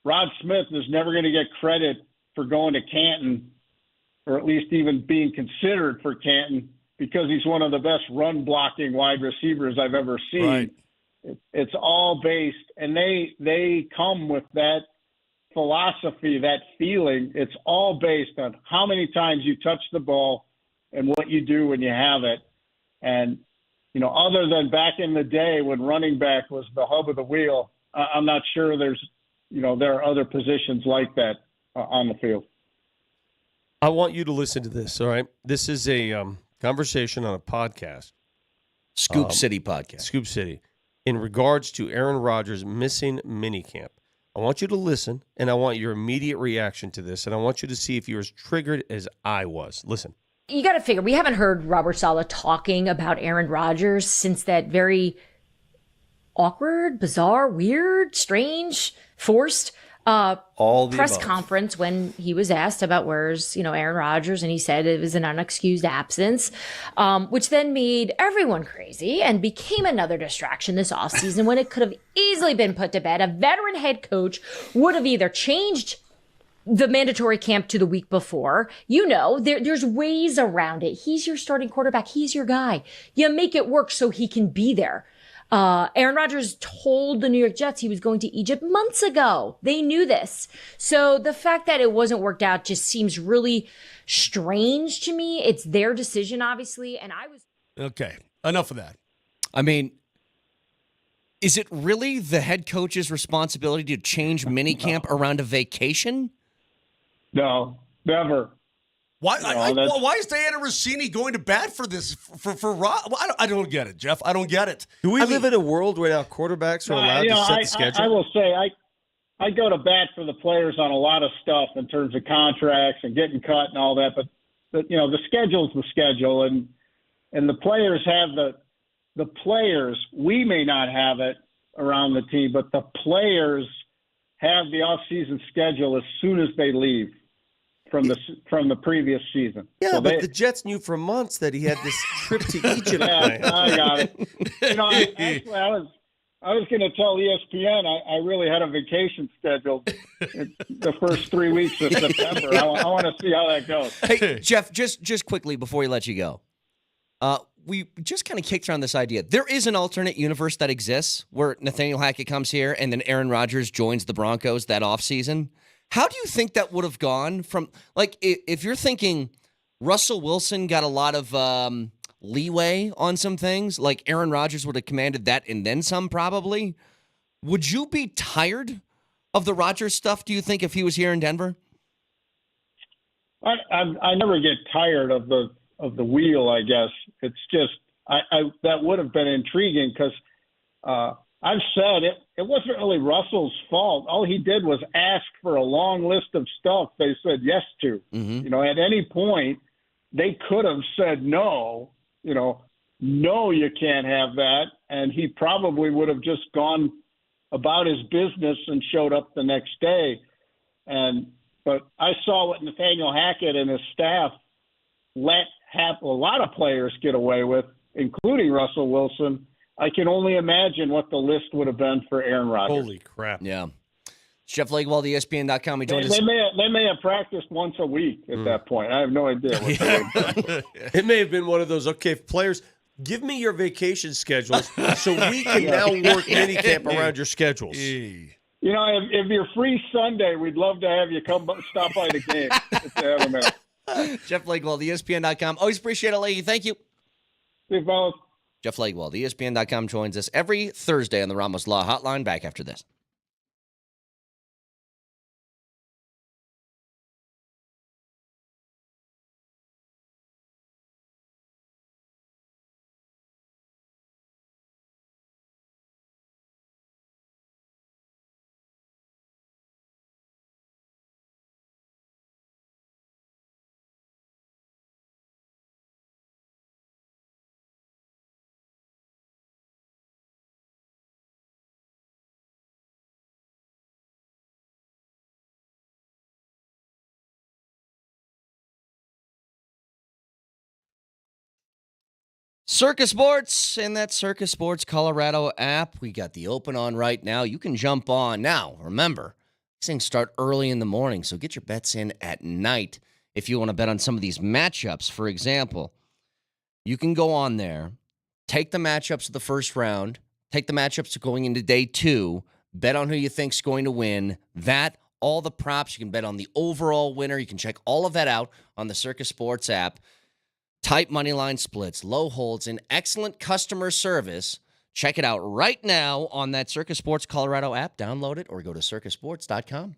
Rod Smith is never going to get credit for going to Canton, or at least even being considered for Canton, because he's one of the best run blocking wide receivers I've ever seen. Right. It's all based, and they come with that philosophy, that feeling. It's all based on how many times you touch the ball and what you do when you have it. And, other than back in the day when running back was the hub of the wheel, I'm not sure there are other positions like that on the field. I want you to listen to this, all right? This is a conversation on a podcast. Scoop City podcast. Scoop City. In regards to Aaron Rodgers missing minicamp. I want you to listen, and I want your immediate reaction to this, and I want you to see if you're as triggered as I was. Listen. You got to figure, we haven't heard Robert Saleh talking about Aaron Rodgers since that very awkward, bizarre, weird, strange, forced press conference when he was asked about where's Aaron Rodgers, and he said it was an unexcused absence, which then made everyone crazy and became another distraction this offseason when it could have easily been put to bed. A veteran head coach would have either changed the mandatory camp to the week before. There's ways around it. He's your starting quarterback. He's your guy. You make it work so he can be there. Aaron Rodgers told the New York Jets he was going to Egypt months ago. They knew this. So the fact that it wasn't worked out just seems really strange to me. It's their decision, obviously. And Okay, enough of that. I mean, is it really the head coach's responsibility to change minicamp around a vacation? No, never. Why is Diana Rossini going to bat for this for Rod? I don't get it, Jeff. I don't get it. Do we live in a world where now quarterbacks are allowed to set the schedule? I will say I go to bat for the players on a lot of stuff in terms of contracts and getting cut and all that, but the schedule's the schedule, and the players have the players. We may not have it around the team, but the players have the off-season schedule as soon as they leave from the previous season. Yeah, so but the Jets knew for months that he had this trip to Egypt. Yeah, I got it. I was going to tell ESPN I really had a vacation scheduled the first 3 weeks of September. I want to see how that goes. Hey, Jeff, just quickly before we let you go, we just kind of kicked around this idea. There is an alternate universe that exists where Nathaniel Hackett comes here and then Aaron Rodgers joins the Broncos that offseason. How do you think that would have gone from, like, if you're thinking Russell Wilson got a lot of leeway on some things, like Aaron Rodgers would have commanded that and then some probably, would you be tired of the Rodgers stuff, do you think, if he was here in Denver? I never get tired of the wheel, I guess. It's just that would have been intriguing because I've said it wasn't really Russell's fault. All he did was ask for a long list of stuff they said yes to. Mm-hmm. At any point, they could have said no, no, you can't have that. And he probably would have just gone about his business and showed up the next day. But I saw what Nathaniel Hackett and his staff let a lot of players get away with, including Russell Wilson. I can only imagine what the list would have been for Aaron Rodgers. Holy crap. Yeah. Jeff Legwald, ESPN.com. He joined us. They may have practiced once a week at that point. I have no idea. It may have been one of those, okay, players, Give me your vacation schedules so we can now work minicamp around your schedules. Hey. You know, if you're free Sunday, we'd love to have you stop by the game if you have a minute. Jeff Legwald, ESPN.com. Always appreciate it, Leggy. Thank you. See you, fellas. Jeff Legwald, ESPN.com, joins us every Thursday on the Ramos Law Hotline. Back after this. Circus Sports and that Circus Sports Colorado app. We got the open on right now. You can jump on. Now, remember, these things start early in the morning, so get your bets in at night if you want to bet on some of these matchups. For example, you can go on there, take the matchups of the first round, take the matchups going into day 2, bet on who you think's going to win. All the props. You can bet on the overall winner. You can check all of that out on the Circus Sports app. Tight money line splits, low holds, and excellent customer service. Check it out right now on that Circus Sports Colorado app. Download it or go to circusports.com.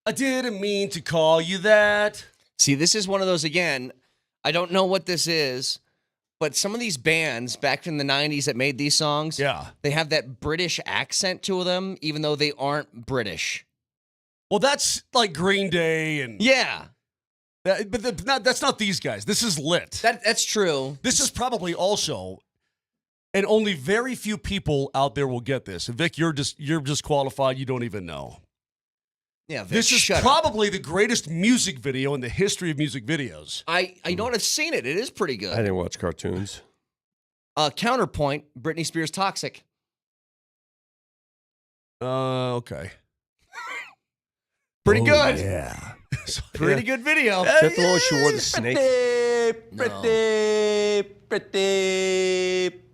I didn't mean to call you that. See, this is one of those, again, I don't know what this is, but some of these bands back in the 90s that made these songs, Yeah. they have that British accent to them, even though they aren't British. Well, that's like Green Day and Yeah, that's not these guys. This is lit. that's true. This is probably also, and only very few people out there will get this. And Vic, you're just qualified. You don't even know. Yeah, Vic, This is shut up. probably the greatest music video in the history of music videos. I know I've seen it. It is pretty I good. didn't watch cartoons. Counterpoint, Britney Spears' Toxic. Okay. Pretty good. Yeah. Pretty good video. Is that the one where she wore the snake?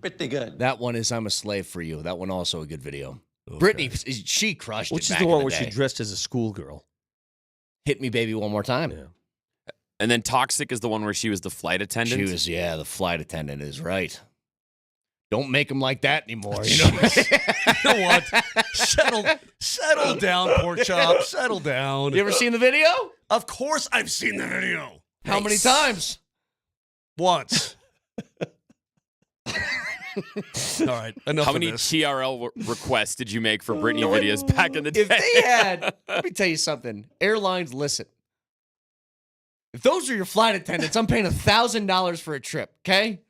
Pretty good. That one is I'm a Slave for You. That one also a good video. Britney, she crushed Which it is back the in one where day. she dressed as a schoolgirl. Hit Me Baby One More Time. Yeah. And then Toxic is the one where she was the flight attendant. She was, the flight attendant is right. Don't make them like that anymore. You know? You know what? Settle down, pork chop. Settle down. You ever seen the video? Of course I've seen the video. How many times? Once. All right. Enough How of many this. TRL requests did you make for Britney videos back in the day? If they had, let me tell you something. Airlines, listen. If those are your flight attendants, I'm paying $1,000 for a trip, okay?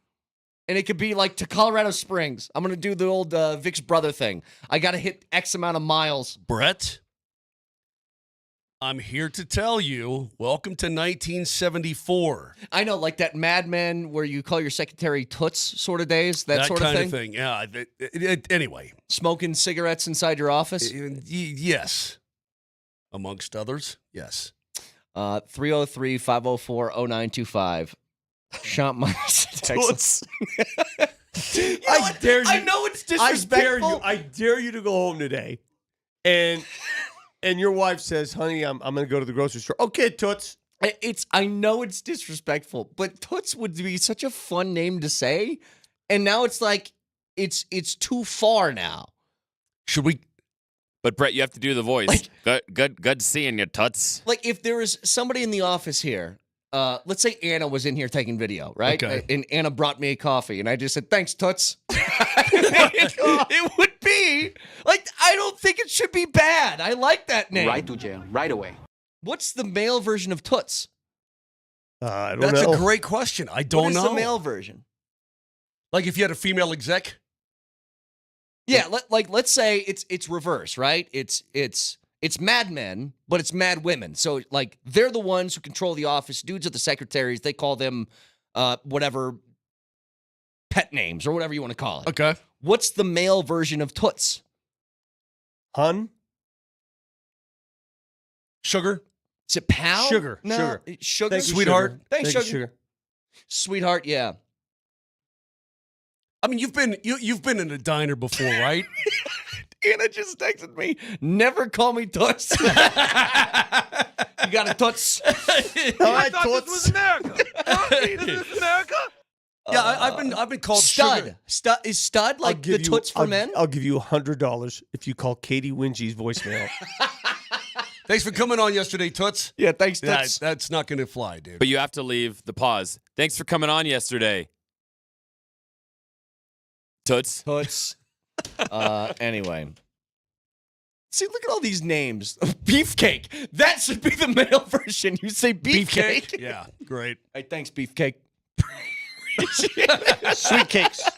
And it could be like to Colorado Springs. I'm going to do the old Vic's brother thing. I got to hit X amount of miles. Brett, I'm here to tell you, welcome to 1974. I know, like that Mad Men where you call your secretary Toots sort of days, that sort kind of thing. Yeah. Anyway. Smoking cigarettes inside your office. Yes. Amongst others, yes. 303-504-0925. Sean Myers, Texas. I dare you. I know it's I dare disrespectful. you. I dare you to go home today, and your wife says, "Honey, I'm going to go to the grocery store." Okay, Toots. I know it's disrespectful, but Toots would be such a fun name to say, and now it's like it's too far now. Should we? But Brett, you have to do the voice. Good seeing you, Tuts. Like if there was somebody in the office here, let's say Anna was in here taking video, right? Okay. And Anna brought me a coffee, and I just said, "Thanks, Toots." It would be like I don't think it should be bad. I like that name. Right to jail, right away. What's the male version of Toots? I don't That's know. a great question. I don't What is know. the male version? Like if you had a female exec? Yeah, let's say it's reverse, right? It's Mad Men, but it's Mad Women. So like they're the ones who control the office. Dudes are the secretaries. They call them whatever pet names or whatever you want to call it. Okay. What's the male version of Toots? Hun? Sugar? Is it pal? Sugar. No, Sugar. Sugar. Thank you, Sweetheart. sugar. Thanks, Thank you, sugar. Sweetheart, yeah. I mean, you've been in a diner before, right? Anna just texted me, never call me Toots. You got a Toots? All right, Toots. America. This is America. Yeah, I've been called Stud. Sugar. Stud is stud I'll like the give you- Toots for I'll- men? I'll give you $100 if you call Katie Wingy's voicemail. Thanks for coming on yesterday, Toots. Yeah, thanks, Yeah, Toots. that's not going to fly, dude. But you have to leave the pause. Thanks for coming on yesterday. Toots. Toots. Anyway. See, look at all these names. Beefcake. That should be the male version. You say beefcake. Yeah, great. Hey, thanks, Beefcake. Sweet cakes.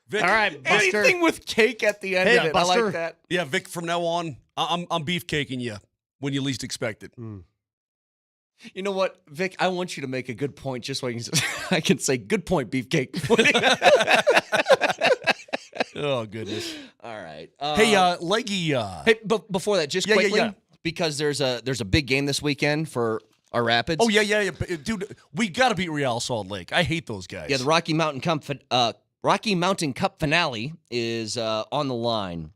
Vic, All right, Buster. Anything with cake at the end Hey, of it. I Buster. like that. Yeah, Vic, from now on, I'm beefcaking you when you least expect it. You know what, Vic? I want you to make a good point just so I can say, good point, Beefcake. Oh, goodness. All right. Hey, Leggy. Hey, but before that, just Yeah, yeah, quickly, yeah. because there's a big game this weekend for our Rapids. Oh, yeah. Dude, we got to beat Real Salt Lake. I hate those guys. Yeah, the Rocky Mountain Cup finale is on the line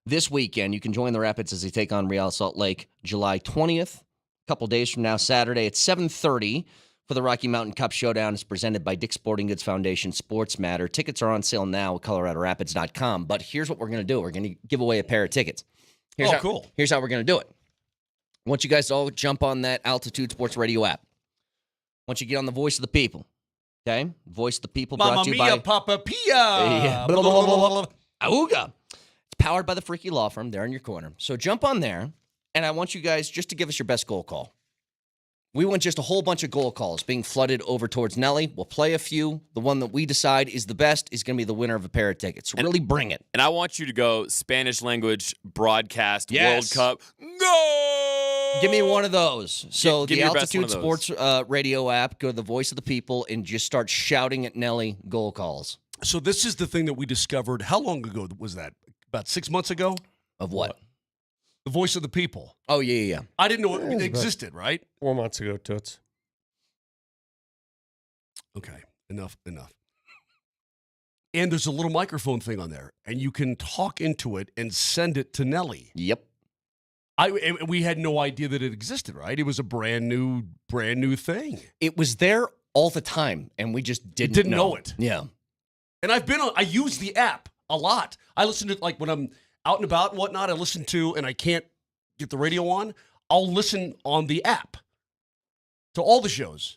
this weekend. You can join the Rapids as they take on Real Salt Lake July 20th, a couple days from now, Saturday at 7:30 for the Rocky Mountain Cup Showdown. It's presented by Dick's Sporting Goods Foundation Sports Matter. Tickets are on sale now at ColoradoRapids.com. But here's what we're going to do. We're going to give away a pair of tickets. Cool. Here's how we're going to do it. I want you guys to all jump on that Altitude Sports Radio app. Once you get on the Voice of the People, okay? Voice of the People brought Mamma to you mia, by Papa Pia. Yeah. Blah, blah, blah, blah, blah, blah. Auga. It's powered by the Freaky Law Firm. They're in your corner. So jump on there, and I want you guys just to give us your best goal call. We want just a whole bunch of goal calls being flooded over towards Nelly. We'll play a few. The one that we decide is the best is going to be the winner of a pair of tickets. So really bring it. And I want you to go Spanish language broadcast Yes. World Cup. Go! Give me one of those. So Give the me your best one Altitude of those. Sports radio app, go to the Voice of the People, and just start shouting at Nelly goal calls. So this is the thing that we discovered. How long ago was that? About 6 months ago? Of what? The Voice of the People. Oh, yeah. I didn't know Yeah, it it's existed, right? 4 months ago, Toots. Okay, enough. And there's a little microphone thing on there, and you can talk into it and send it to Nelly. Yep. We had no idea that it existed, right? It was a brand new thing. It was there all the time, and we just didn't know it. Yeah. And I use the app a lot. I listen to, like, when I'm out and about and whatnot, I listen to, and I can't get the radio on, I'll listen on the app to all the shows.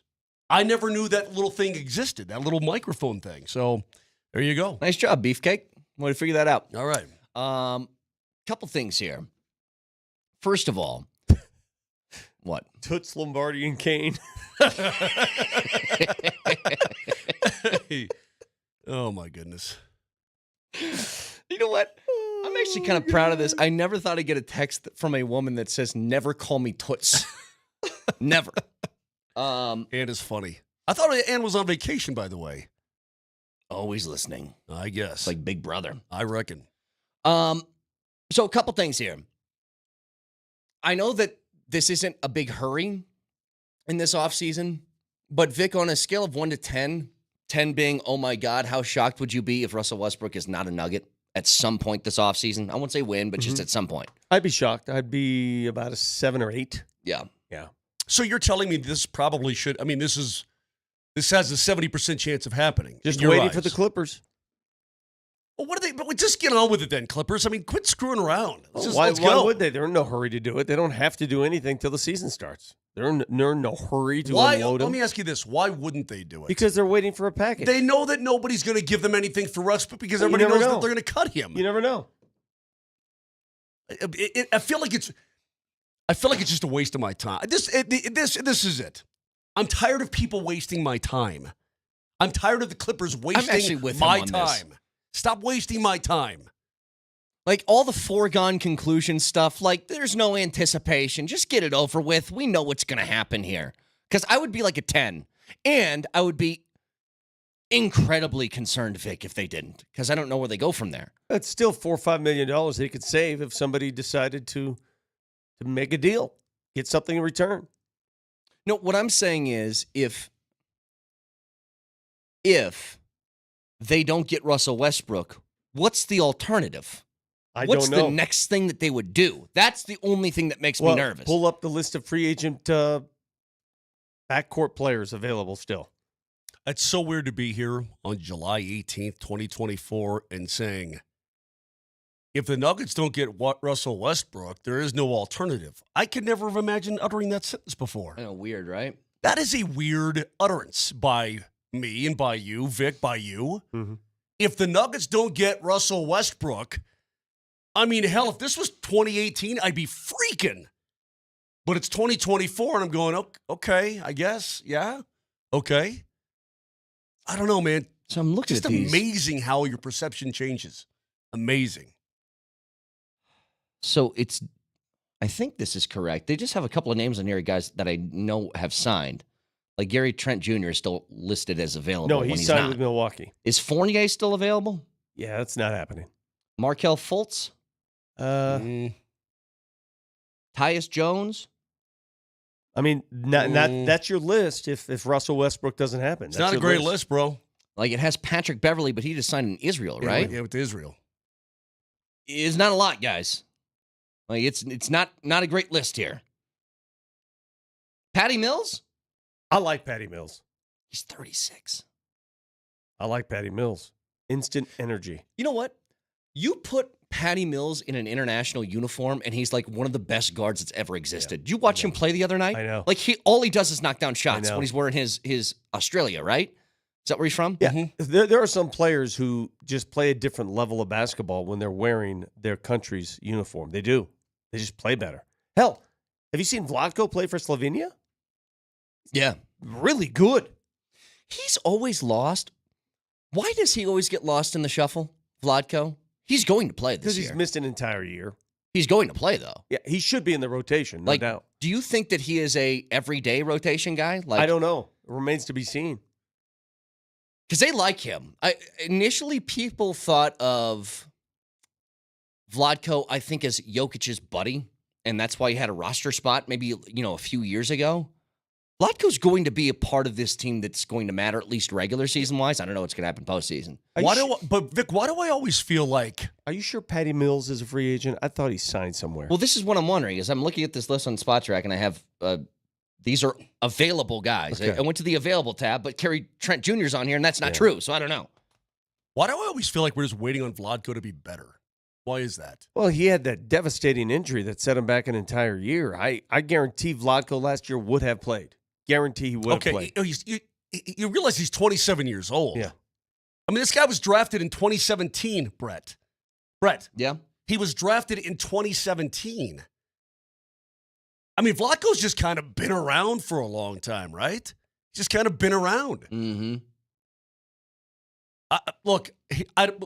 I never knew that little thing existed, that little microphone thing. So there you go. Nice job, Beefcake. Way to figure that out. All right. Couple things here. First of all, what? Toots, Lombardi, and Kane. Oh, my goodness. You know what? I'm actually kind of proud of this. I never thought I'd get a text from a woman that says, "Never call me Toots." Never. Ann is funny. I thought Ann was on vacation, by the way. Always listening. I guess. It's like Big Brother. I reckon. So a couple things here. I know that this isn't a big hurry in this offseason, but Vic, on a scale of 1 to 10, 10 being, oh my God, how shocked would you be if Russell Westbrook is not a Nugget at some point this offseason? I won't say win, but just at some point. I'd be shocked. I'd be about a 7 or 8. Yeah. Yeah. So you're telling me this probably should, I mean, this has a 70% chance of happening. Just in your waiting eyes. for the Clippers. Well, what are they, but just get on with it then, Clippers. I mean, quit screwing around. Let's Why go. would they? They're in no hurry to do it. They don't have to do anything till the season starts. They're in no hurry to unload Let them me ask you this. Why wouldn't they do it? because they're waiting for a package. they know that nobody's going to give them anything for Westbrook because Well, you everybody knows never that know. they're going to cut him. You never know. I feel like it's just a waste of my time. This is it. I'm tired of people wasting my time. I'm tired of the Clippers actually wasting with him my on this. time. Stop wasting my time. Like all the foregone conclusion stuff, like there's no anticipation. Just get it over with. We know what's going to happen here. Because I would be like a 10. And I would be incredibly concerned, Vic, if they didn't. Because I don't know where they go from there. That's still $4 or $5 million they could save if somebody decided to make a deal, get something in return. No, what I'm saying is if they don't get Russell Westbrook, what's the alternative? What's don't know. the next thing that they would do? That's the only thing that makes me nervous. Pull up the list of free agent backcourt players available still. It's so weird to be here on July 18th, 2024, and saying, if the Nuggets don't get Russell Westbrook, there is no alternative. I could never have imagined uttering that sentence before. I know, weird, right? That is a weird utterance by me and by you, Vic, by you. Mm-hmm. If the Nuggets don't get Russell Westbrook, I mean, hell, if this was 2018, I'd be freaking. But it's 2024, and I'm going, okay, I guess, yeah, okay. I don't know, man. So I'm looking Just at these. amazing how your perception changes. Amazing. So I think this is correct. They just have a couple of names on here, guys, that I know have signed. Like Gary Trent Jr. is still listed as available. No, when he's he's signed not. with Milwaukee. Is Fournier still available? Yeah, that's not happening. Markelle Fultz? Mm-hmm. Tyus Jones? I mean, that's your list if Russell Westbrook doesn't happen. It's That's not a your great list, bro. Like it has Patrick Beverly, but he just signed in Israel, right? Yeah, with Israel. It's not a lot, guys. Like it's not a great list here. Patty Mills? I like Patty Mills. He's 36. I like Patty Mills. Instant energy. You know what? You put Patty Mills in an international uniform, and he's like one of the best guards that's ever existed. Did you watch him play the other night? I know. Like all he does is knock down shots know. when he's wearing his Australia, right? Is that where he's from? Yeah. There are some players who just play a different level of basketball when they're wearing their country's uniform. They do. They just play better. Hell, have you seen Vlatko play for Slovenia? Yeah. Really good. He's always lost. Why does he always get lost in the shuffle, Vlatko? He's going to play this Because year. he's missed an entire year. He's going to play, though. Yeah, he should be in the rotation, no Like, doubt. do you think that he is a everyday rotation guy? Like, I don't know. It remains to be seen. because they like him. Initially, people thought of Vlatko, I think, as Jokic's buddy, and that's why he had a roster spot maybe a few years ago. Vlatko's going to be a part of this team that's going to matter, at least regular season wise. I don't know what's going to happen postseason. But Vic, why do I always feel like? Are you sure Patty Mills is a free agent? I thought he signed somewhere. Well, this is what I'm wondering. Is I'm looking at this list on Spotrac, and I have these are available guys. Okay. I went to the available tab, but Kerry Trent Jr.'s on here, and that's not true. So I don't know. Why do I always feel like we're just waiting on Vlatko to be better? Why is that? Well, he had that devastating injury that set him back an entire year. I guarantee Vlatko last year would have played. Guarantee he would have played. You realize he's 27 years old. Yeah. I mean, this guy was drafted in 2017, Brett. Yeah. He was drafted in 2017. I mean, Vlatko's just kind of been around for a long time, right? He's just kind of been around. Mm-hmm. Look,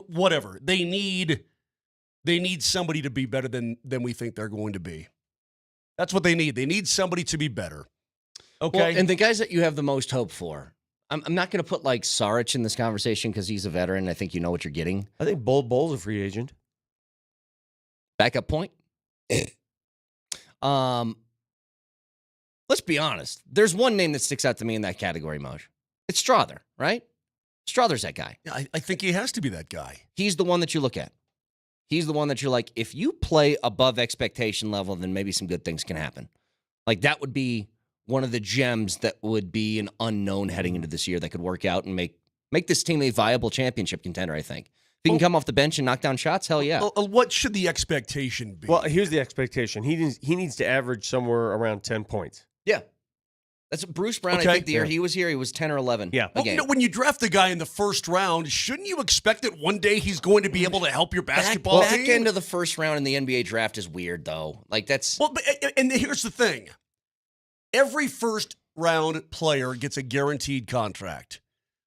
whatever. They need somebody to be better than we think they're going to be. That's what they need. They need somebody to be better. Okay. Well, and the guys that you have the most hope for, I'm not going to put like Saric in this conversation because he's a veteran. I think you know what you're getting. I think Bull's a free agent. Backup point. Let's be honest. There's one name that sticks out to me in that category, Moj. It's Strother, right? Strother's that guy. Yeah, I think he has to be that guy. He's the one that you look at. He's the one that you're like, if you play above expectation level, then maybe some good things can happen. Like that would be one of the gems that would be an unknown heading into this year that could work out and make this team a viable championship contender, I think. If he can come off the bench and knock down shots, hell yeah. What should the expectation be? Well, here's the expectation. He needs to average somewhere around 10 points. Yeah. That's what Bruce Brown, Okay. I think the year he was here, he was 10 or 11. Yeah. A game. When you draft a guy in the first round, shouldn't you expect that one day he's going to be able to help your basketball back team? end of the first round in the NBA draft is weird, though. Like that's And here's the thing. Every first round player gets a guaranteed contract.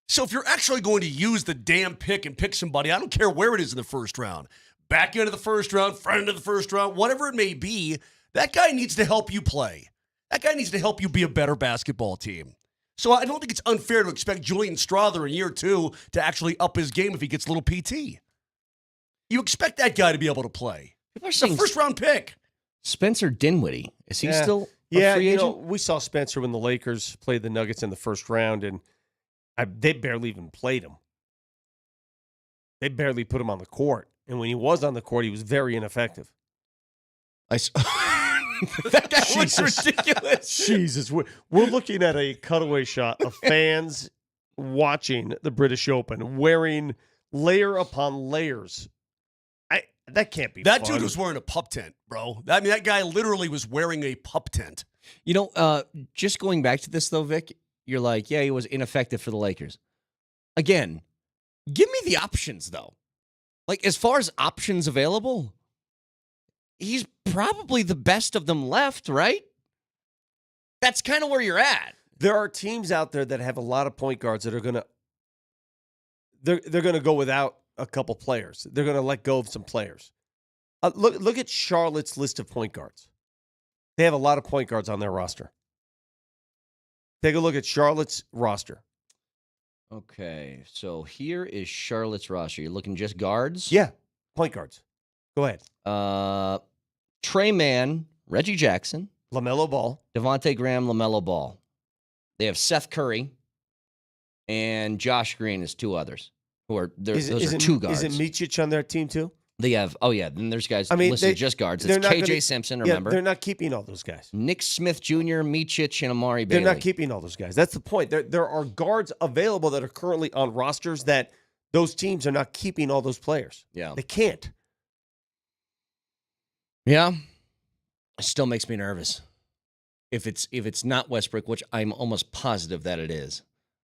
So if you're actually going to use the damn pick and pick somebody, I don't care where it is in the first round, back end of the first round, front end of the first round, whatever it may be, that guy needs to help you play. That guy needs to help you be a better basketball team. So I don't think it's unfair to expect Julian Strother in year 2 to actually up his game if he gets a little PT. You expect that guy to be able to play. It's a first round pick. Spencer Dinwiddie. Is he still Yeah, a free agent? we saw Spencer when the Lakers played the Nuggets in the first round, and they barely even played him. They barely put him on the court. And when he was on the court, he was very ineffective. That guy looks ridiculous. Jesus. We're looking at a cutaway shot of fans watching the British Open, wearing layer upon layers. That can't be That fun. dude was wearing a pup tent, bro. I mean, that guy literally was wearing a pup tent. You know, just going back to this, though, Vic, you're like, yeah, he was ineffective for the Lakers. Again, give me the options, though. Like, as far as options available, he's probably the best of them left, right? That's kind of where you're at. There are teams out there that have a lot of point guards that are going to they're going to go without a couple players. They're going to let go of some players. Look at Charlotte's list of point guards. They have a lot of point guards on their roster. Take a look at Charlotte's roster. Okay, so here is Charlotte's roster. You're looking just guards? Yeah, point guards. Go ahead. Trey Mann, Reggie Jackson, LaMelo Ball, Devontae Graham, LaMelo Ball. They have Seth Curry and Josh Green as two others. Those are two guards. Is it Micic on their team too? They have, then there's guys I mean, listed just guards. It's KJ Simpson, remember? Yeah, they're not keeping all those guys. Nick Smith Jr., Micic, and Amari Bailey. They're not keeping all those guys. That's the point. There are guards available that are currently on rosters that those teams are not keeping all those players. Yeah. They can't. Yeah. It still makes me nervous. If it's not Westbrook, which I'm almost positive that it is.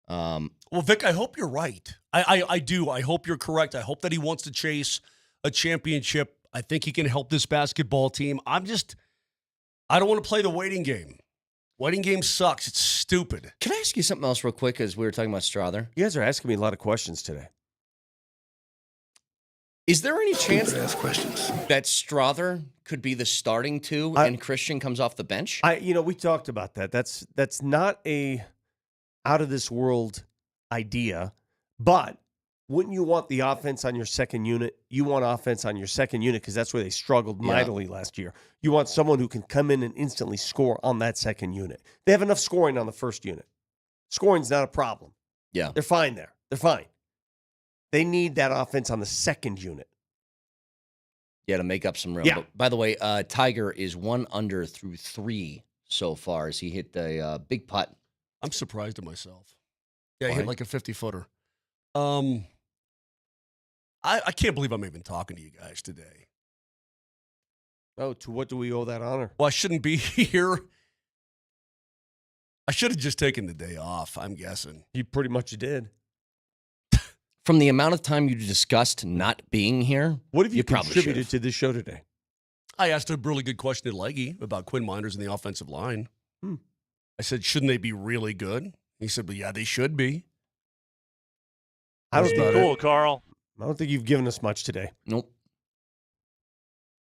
Well, Vic, I hope you're right. I do. I hope you're correct. I hope that he wants to chase a championship. I think he can help this basketball team. I don't want to play the waiting game. Waiting game sucks. It's stupid. Can I ask you something else real quick as we were talking about Strother? You guys are asking me a lot of questions today. Is there any chance Ask questions. that Strother could be the starting two and Christian comes off the bench? We talked about that. That's not a out of this world idea, but wouldn't you want the offense on your second unit? You want offense on your second unit because that's where they struggled mightily last year. You want someone who can come in and instantly score on that second unit. They have enough scoring on the first unit. Scoring's not a problem. Yeah. They're fine there. They're fine. They need that offense on the second unit. Yeah, to make up some room. Yeah. But by the way, Tiger is 1 under through 3 so far as he hit the big putt. I'm surprised at myself. Yeah, Why? he hit like a 50-footer. I can't believe I'm even talking to you guys today. Oh, to what do we owe that honor? Well, I shouldn't be here. I should have just taken the day off, I'm guessing. You pretty much did. From the amount of time you discussed not being here, What have you probably contributed should've. to this show today? I asked a really good question to Leggy about Quinn Miners in the offensive line. I said, shouldn't they be really good? He said, well, yeah, they should be. I don't think Cool, Carl. I don't think you've given us much today. Nope.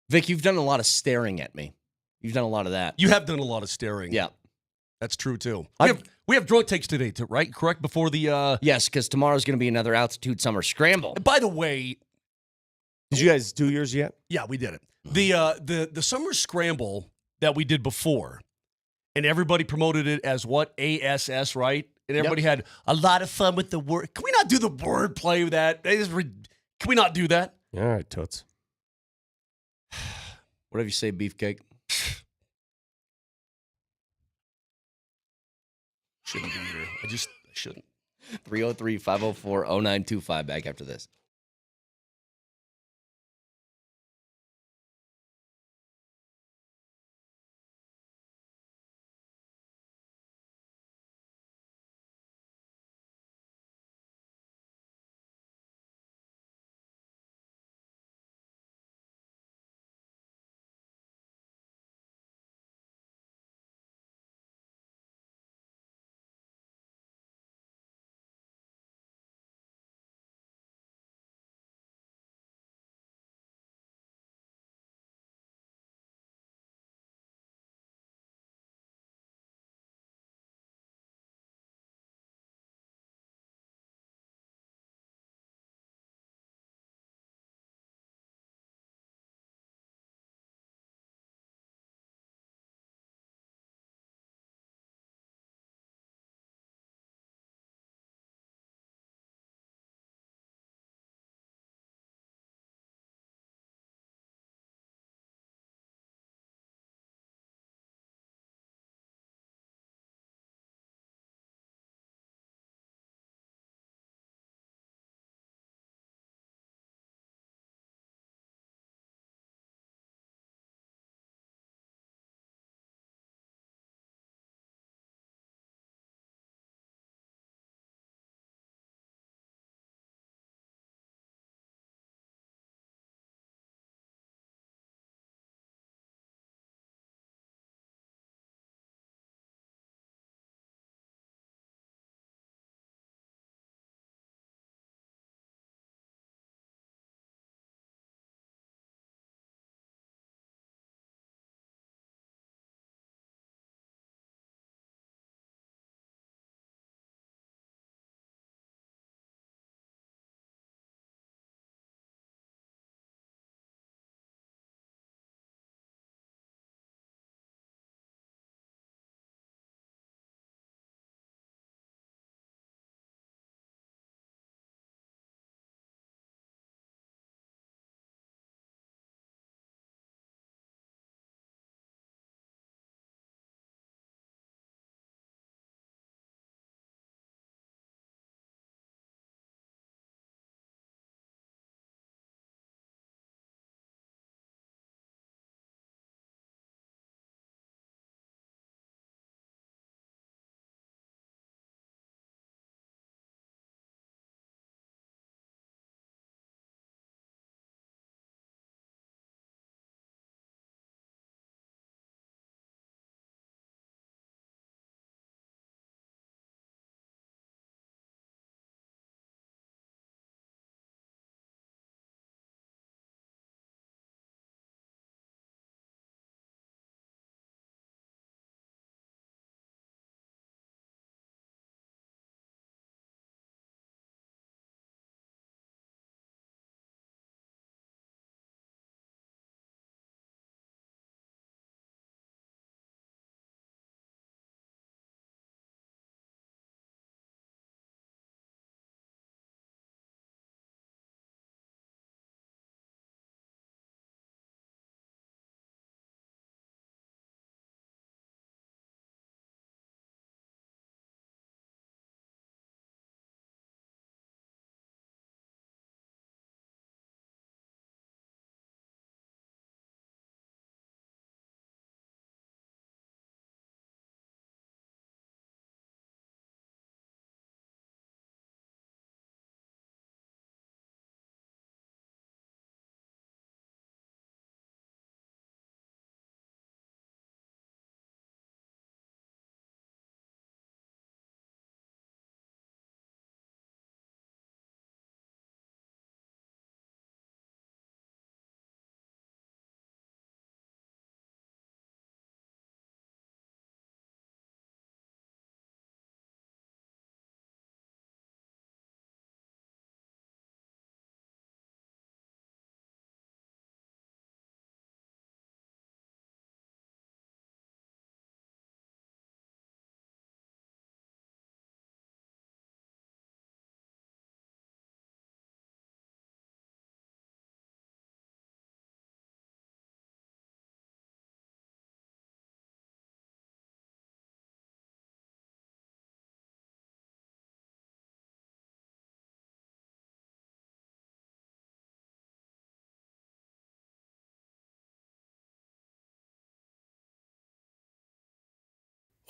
Vic, you've done a lot of staring at me. You've done a lot of that. You have done a lot of staring. Yeah. That's true, too. We have drunk takes today, too, right? Correct? Before the... Yes, because tomorrow's going to be another altitude summer scramble. By the way... Did you guys do yours yet? Yeah, we did it. The summer scramble that we did before, and everybody promoted it as what? ASS, right? And everybody had a lot of fun with the word. Can we not do the word play with that? Can we not do that? All right, Toots. Whatever you say, beefcake. Shouldn't be here. I shouldn't. 303-504-0925 back after this.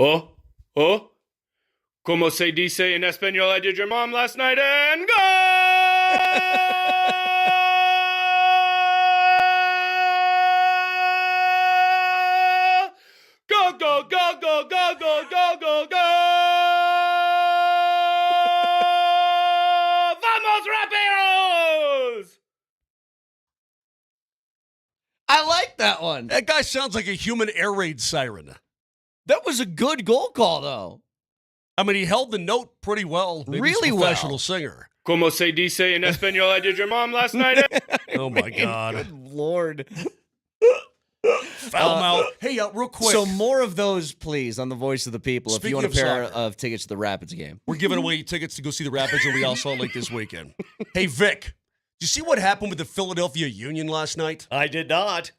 Oh, como se dice en español, I did your mom last night and go! Go, go, go, go, go, go, go, go, go! Vamos, raperos! I like that one. That guy sounds like a human air raid siren. That was a good goal call, though. I mean, he held the note pretty well. Maybe he's a Really well. professional singer. Como se dice en español, I did your mom last night. Oh, my God. Good Lord. Foul mouth. Hey, real quick. So more of those, please, on the Voice of the People. Speaking if you want a of pair soccer. of tickets to the Rapids game. We're giving away tickets to go see the Rapids in Real Salt Lake this weekend. Hey, Vic, did you see what happened with the Philadelphia Union last night? I did not.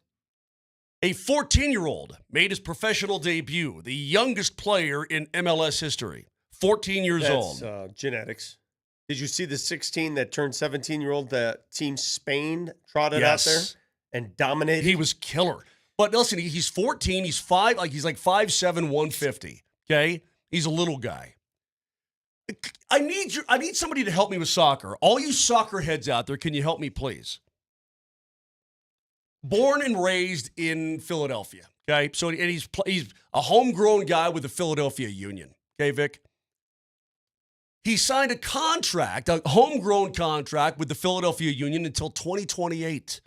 A 14-year-old made his professional debut, the youngest player in MLS history. 14 years old. That's genetics. Did you see the 16 that turned 17-year-old that Team Spain trotted out there and dominated? He was killer. But listen, he's 14. He's 5, he's like 5'7", 150. Okay? He's a little guy. I need somebody to help me with soccer. All you soccer heads out there, can you help me, please? Born and raised in Philadelphia. Okay? So and he's a homegrown guy with the Philadelphia Union. Okay, Vic? He signed a homegrown contract with the Philadelphia Union until 2028,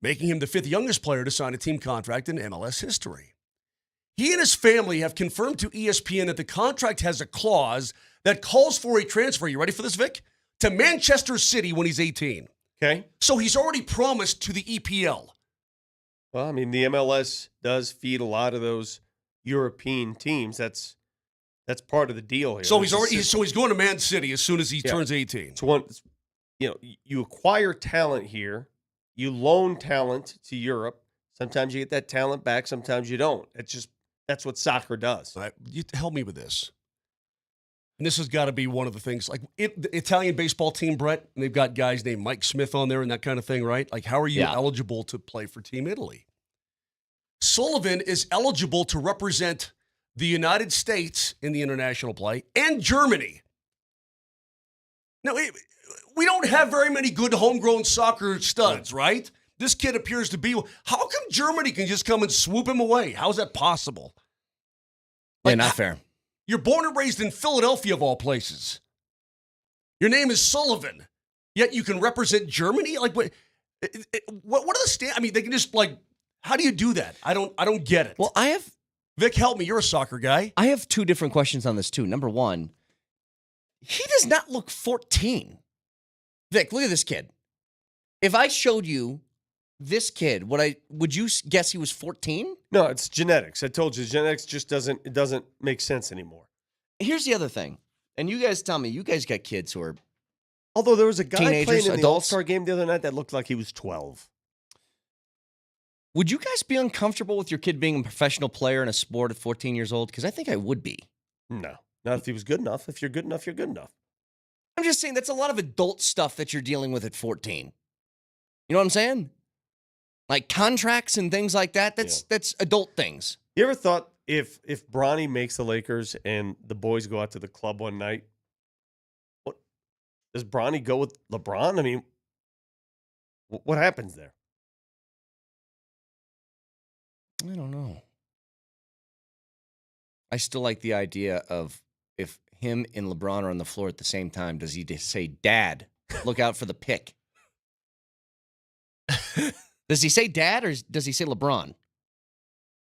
making him the 5th youngest player to sign a team contract in MLS history. He and his family have confirmed to ESPN that the contract has a clause that calls for a transfer. You ready for this, Vic? To Manchester City when he's 18. Okay. So he's already promised to the EPL. Well, I mean, the MLS does feed a lot of those European teams. That's part of the deal here. So he's going to Man City as soon as he turns 18. It's one, you acquire talent here, you loan talent to Europe. Sometimes you get that talent back, sometimes you don't. That's what soccer does. You help me with this. And this has got to be one of the things, like the Italian baseball team, Brett, and they've got guys named Mike Smith on there and that kind of thing, right? Like, how are you eligible to play for Team Italy? Sullivan is eligible to represent the United States in the international play and Germany. Now, we don't have very many good homegrown soccer studs, right? This kid appears to be. How come Germany can just come and swoop him away? How is that possible? Yeah, not fair. You're born and raised in Philadelphia, of all places. Your name is Sullivan, yet you can represent Germany? Like, what are the stands? I mean, they can just, like, how do you do that? I don't get it. Well, Vic, help me. You're a soccer guy. I have 2 different questions on this, too. Number one, he does not look 14. Vic, look at this kid. If I showed you this kid, would you guess he was 14? No, it's genetics. I told you, genetics just doesn't make sense anymore. Here's the other thing, and you guys tell me, you guys got kids who are Although there was a guy teenagers, playing in the adults. All-Star game the other night that looked like he was 12. Would you guys be uncomfortable with your kid being a professional player in a sport at 14 years old? Because I think I would be. No, not if he was good enough. If you're good enough, you're good enough. I'm just saying that's a lot of adult stuff that you're dealing with at 14. You know what I'm saying? Like contracts and things like that. That's adult things. You ever thought if Bronny makes the Lakers and the boys go out to the club one night, what does Bronny go with LeBron? I mean, what happens there? I don't know. I still like the idea of if him and LeBron are on the floor at the same time, does he just say, "Dad, look out for the pick"? Does he say dad or does he say LeBron?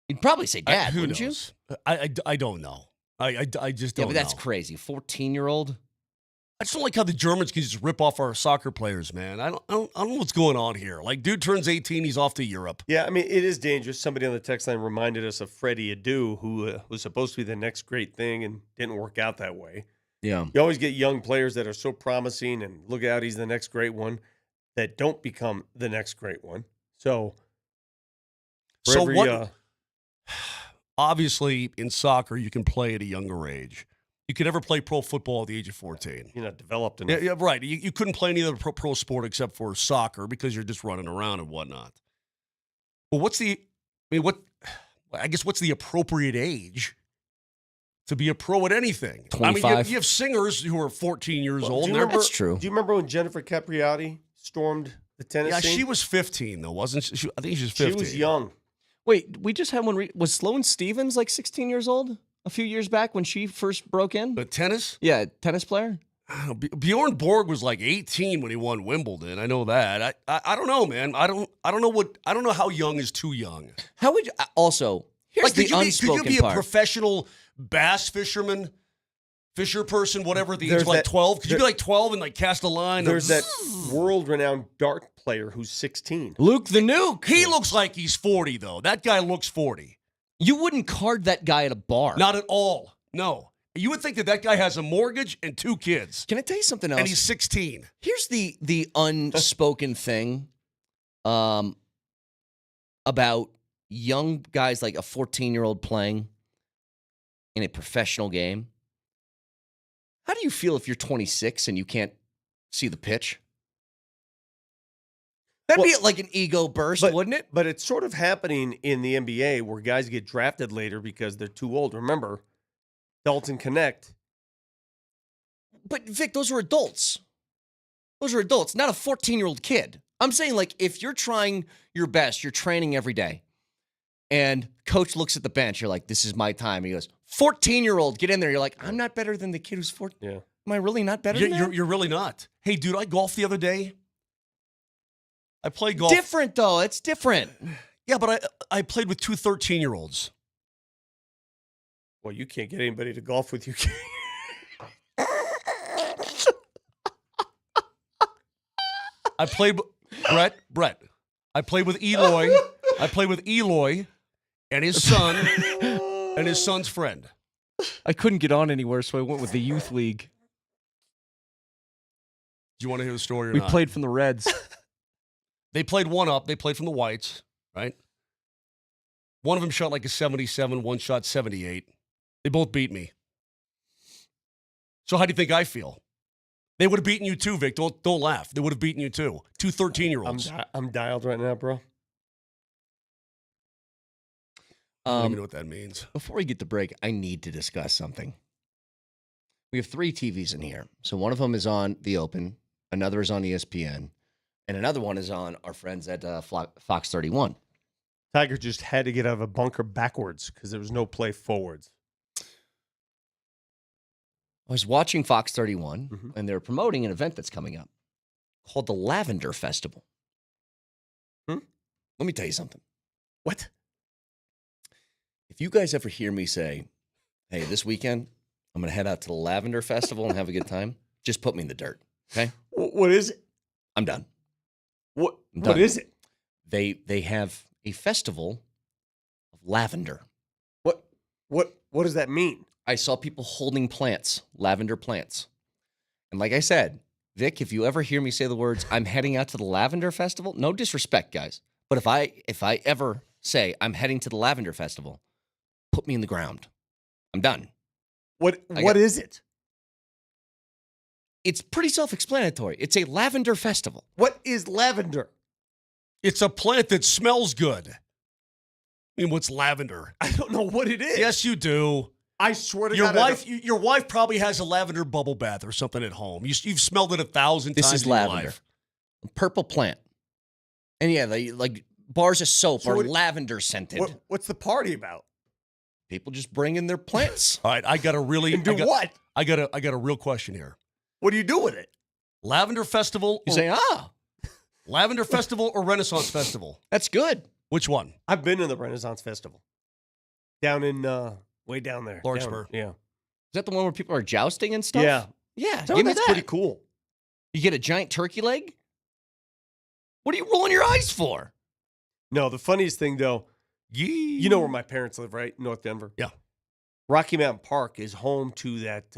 He'd probably say dad, Who wouldn't knows? you? I don't know. I just Yeah, don't but that's know. crazy. 14-year-old? I just don't like how the Germans can just rip off our soccer players, man. I don't know what's going on here. Like, dude turns 18, he's off to Europe. Yeah, I mean, it is dangerous. Somebody on the text line reminded us of Freddie Adu, who was supposed to be the next great thing and didn't work out that way. Yeah. You always get young players that are so promising and look out, he's the next great one, that don't become the next great one. So obviously, in soccer, you can play at a younger age. You could never play pro football at the age of 14. You're not developed enough. Yeah, right. You couldn't play any other pro sport except for soccer because you're just running around and whatnot. But what's the appropriate age to be a pro at anything. I mean, 25. you have singers who are 14 years old. Do you and they're- remember, That's true. Do you remember when Jennifer Capriati stormed the tennis Yeah, scene? she was 15 though, wasn't she? I think she was 15. She was young. Wait, we just had one. Was Sloane Stevens like 16 years old a few years back when she first broke in? But tennis? Yeah, tennis player. I don't know, Bjorn Borg was like 18 when he won Wimbledon. I know that. I don't know, man. I don't know how young is too young. How would you, also? Here's Like, the could you unspoken be a part. professional bass fisherman, fisher person, whatever at the age There's of like that- 12? Could you be like 12 and like cast a line? There's that world-renowned dart player who's 16. Luke the Nuke. He looks like he's 40 though. That guy looks 40. You wouldn't card that guy at a bar. Not at all. No. You would think that guy has a mortgage and 2 kids. Can I tell you something else? And he's 16. Here's the unspoken thing about young guys like a 14-year-old playing in a professional game. How do you feel if you're 26 and you can't see the pitch? That'd be like an ego burst, wouldn't it? But it's sort of happening in the NBA where guys get drafted later because they're too old. Remember, Dalton Connect. But Vic, those are adults. Those are adults, not a 14-year-old kid. I'm saying, like, if you're trying your best, you're training every day, and coach looks at the bench, you're like, this is my time. He goes, 14-year-old, get in there. You're like, I'm not better than the kid who's 14. Yeah. Am I really not better than that? You're really not. Hey, dude, I golfed the other day. I played golf. Different, though. It's different. Yeah, but I played with 2 13-year-olds. Well, you can't get anybody to golf with you. I played Brett. I played with Eloy. I played with Eloy and his son and his son's friend. I couldn't get on anywhere, so I went with the youth league. Do you want to hear the story or not? We played from the Reds. They played one up. They played from the Whites, right? One of them shot like a 77, one shot 78. They both beat me. So how do you think I feel? They would have beaten you too, Vic. Don't laugh. They would have beaten you too. 2 13-year-olds. I'm dialed right now, bro. I don't even know what that means. Before we get to break, I need to discuss something. We have 3 TVs in here. So one of them is on The Open, another is on ESPN, and another one is on our friends at Fox 31. Tiger just had to get out of a bunker backwards because there was no play forwards. I was watching Fox 31, and they're promoting an event that's coming up called the Lavender Festival. Let me tell you something. What? If you guys ever hear me say, hey, this weekend, I'm going to head out to the Lavender Festival and have a good time, just put me in the dirt, okay? What is it? I'm done. What done. is it? They have a festival of lavender. What does that mean? I saw people holding plants, lavender plants. And like I said, Vic, if you ever hear me say the words, I'm heading out to the Lavender Festival, no disrespect, guys. But if I ever say I'm heading to the Lavender Festival, put me in the ground. I'm done. What is it? It's pretty self-explanatory. It's a lavender festival. What is lavender? It's a plant that smells good. I mean, what's lavender? I don't know what it is. Yes, you do. I swear to Your God. your wife probably has a lavender bubble bath or something at home. You've smelled it 1,000 times. This is in your lavender. life. Purple plant. And yeah, they, like bars of soap So are what- lavender scented. What's the party about? People just bring in their plants. All right, I got a really And do what? I got a real question here. What do you do with it? Lavender Festival. You say, Lavender Festival or Renaissance Festival? that's good. Which one? I've been to the Renaissance Festival. Down in way down there. Larkspur. Yeah. Is that the one where people are jousting and stuff? Yeah. Yeah, So give me that's that. pretty cool. You get a giant turkey leg? What are you rolling your eyes for? No, the funniest thing though, you know where my parents live, right? North Denver. Yeah. Rocky Mountain Park is home to that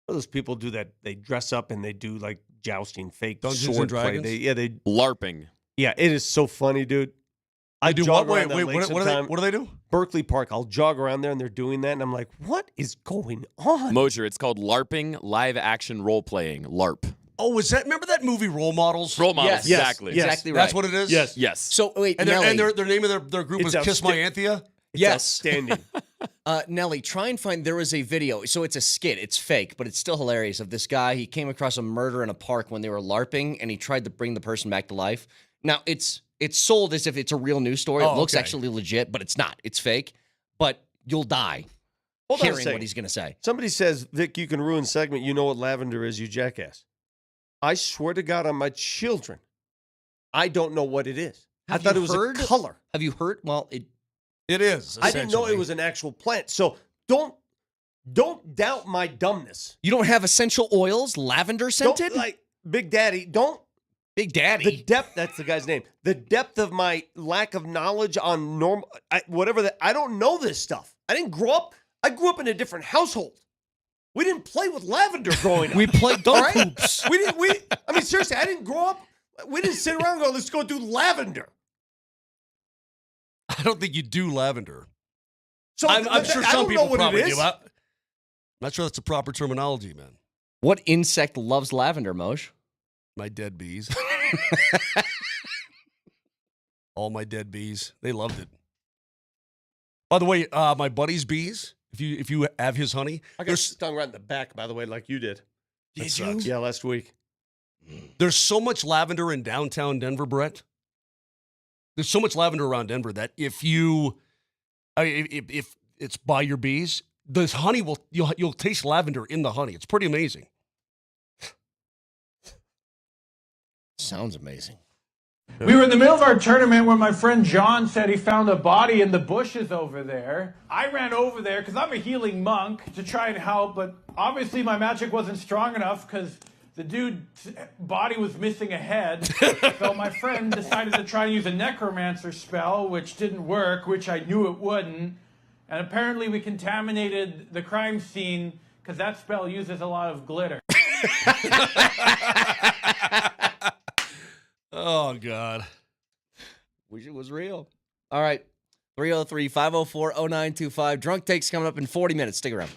those people do that, they dress up and they do like jousting, fake Dungeons and sword play. Dragons? They LARPing. yeah, it is so funny, dude. I do jog what? around that Wait, lake what sometime. do they do? Berkeley Park. I'll jog around there and they're doing that, and I'm like, what is going on? Mosier, it's called LARPing, live action role playing. LARP. Oh, remember that movie Role Models? Role models, Yes. exactly. Yes. Exactly right. That's what it is? Yes. Yes. So wait, And Nelly, their name of their group It's was Kiss My outsti- Anthea? Yes. Outstanding. Nelly, try and find. There was a video. So it's a skit. It's fake, but it's still hilarious. Of this guy, he came across a murder in a park when they were LARPing, and he tried to bring the person back to life. Now it's sold as if it's a real news story. It looks actually legit, but it's not. It's fake. But you'll die Hold on a hearing second. what he's going to say. Somebody says, Vic, you can ruin segment. You know what lavender is, you jackass. I swear to God on my children, I don't know what it is. I thought it was a color. Have you heard? Well, it is. I didn't know it was an actual plant. So don't doubt my dumbness. You don't have essential oils, lavender scented? Don't, like, Big Daddy, don't. Big Daddy. The depth, that's the guy's name. The depth of my lack of knowledge on normal, whatever that, I don't know this stuff. I grew up in a different household. We didn't play with lavender growing up. We played dog hoops. I mean, seriously, I didn't grow up, we didn't sit around and go, let's go do lavender. I don't think you do lavender. So I'm sure I some don't people know what probably it is. do. I'm not sure that's the proper terminology, man. What insect loves lavender, Moshe? My dead bees. All my dead bees. They loved it. By the way, my buddy's bees, if you have his honey, I got stung right in the back, by the way, like you did. Did you? Yeah, last week. There's so much lavender in downtown Denver, Brett. There's so much lavender around Denver that if it's by your bees, this honey you'll taste lavender in the honey. It's pretty amazing. Sounds amazing. We were in the middle of our tournament where my friend John said he found a body in the bushes over there. I ran over there because I'm a healing monk to try and help, but obviously my magic wasn't strong enough because the dude's body was missing a head. So my friend decided to try and use a necromancer spell, which didn't work, which I knew it wouldn't. And apparently we contaminated the crime scene because that spell uses a lot of glitter. Oh, God. Wish it was real. All right. 303-504-0925. Drunk Takes coming up in 40 minutes. Stick around.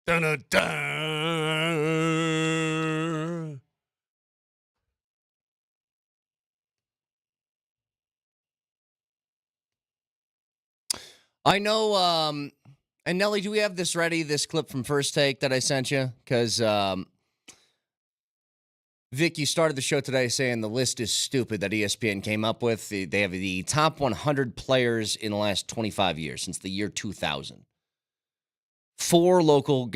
Dun-dun-dun. I know, and Nelly, do we have this ready, this clip from First Take that I sent you? Because, Vic, you started the show today saying the list is stupid that ESPN came up with. They have the top 100 players in the last 25 years, since the year 2000. 4 local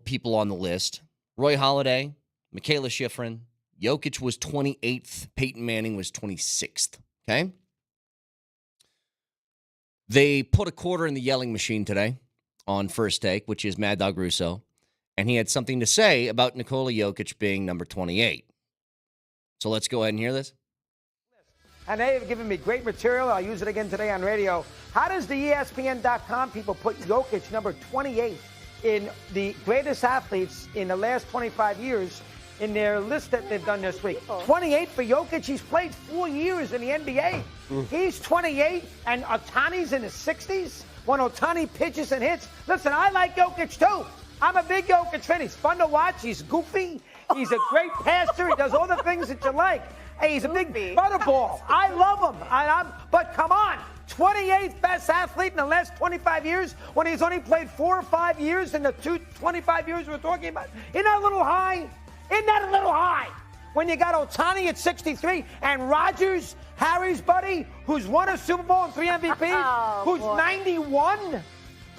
people on the list. Roy Halladay, Michaela Schifrin, Jokic was 28th, Peyton Manning was 26th, okay? They put a quarter in the yelling machine today on First Take, which is Mad Dog Russo, and he had something to say about Nikola Jokic being number 28. So let's go ahead and hear this. And they have given me great material. I'll use it again today on radio. How does the ESPN.com people put Jokic number 28 in the greatest athletes in the last 25 years in their list that they've done this week? 28 for Jokic. He's played 4 years in the NBA. He's 28, and Ohtani's in his 60s. When Ohtani pitches and hits, listen, I like Jokic too. I'm a big Jokic fan. He's fun to watch. He's goofy. He's a great passer. He does all the things that you like. Hey, he's a big butterball. I love him. But come on, 28th best athlete in the last 25 years when he's only played 4 or 5 years in the 25 years we're talking about. Isn't that a little high? Isn't that a little high? When you got Ohtani at 63 and Rodgers, Harry's buddy, who's won a Super Bowl and 3 MVPs, who's 91.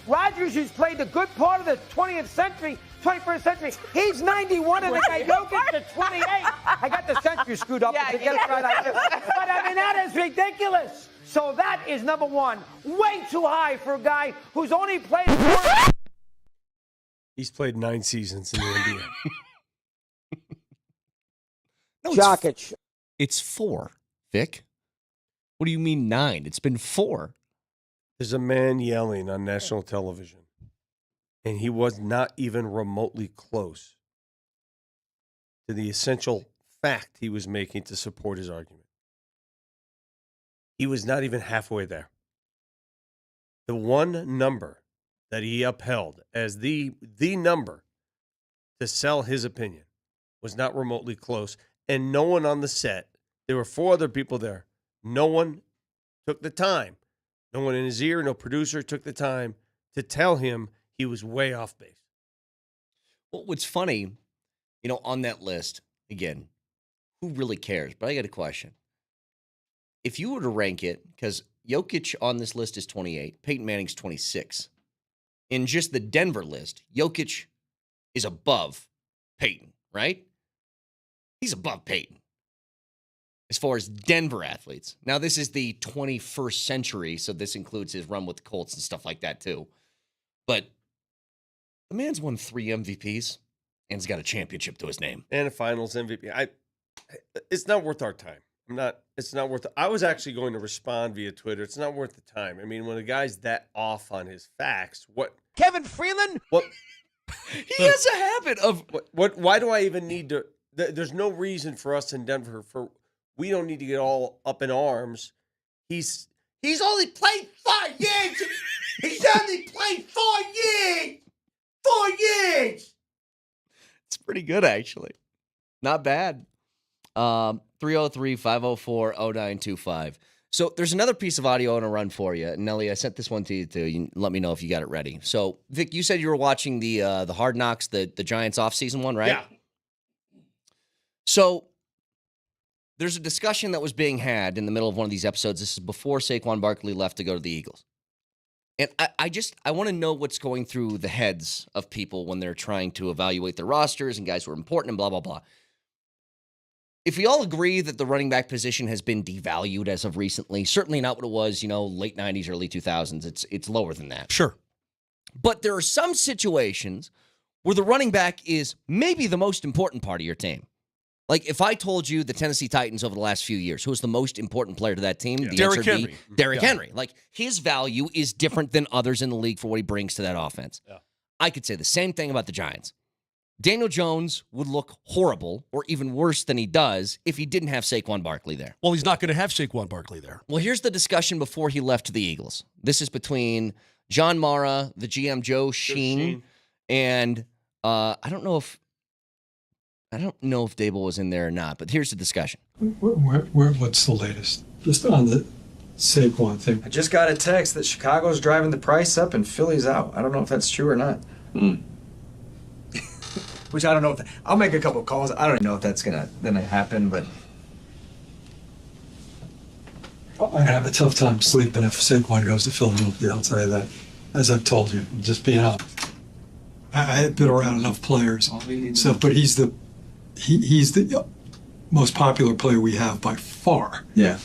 Rodgers, who's played the good part of the 20th century, 21st century, he's 91 and the guy Jokic at 28. I got the century screwed up. But I mean, that is ridiculous. So that is number one. Way too high for a guy who's only played 4. He's played 9 seasons in the NBA. No, Jokic. It's 4, Vic. What do you mean 9? It's been 4. There's a man yelling on national television, and he was not even remotely close to the essential fact he was making to support his argument. He was not even halfway there. The one number that he upheld as the number to sell his opinion was not remotely close, and no one on the set, there were 4 other people there, no one took the time. No one in his ear, no producer took the time to tell him he was way off base. Well, what's funny, on that list, again, who really cares? But I got a question. If you were to rank it, because Jokic on this list is 28, Peyton Manning's 26. In just the Denver list, Jokic is above Peyton, right? He's above Peyton. As far as Denver athletes. Now, this is the 21st century, so this includes his run with the Colts and stuff like that, too. But the man's won 3 MVPs, and he's got a championship to his name. And a finals MVP. It's not worth our time. It's not worth it. I was actually going to respond via Twitter. It's not worth the time. I mean, when a guy's that off on his facts, what? Kevin Freeland? What? He has a habit of... Why do I even need to... There's no reason for us in Denver we don't need to get all up in arms. He's only played 5 years. He's only played 4 years. 4 years. It's pretty good, actually. Not bad. 303-504-0925. So there's another piece of audio I want to run for you. Nelly, I sent this one to you, too. You let me know if you got it ready. So, Vic, you said you were watching the Hard Knocks, the Giants offseason one, right? Yeah. So there's a discussion that was being had in the middle of one of these episodes. This is before Saquon Barkley left to go to the Eagles. And I want to know what's going through the heads of people when they're trying to evaluate their rosters and guys who are important and blah, blah, blah. If we all agree that the running back position has been devalued as of recently, certainly not what it was, late 90s, early 2000s. It's lower than that. Sure. But there are some situations where the running back is maybe the most important part of your team. Like, if I told you the Tennessee Titans over the last few years, who's the most important player to that team? Yeah. The Derrick answer would Henry. be Derrick Henry. Like, his value is different than others in the league for what he brings to that offense. Yeah. I could say the same thing about the Giants. Daniel Jones would look horrible or even worse than he does if he didn't have Saquon Barkley there. Well, he's not going to have Saquon Barkley there. Well, here's the discussion before he left to the Eagles. This is between John Mara, the GM Joe Sheen, And I don't know if Dable was in there or not, but here's the discussion. What's the latest? Just on the Saquon thing. I just got a text that Chicago's driving the price up and Philly's out. I don't know if that's true or not. Which I don't know if I'll make a couple of calls. I don't know if that's gonna happen, but I have a tough time sleeping if Saquon goes to Philadelphia. I'll tell you that. As I've told you, just being honest. I've been around enough players, so but he's the most popular player we have by far. Yeah.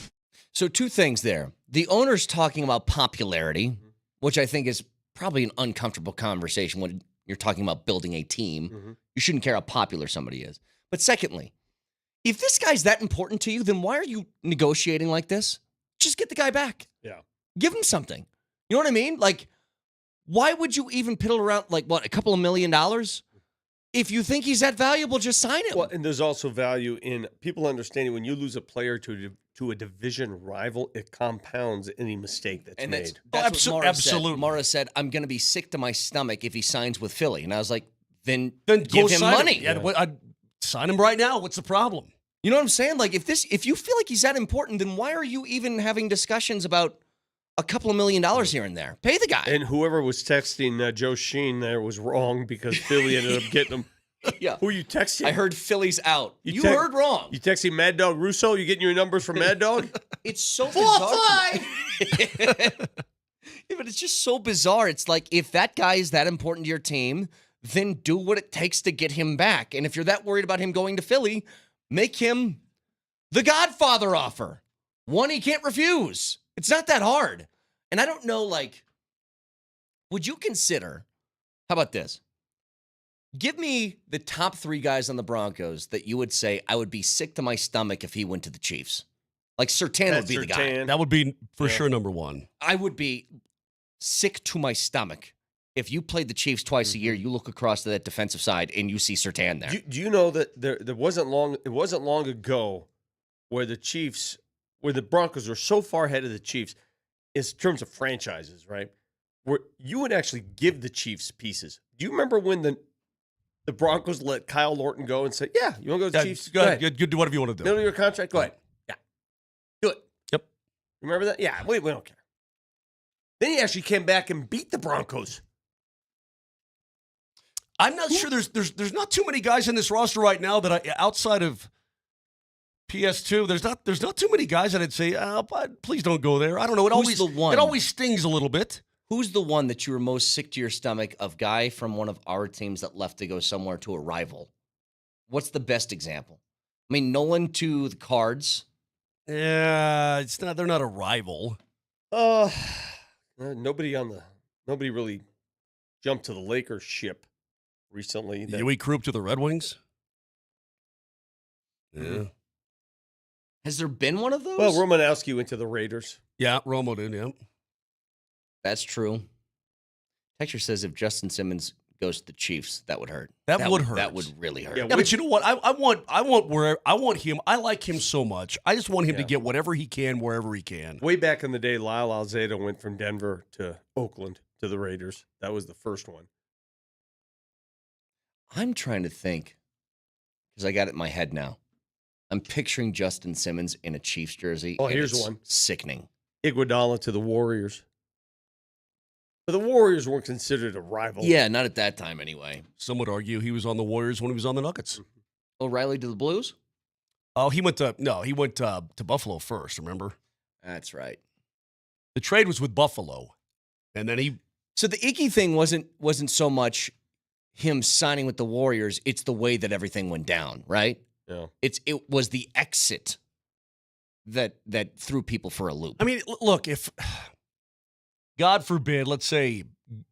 So 2 things there. The owner's talking about popularity, which I think is probably an uncomfortable conversation when you're talking about building a team. You shouldn't care how popular somebody is. But secondly, if this guy's that important to you, then why are you negotiating like this? Just get the guy back. Yeah. Give him something. You know what I mean? Like, why would you even piddle around, like, what, a couple of $1 million? If you think he's that valuable, just sign him. Well, and there's also value in people understanding when you lose a player to a division rival, it compounds any mistake that's made. That's what Mara absolutely. said. Mara said, I'm going to be sick to my stomach if he signs with Philly. And I was like, then Then give go him sign money. Him. Yeah, I'd sign him right now. What's the problem? You know what I'm saying? Like, if you feel like he's that important, then why are you even having discussions about a couple of $1 million here and there? Pay the guy. And whoever was texting Joe Sheen there was wrong because Philly ended up getting him. Yeah. Who are you texting? I heard Philly's out. You heard wrong. You texting Mad Dog Russo? You getting your numbers from Mad Dog? It's so bizarre. Yeah, but it's just so bizarre. It's like, if that guy is that important to your team, then do what it takes to get him back. And if you're that worried about him going to Philly, make him the Godfather offer. One he can't refuse. It's not that hard. And I don't know, like, would you consider, how about this? Give me the top 3 guys on the Broncos that you would say I would be sick to my stomach if he went to the Chiefs. Like, Surtain would be the guy. That would be for sure number 1. I would be sick to my stomach if you played the Chiefs twice a year. You look across to that defensive side and you see Surtain there. Do you know that there wasn't long? It wasn't long ago where the Broncos were so far ahead of the Chiefs in terms of franchises, right? Where you would actually give the Chiefs pieces. Do you remember when the Broncos let Kyle Lorton go and say, "Yeah, you want to go to the Chiefs? Go ahead. You do whatever you want to do. Middle of your contract, go ahead. Yeah, do it. Yep. Remember that? Yeah, we don't care." Then he actually came back and beat the Broncos. I'm not sure. There's not too many guys in this roster right now that outside of PS2. There's not too many guys that I'd say, please don't go there. I don't know. It always stings a little bit. Who's the one that you were most sick to your stomach of guy from one of our teams that left to go somewhere to a rival? What's the best example? I mean, Nolan to the Cards. Yeah, they're not a rival. Nobody really jumped to the Lakers ship recently. Huey Krupp to the Red Wings. Yeah. Has there been one of those? Well, Romanowski went to the Raiders. Yeah, Romo did, yeah. That's true. Texture says if Justin Simmons goes to the Chiefs, that would hurt. That would hurt. That would really hurt. Yeah, but you know what? I want him. I like him so much. I just want him to get whatever he can, wherever he can. Way back in the day, Lyle Alzado went from Denver to Oakland to the Raiders. That was the first one. I'm trying to think, because I got it in my head now. I'm picturing Justin Simmons in a Chiefs jersey. Oh, here's one. Sickening. Iguodala to the Warriors. But the Warriors weren't considered a rival. Yeah, not at that time anyway. Some would argue he was on the Warriors when he was on the Nuggets. O'Reilly to the Blues? Oh, he went to Buffalo first, remember? That's right. The trade was with Buffalo. And then So the icky thing wasn't so much him signing with the Warriors, it's the way that everything went down, right? Yeah. It was the exit that threw people for a loop. I mean, look, if God forbid, let's say,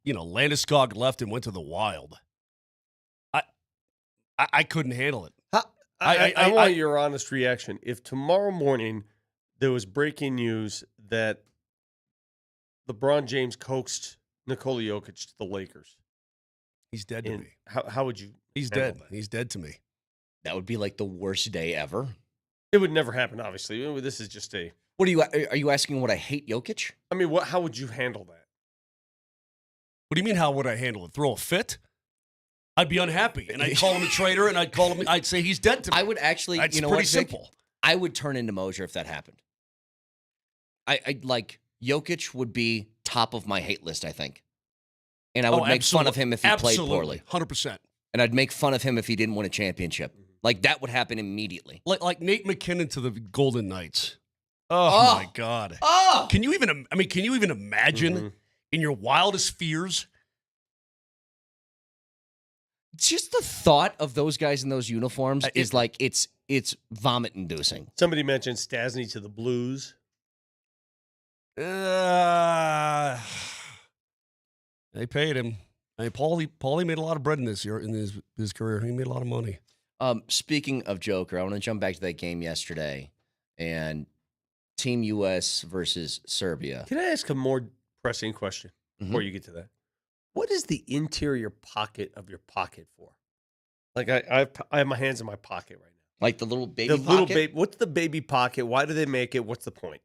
Landeskog left and went to the Wild, I couldn't handle it. I want your honest reaction. If tomorrow morning there was breaking news that LeBron James coaxed Nikola Jokic to the Lakers, he's dead to me. How would you? He's dead. That? He's dead to me. That would be like the worst day ever. It would never happen, obviously. This is just a... Are you asking what I hate Jokic? I mean, how would you handle that? What do you mean, how would I handle it? Throw a fit? I'd be unhappy, and I'd call him a traitor, and I'd say he's dead to me. I would actually, It's you know pretty what, Vic? simple. I would turn into Mosier if that happened. I like Jokic would be top of my hate list, I think. And I would make fun of him if he played poorly. 100%. And I'd make fun of him if he didn't win a championship. Like, that would happen immediately. Like Nate McKinnon to the Golden Knights. Oh my God. Oh! Can you even imagine in your wildest fears? Just the thought of those guys in those uniforms is like, it's vomit-inducing. Somebody mentioned Stasny to the Blues. They paid him. Paulie made a lot of bread in this year in his career. He made a lot of money. Speaking of Joker, I want to jump back to that game yesterday and Team U.S. versus Serbia. Can I ask a more pressing question before you get to that? What is the interior pocket of your pocket for? Like I have my hands in my pocket right now. Like the little baby pocket? Little baby. What's the baby pocket? Why do they make it? What's the point?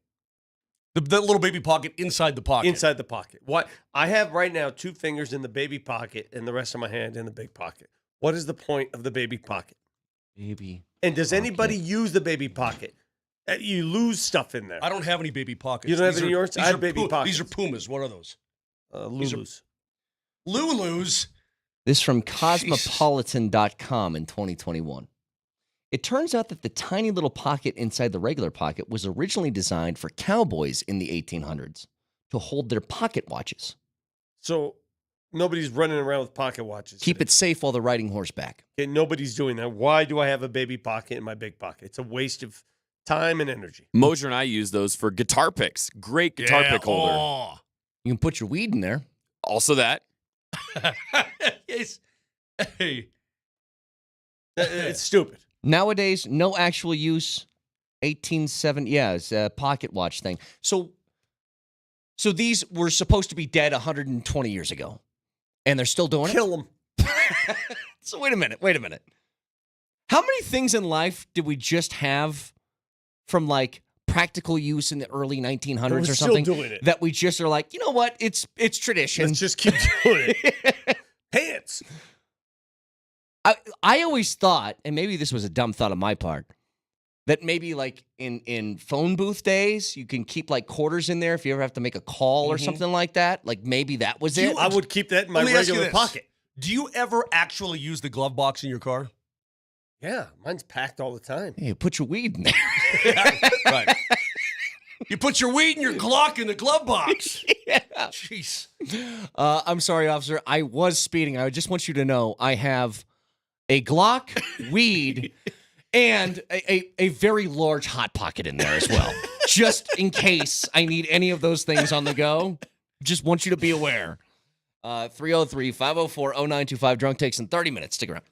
The little baby pocket inside the pocket. Inside the pocket. What I have right now, 2 fingers in the baby pocket and the rest of my hand in the big pocket. What is the point of the baby pocket? Baby. And does anybody use the baby pocket? You lose stuff in there. I don't have any baby pockets. You don't have any of yours? I have baby pockets. These are Pumas. What are those? Lulus. Lulus. This is from Cosmopolitan.com in 2021. It turns out that the tiny little pocket inside the regular pocket was originally designed for cowboys in the 1800s to hold their pocket watches. So nobody's running around with pocket watches. Keep it safe while they're riding horseback. Okay, nobody's doing that. Why do I have a baby pocket in my big pocket? It's a waste of time and energy. Mosier and I use those for guitar picks. Great guitar pick holder. Oh. You can put your weed in there. Also that. Yes. Hey. It's stupid. Nowadays, no actual use. 1870, yeah, it's a pocket watch thing. So these were supposed to be dead 120 years ago, and they're still doing Kill them. So wait a minute. How many things in life did we just have from like practical use in the early 1900s or something doing it. that we just are like, you know what? It's tradition. Let's just keep doing it. Pants. I always thought, and maybe this was a dumb thought on my part, that maybe like in phone booth days, you can keep like quarters in there if you ever have to make a call or something like that. Like maybe that was it. I would keep that in my Let me ask you regular this. pocket. Do you ever actually use the glove box in your car? Yeah, mine's packed all the time. Hey, put your weed in there. Right. You put your weed and your Glock in the glove box. Yeah. Jeez. I'm sorry, officer. I was speeding. I just want you to know I have a Glock, weed, and a very large hot pocket in there as well. Just in case I need any of those things on the go. Just want you to be aware. 303-504-0925. Drunk takes in 30 minutes. Stick around.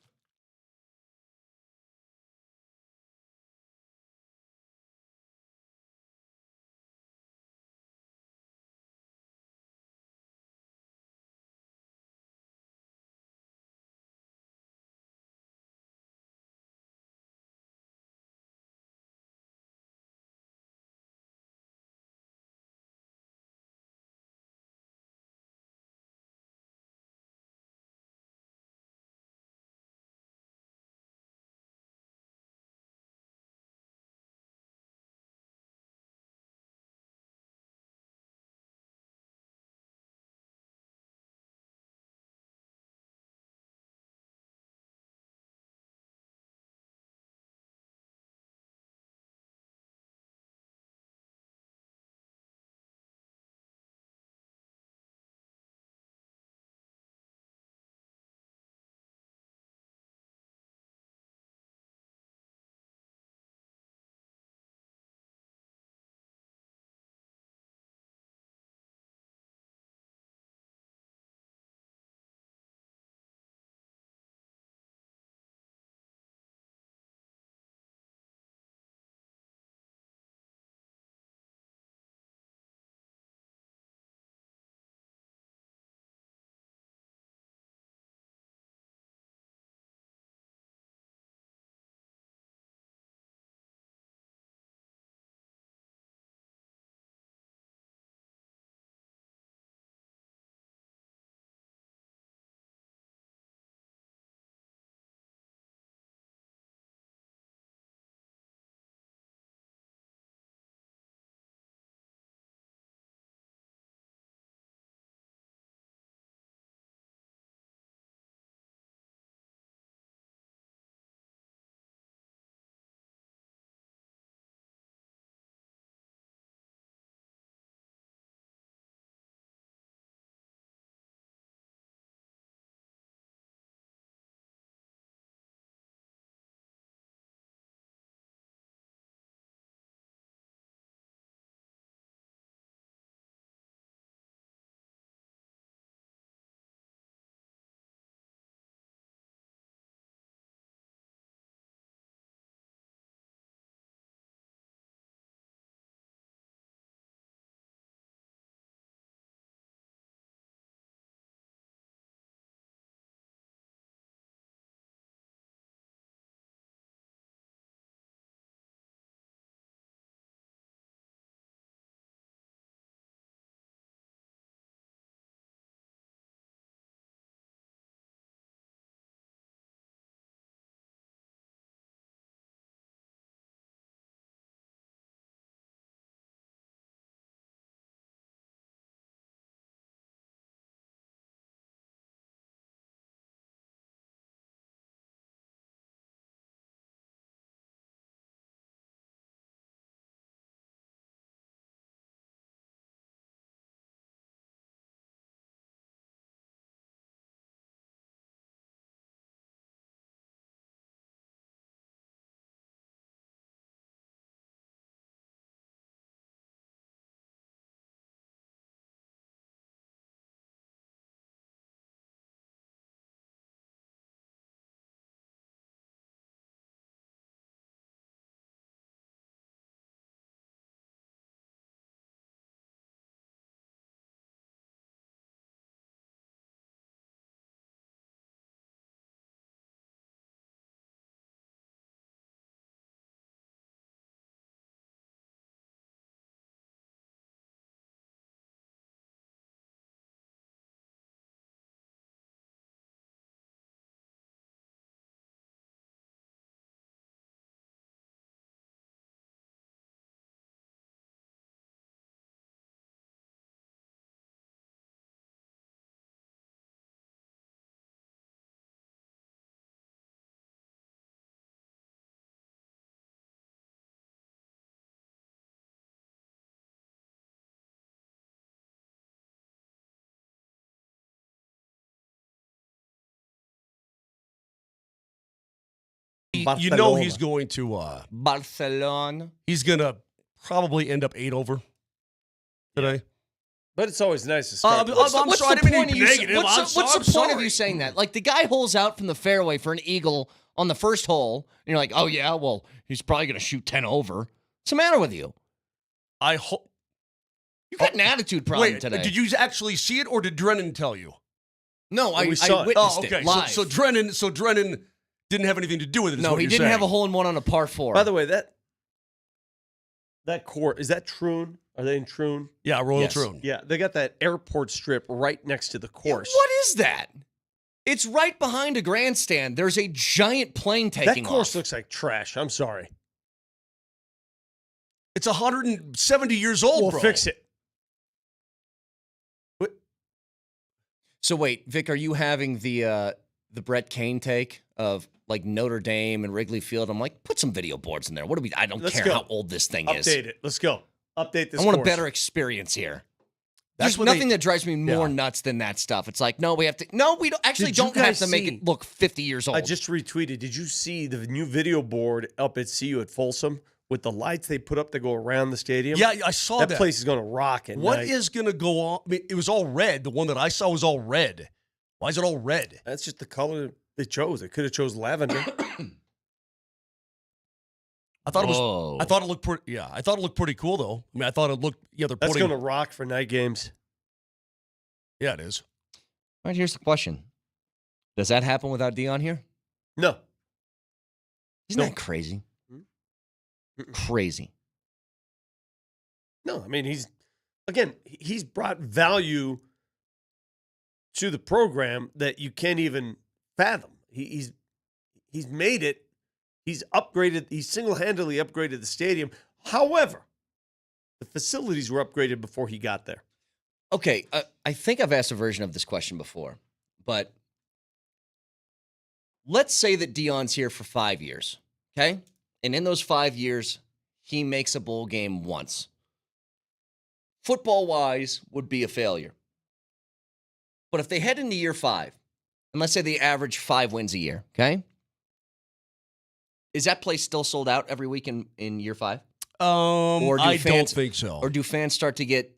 you know he's going to Barcelona. he's going to probably end up 8 over today. But it's always nice to start. What's the point Sorry. of you saying that? Like, the guy holes out from the fairway for an eagle on the first hole, and you're like, oh, yeah, well, he's probably going to shoot 10 over. What's the matter with you? I hope. You got an attitude problem Wait, today. did you actually see it, or did Drennan tell you? No, I saw it. witnessed okay. it live. So Drennan didn't have anything to do with it. No, he didn't have a hole-in-one on a par 4. By the way, that court, is that Troon? Are they in Troon? Yeah, Royal Yes. Troon. Yeah, they got that airport strip right next to the course. What is that? It's right behind a grandstand. There's a giant plane taking That course off. looks like trash. I'm sorry. It's 170 years old, We'll bro. fix it. So wait, Vic, are you having the Brett Kane take of like Notre Dame and Wrigley Field? I'm like, put some video boards in there. What do we? I don't Let's care go. how old this thing is. Update it. Let's go. Update this I want a course. better experience here. That's There's what nothing that drives me more nuts than that stuff. It's like, no, we have to. No, we don't. Actually, Did you don't have guys to make see- it look 50 years old. I just retweeted. Did you see the new video board up at CU at Folsom with the lights they put up that go around the stadium? Yeah, I saw that. That place is going to rock. What is going to go on? I mean, it was all red. The one that I saw was all red. Why is it all red? That's just the color they chose. They could have chose lavender. I thought it was. Whoa. I thought it looked pretty. Yeah, I thought it looked pretty cool though. I mean, I thought it looked. Yeah, they're That's putting. going to rock for night games. Yeah, it is. All right, here's the question: does that happen without Dion here? No. Isn't No. that crazy? Crazy. No, I mean, he's brought value to the program that you can't even fathom. He's made it. He's upgraded. He's single-handedly upgraded the stadium. However, the facilities were upgraded before he got there. Okay, I think I've asked a version of this question before, but let's say that Dion's here for 5 years, okay? And in those 5 years, he makes a bowl game once. Football-wise, would be a failure. But if they head into year 5, and let's say they average 5 wins a year, okay? Is that place still sold out every week in year 5? I don't think so. Or do fans start to get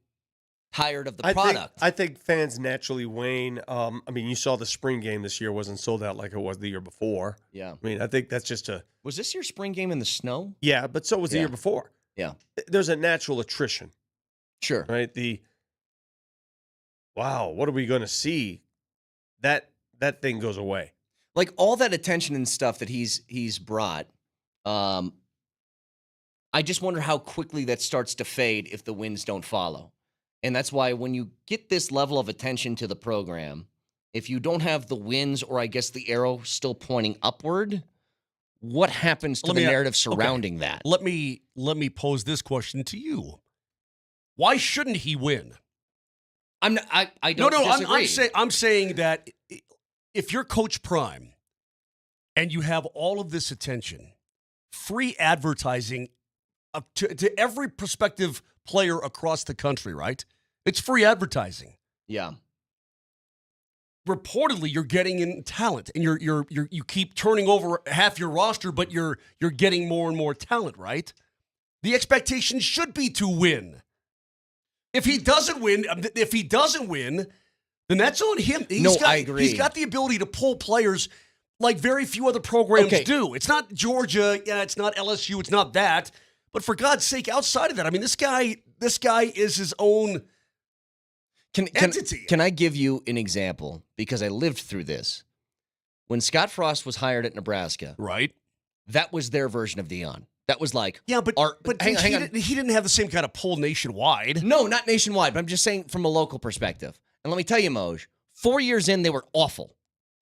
tired of the product? I think fans naturally wane. I mean, you saw the spring game this year wasn't sold out like it was the year before. Yeah. I mean, I think that's just Was this your spring game in the snow? Yeah, but so was the Yeah. year before. Yeah. There's a natural attrition. Sure. Right? Wow, what are we going to see? That thing goes away. Like all that attention and stuff that he's brought, I just wonder how quickly that starts to fade if the wins don't follow. And that's why when you get this level of attention to the program, if you don't have the wins or I guess the arrow still pointing upward, what happens to the narrative surrounding that? Let me pose this question to you. Why shouldn't he win? I don't disagree. I'm saying that if you're Coach Prime and you have all of this attention, free advertising to every prospective player across the country, right? It's free advertising. Yeah. Reportedly, you're getting in talent, and you keep turning over half your roster, but you're getting more and more talent, right? The expectation should be to win. If he doesn't win, then that's on him. I agree. He's got the ability to pull players like very few other programs do. It's not Georgia, it's not LSU, it's not that. But for God's sake, outside of that, I mean, this guy is his own entity. Can I give you an example? Because I lived through this. When Scott Frost was hired at Nebraska, right? That was their version of Dion. That was like, hang on. He didn't have the same kind of pull nationwide. No, not nationwide, but I'm just saying from a local perspective. And let me tell you, Moj, 4 years in, they were awful.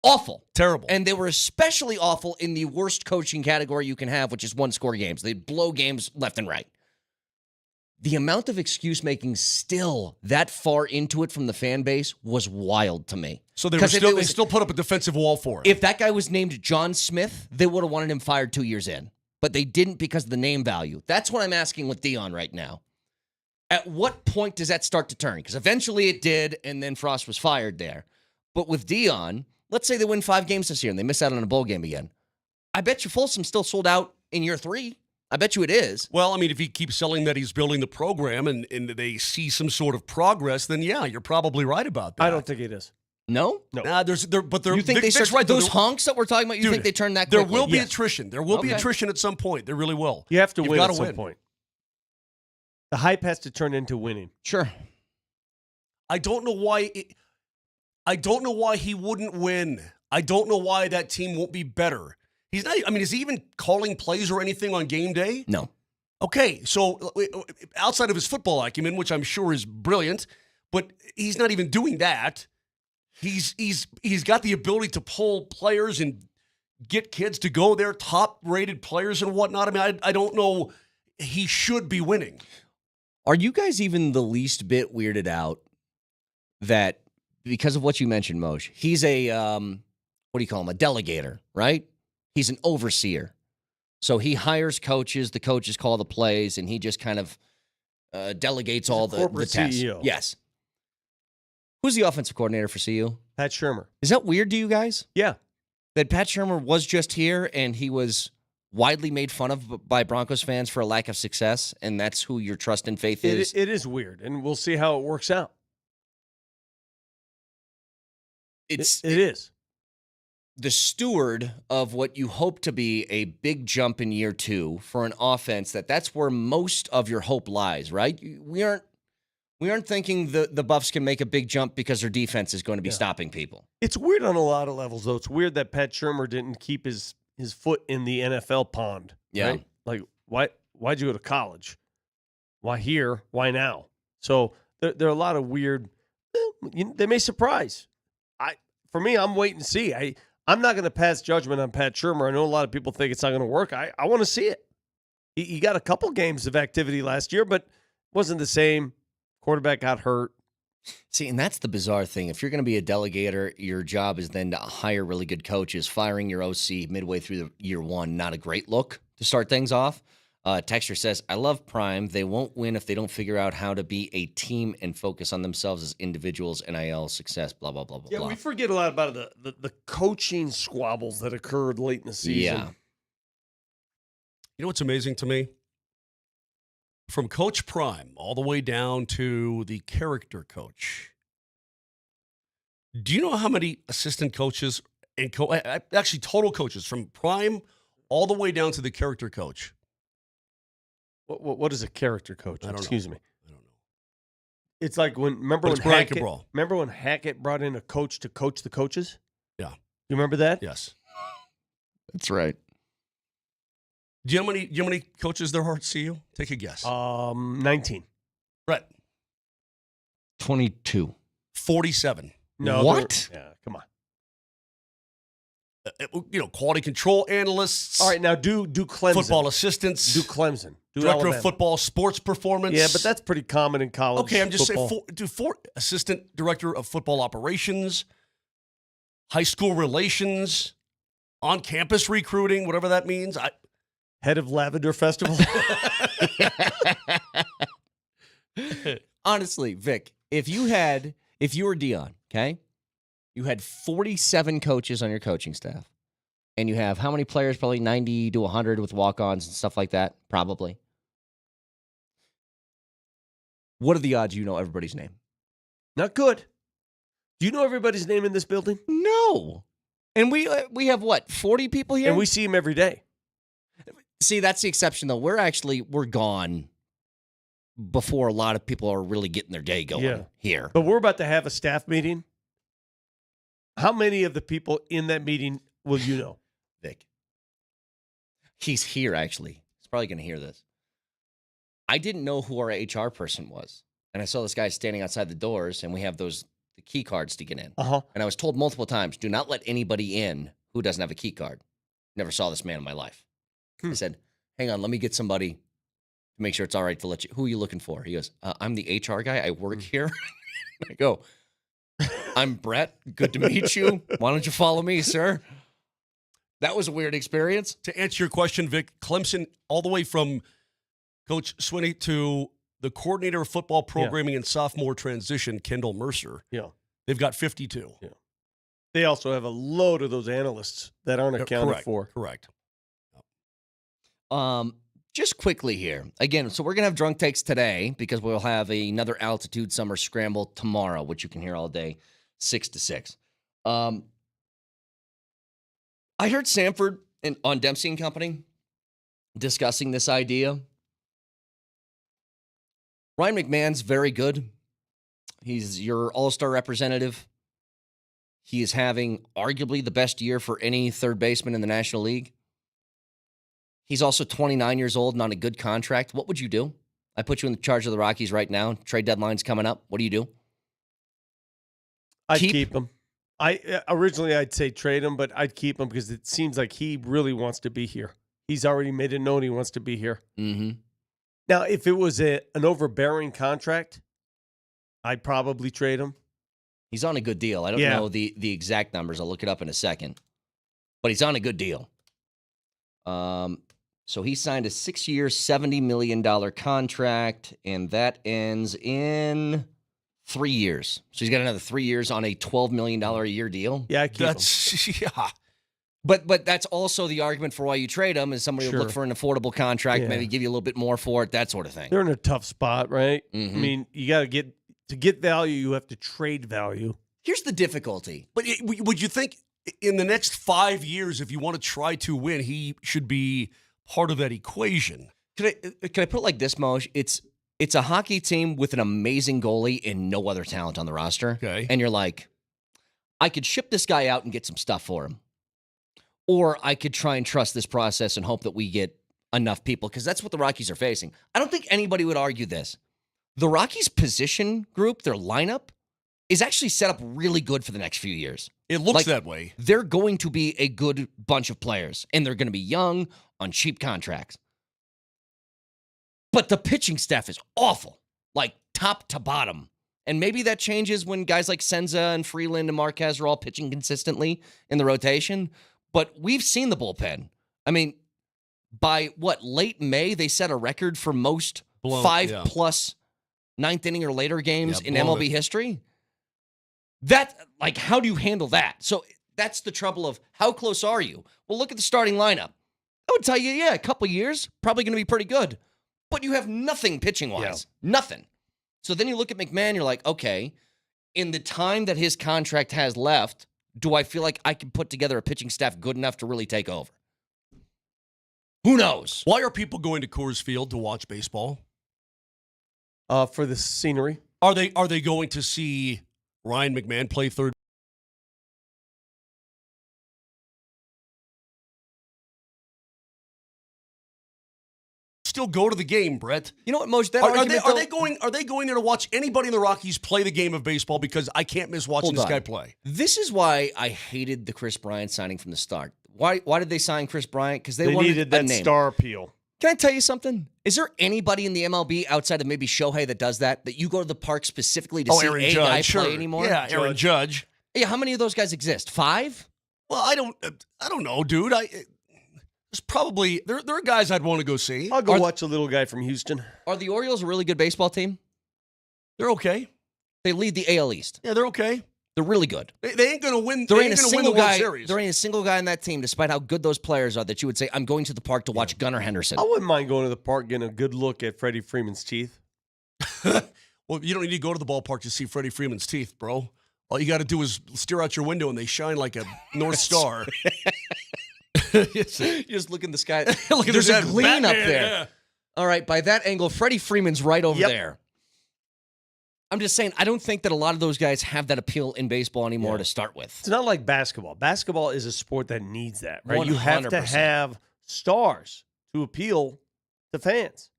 Awful. Terrible. And they were especially awful in the worst coaching category you can have, which is one-score games. They blow games left and right. The amount of excuse-making still that far into it from the fan base was wild to me. So they still put up a defensive wall for him. If that guy was named John Smith, they would have wanted him fired 2 years in. But they didn't because of the name value. That's what I'm asking with Dion right now. At what point does that start to turn? Because eventually it did, and then Frost was fired there. But with Dion, let's say they win 5 games this year and they miss out on a bowl game again. I bet you Folsom's still sold out in year 3. I bet you it is. Well, I mean, if he keeps selling that he's building the program and they see some sort of progress, then yeah, you're probably right about that. I don't think it is. No? Nah, but there. You think Vic's they start right, though. those honks that we're talking about? You think they turn that There quickly? will be Yes. attrition. There will be Okay. attrition at some point. There really will. You have to You've win gotta at some win. point. The hype has to turn into winning. Sure. I don't know why. I don't know why he wouldn't win. I don't know why that team won't be better. He's not. I mean, is he even calling plays or anything on game day? No. Okay, so outside of his football acumen, which I'm sure is brilliant, but he's not even doing that. He's got the ability to pull players and get kids to go there, top-rated players and whatnot. I mean, I don't know. He should be winning. Are you guys even the least bit weirded out that because of what you mentioned, Moshe, he's a, what do you call him, a delegator, right? He's an overseer. So he hires coaches, the coaches call the plays, and he just kind of delegates all the tasks. CEO. Yes. Who's the offensive coordinator for CU? Pat Shurmur. Is that weird to you guys? Yeah. That Pat Shurmur was just here and he was widely made fun of by Broncos fans for a lack of success, and that's who your trust and faith is? It is weird, and we'll see how it works out. It is. The steward of what you hope to be a big jump in year 2 for an offense that's where most of your hope lies, right? We aren't thinking the Buffs can make a big jump because their defense is going to be stopping people. It's weird on a lot of levels, though. It's weird that Pat Shurmur didn't keep his foot in the NFL pond. Yeah. Right? Like, why'd you go to college? Why here? Why now? So there are a lot of weird. They may surprise. For me, I'm waiting to see. I'm not going to pass judgment on Pat Shurmur. I know a lot of people think it's not going to work. I want to see it. He got a couple games of activity last year, but wasn't the same. Quarterback got hurt. See, and that's the bizarre thing. If you're going to be a delegator, your job is then to hire really good coaches. Firing your OC midway through the year 1, not a great look to start things off. Texture says, I love Prime. They won't win if they don't figure out how to be a team and focus on themselves as individuals, NIL, success, blah, blah, blah, blah, Yeah, blah. we forget a lot about the coaching squabbles that occurred late in the season. Yeah. You know what's amazing to me? From Coach Prime all the way down to the character coach. Do you know how many assistant coaches and actually total coaches from Prime all the way down to the character coach? What is a character coach? I don't know. Excuse me. I don't know. It's like remember But it's when Brian Hackett, Cabral. remember when Hackett brought in a coach to coach the coaches? Yeah. You remember that? Yes. That's right. Do you know how many coaches there are at CU? Take a guess. 19. Brett. 22. 47. No. What? Yeah, come on. Quality control analysts. All right, now do Clemson. Football assistants. Do Clemson. Do Director Alabama. of football sports performance. Yeah, but that's pretty common in college. Okay, I'm just football. saying, four assistant director of football operations, high school relations, on-campus recruiting, whatever that means. Head of Lavender Festival. Honestly, Vic, if you were Dion, okay, you had 47 coaches on your coaching staff, and you have how many players? Probably 90 to 100 with walk-ons and stuff like that, probably. What are the odds you know everybody's name? Not good. Do you know everybody's name in this building? No. And we have, what, 40 people here? And we see them every day. See, that's the exception, though. We're gone before a lot of people are really getting their day going here. But we're about to have a staff meeting. How many of the people in that meeting will you know? Vic. He's here, actually. He's probably going to hear this. I didn't know who our HR person was. And I saw this guy standing outside the doors, and we have the key cards to get in. Uh-huh. And I was told multiple times, do not let anybody in who doesn't have a key card. Never saw this man in my life. I said, hang on, let me get somebody to make sure it's all right to let you. Who are you looking for? He goes, I'm the HR guy. I work here. I go, I'm Brett. Good to meet you. Why don't you follow me, sir? That was a weird experience. To answer your question, Vic, Clemson, all the way from Coach Swinney to the coordinator of football programming and sophomore transition, Kendall Mercer. Yeah. They've got 52. Yeah. They also have a load of those analysts that aren't accounted for. Correct. Just quickly here. Again, so we're going to have drunk takes today because we'll have another altitude summer scramble tomorrow, which you can hear all day, 6 to 6. I heard Sanford on Dempsey and Company discussing this idea. Ryan McMahon's very good. He's your all-star representative. He is having arguably the best year for any third baseman in the National League. He's also 29 years old and on a good contract. What would you do? I put you in charge of the Rockies right now. Trade deadline's coming up. What do you do? I'd keep him. Originally I'd say trade him, but I'd keep him because it seems like he really wants to be here. He's already made it known he wants to be here. Mm-hmm. Now, if it was an overbearing contract, I'd probably trade him. He's on a good deal. I don't know the exact numbers. I'll look it up in a second. But he's on a good deal. So he signed a 6-year, $70 million contract, and that ends in 3 years. So he's got another 3 years on a $12 million a year deal. Yeah, I keep him. Yeah. But that's also the argument for why you trade him is somebody will look for an affordable contract, maybe give you a little bit more for it, that sort of thing. They're in a tough spot, right? Mm-hmm. I mean, you got to get value, you have to trade value. Here's the difficulty. But would you think in the next 5 years, if you want to try to win, he should be part of that equation? Can I put it like this, Moj? It's a hockey team with an amazing goalie and no other talent on the roster. Okay. And you're like, I could ship this guy out and get some stuff for him. Or I could try and trust this process and hope that we get enough people, because that's what the Rockies are facing. I don't think anybody would argue this. The Rockies' position group, their lineup, is actually set up really good for the next few years. It looks that way. They're going to be a good bunch of players, and they're going to be young on cheap contracts. But the pitching staff is awful, like top to bottom. And maybe that changes when guys like Senza and Freeland and Marquez are all pitching consistently in the rotation. But we've seen the bullpen. I mean, by late May, they set a record for most 5+ ninth inning or later games in MLB history. How do you handle that? So that's the trouble of how close are you? Well, look at the starting lineup. I would tell you, a couple years, probably going to be pretty good. But you have nothing pitching-wise. Yeah. Nothing. So then you look at McMahon, you're like, okay, in the time that his contract has left, do I feel like I can put together a pitching staff good enough to really take over? Who knows? Why are people going to Coors Field to watch baseball? For the scenery. Are they going to see Ryan McMahon play third? Still go to the game, Brett. You know what, Moj? Are they going there to watch anybody in the Rockies play the game of baseball because I can't miss watching this guy play? This is why I hated the Chris Bryant signing from the start. Why did they sign Chris Bryant? Because they needed that star appeal. Can I tell you something? Is there anybody in the MLB outside of maybe Shohei that does that you go to the park specifically to see Aaron a Judge, guy play anymore? Yeah, Aaron Judge. Yeah, how many of those guys exist? 5? Well, I don't know, dude. There's probably there are guys I'd want to go see. I'll go watch a little guy from Houston. Are the Orioles a really good baseball team? They're okay. They lead the AL East. Yeah, they're okay. They're really good. They ain't going to win. There they ain't ain't a going to win single the World guy. Series. There ain't a single guy in that team, despite how good those players are, that you would say, I'm going to the park to watch Gunnar Henderson. I wouldn't mind going to the park, getting a good look at Freddie Freeman's teeth. Well, you don't need to go to the ballpark to see Freddie Freeman's teeth, bro. All you got to do is stare out your window, and they shine like a North Star. You just look in the sky. Look at There's a that gleam Batman, up there. yeah. All right, by that angle, Freddie Freeman's right over there. I'm just saying, I don't think that a lot of those guys have that appeal in baseball anymore to start with. It's not like basketball. Basketball is a sport that needs that, right? You have to 100%. have stars to appeal to fans.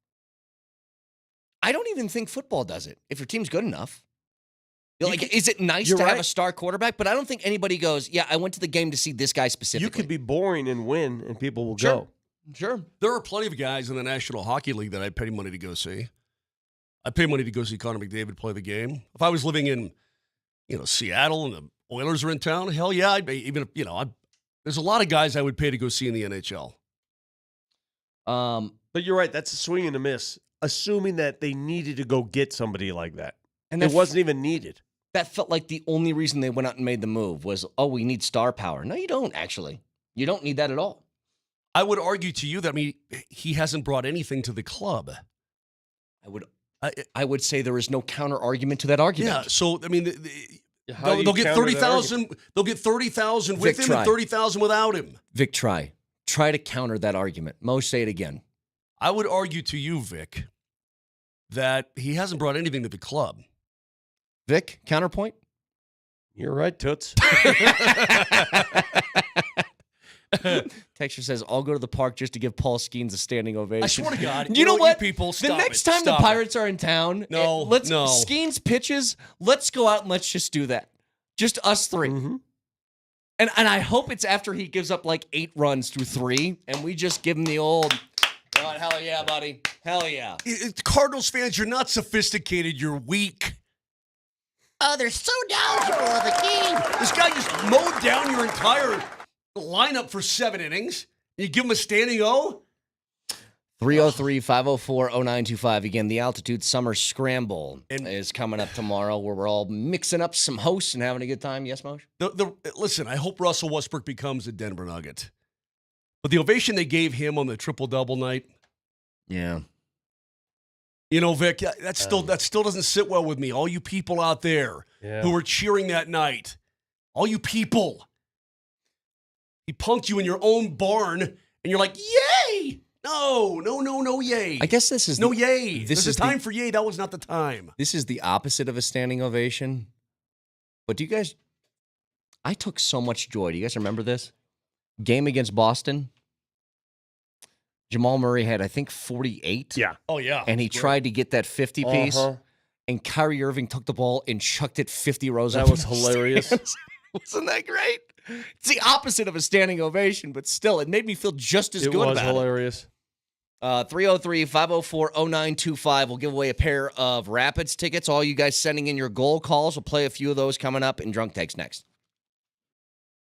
I don't even think football does it, if your team's good enough. Is it nice to have a star quarterback? But I don't think anybody goes, I went to the game to see this guy specifically. You could be boring and win, and people will go. Sure. There are plenty of guys in the National Hockey League that I'd pay money to go see. I'd pay money to go see Connor McDavid play the game. If I was living in, Seattle and the Oilers are in town, hell yeah, I'd pay. Even if, there's a lot of guys I would pay to go see in the NHL. But you're right. That's a swing and a miss. Assuming that they needed to go get somebody like that. And it wasn't even needed. That felt like the only reason they went out and made the move was, we need star power. No, you don't, actually. You don't need that at all. I would argue to you that, I mean, he hasn't brought anything to the club. I would say there is no counter argument to that argument. Yeah, so, I mean, How do you they'll get counter that 30,000. They'll get 30,000 with Vic, him try. and 30,000 without him. Vic, try to counter that argument. Mo, say it again. I would argue to you, Vic, that he hasn't brought anything to the club. Vic, counterpoint? You're right, Toots. Texture says, I'll go to the park just to give Paul Skeens a standing ovation. I swear to God. You know what? You people, the stop next it. time Stop the Pirates are in town, No, Skeens pitches, let's go out and let's just do that. Just us three. Mm-hmm. And I hope it's after he gives up like 8 runs through 3, and we just give him the old, oh, hell yeah, buddy. Hell yeah. Cardinals fans, you're not sophisticated. You're weak. Oh, they're so knowledgeable of the game. This guy just mowed down your entire lineup for 7 innings. You give him a standing O? 303-504-0925. Again, the Altitude Summer Scramble is coming up tomorrow, where we're all mixing up some hosts and having a good time. Yes, Moshe? Listen, I hope Russell Westbrook becomes a Denver Nugget. But the ovation they gave him on the triple-double night. Yeah. You know, Vic, that still doesn't sit well with me. All you people out there who were cheering that night, all you people. He punked you in your own barn, and you're like, yay! No, yay. I guess this is yay. This There's is a time for yay. That was not the time. This is the opposite of a standing ovation. But do you guys? I took so much joy. Do you guys remember this game against Boston? Jamal Murray had, I think, 48. Yeah. Oh yeah. And he tried to get that 50 piece, Uh-huh. and Kyrie Irving took the ball and chucked it 50 rows. That up was in the hilarious. stands. Wasn't that great? It's the opposite of a standing ovation, but still, it made me feel just as It good was about hilarious. it. 303-504-0925. We'll give away a pair of Rapids tickets. All you guys sending in your goal calls. We'll play a few of those coming up in Drunk Takes next.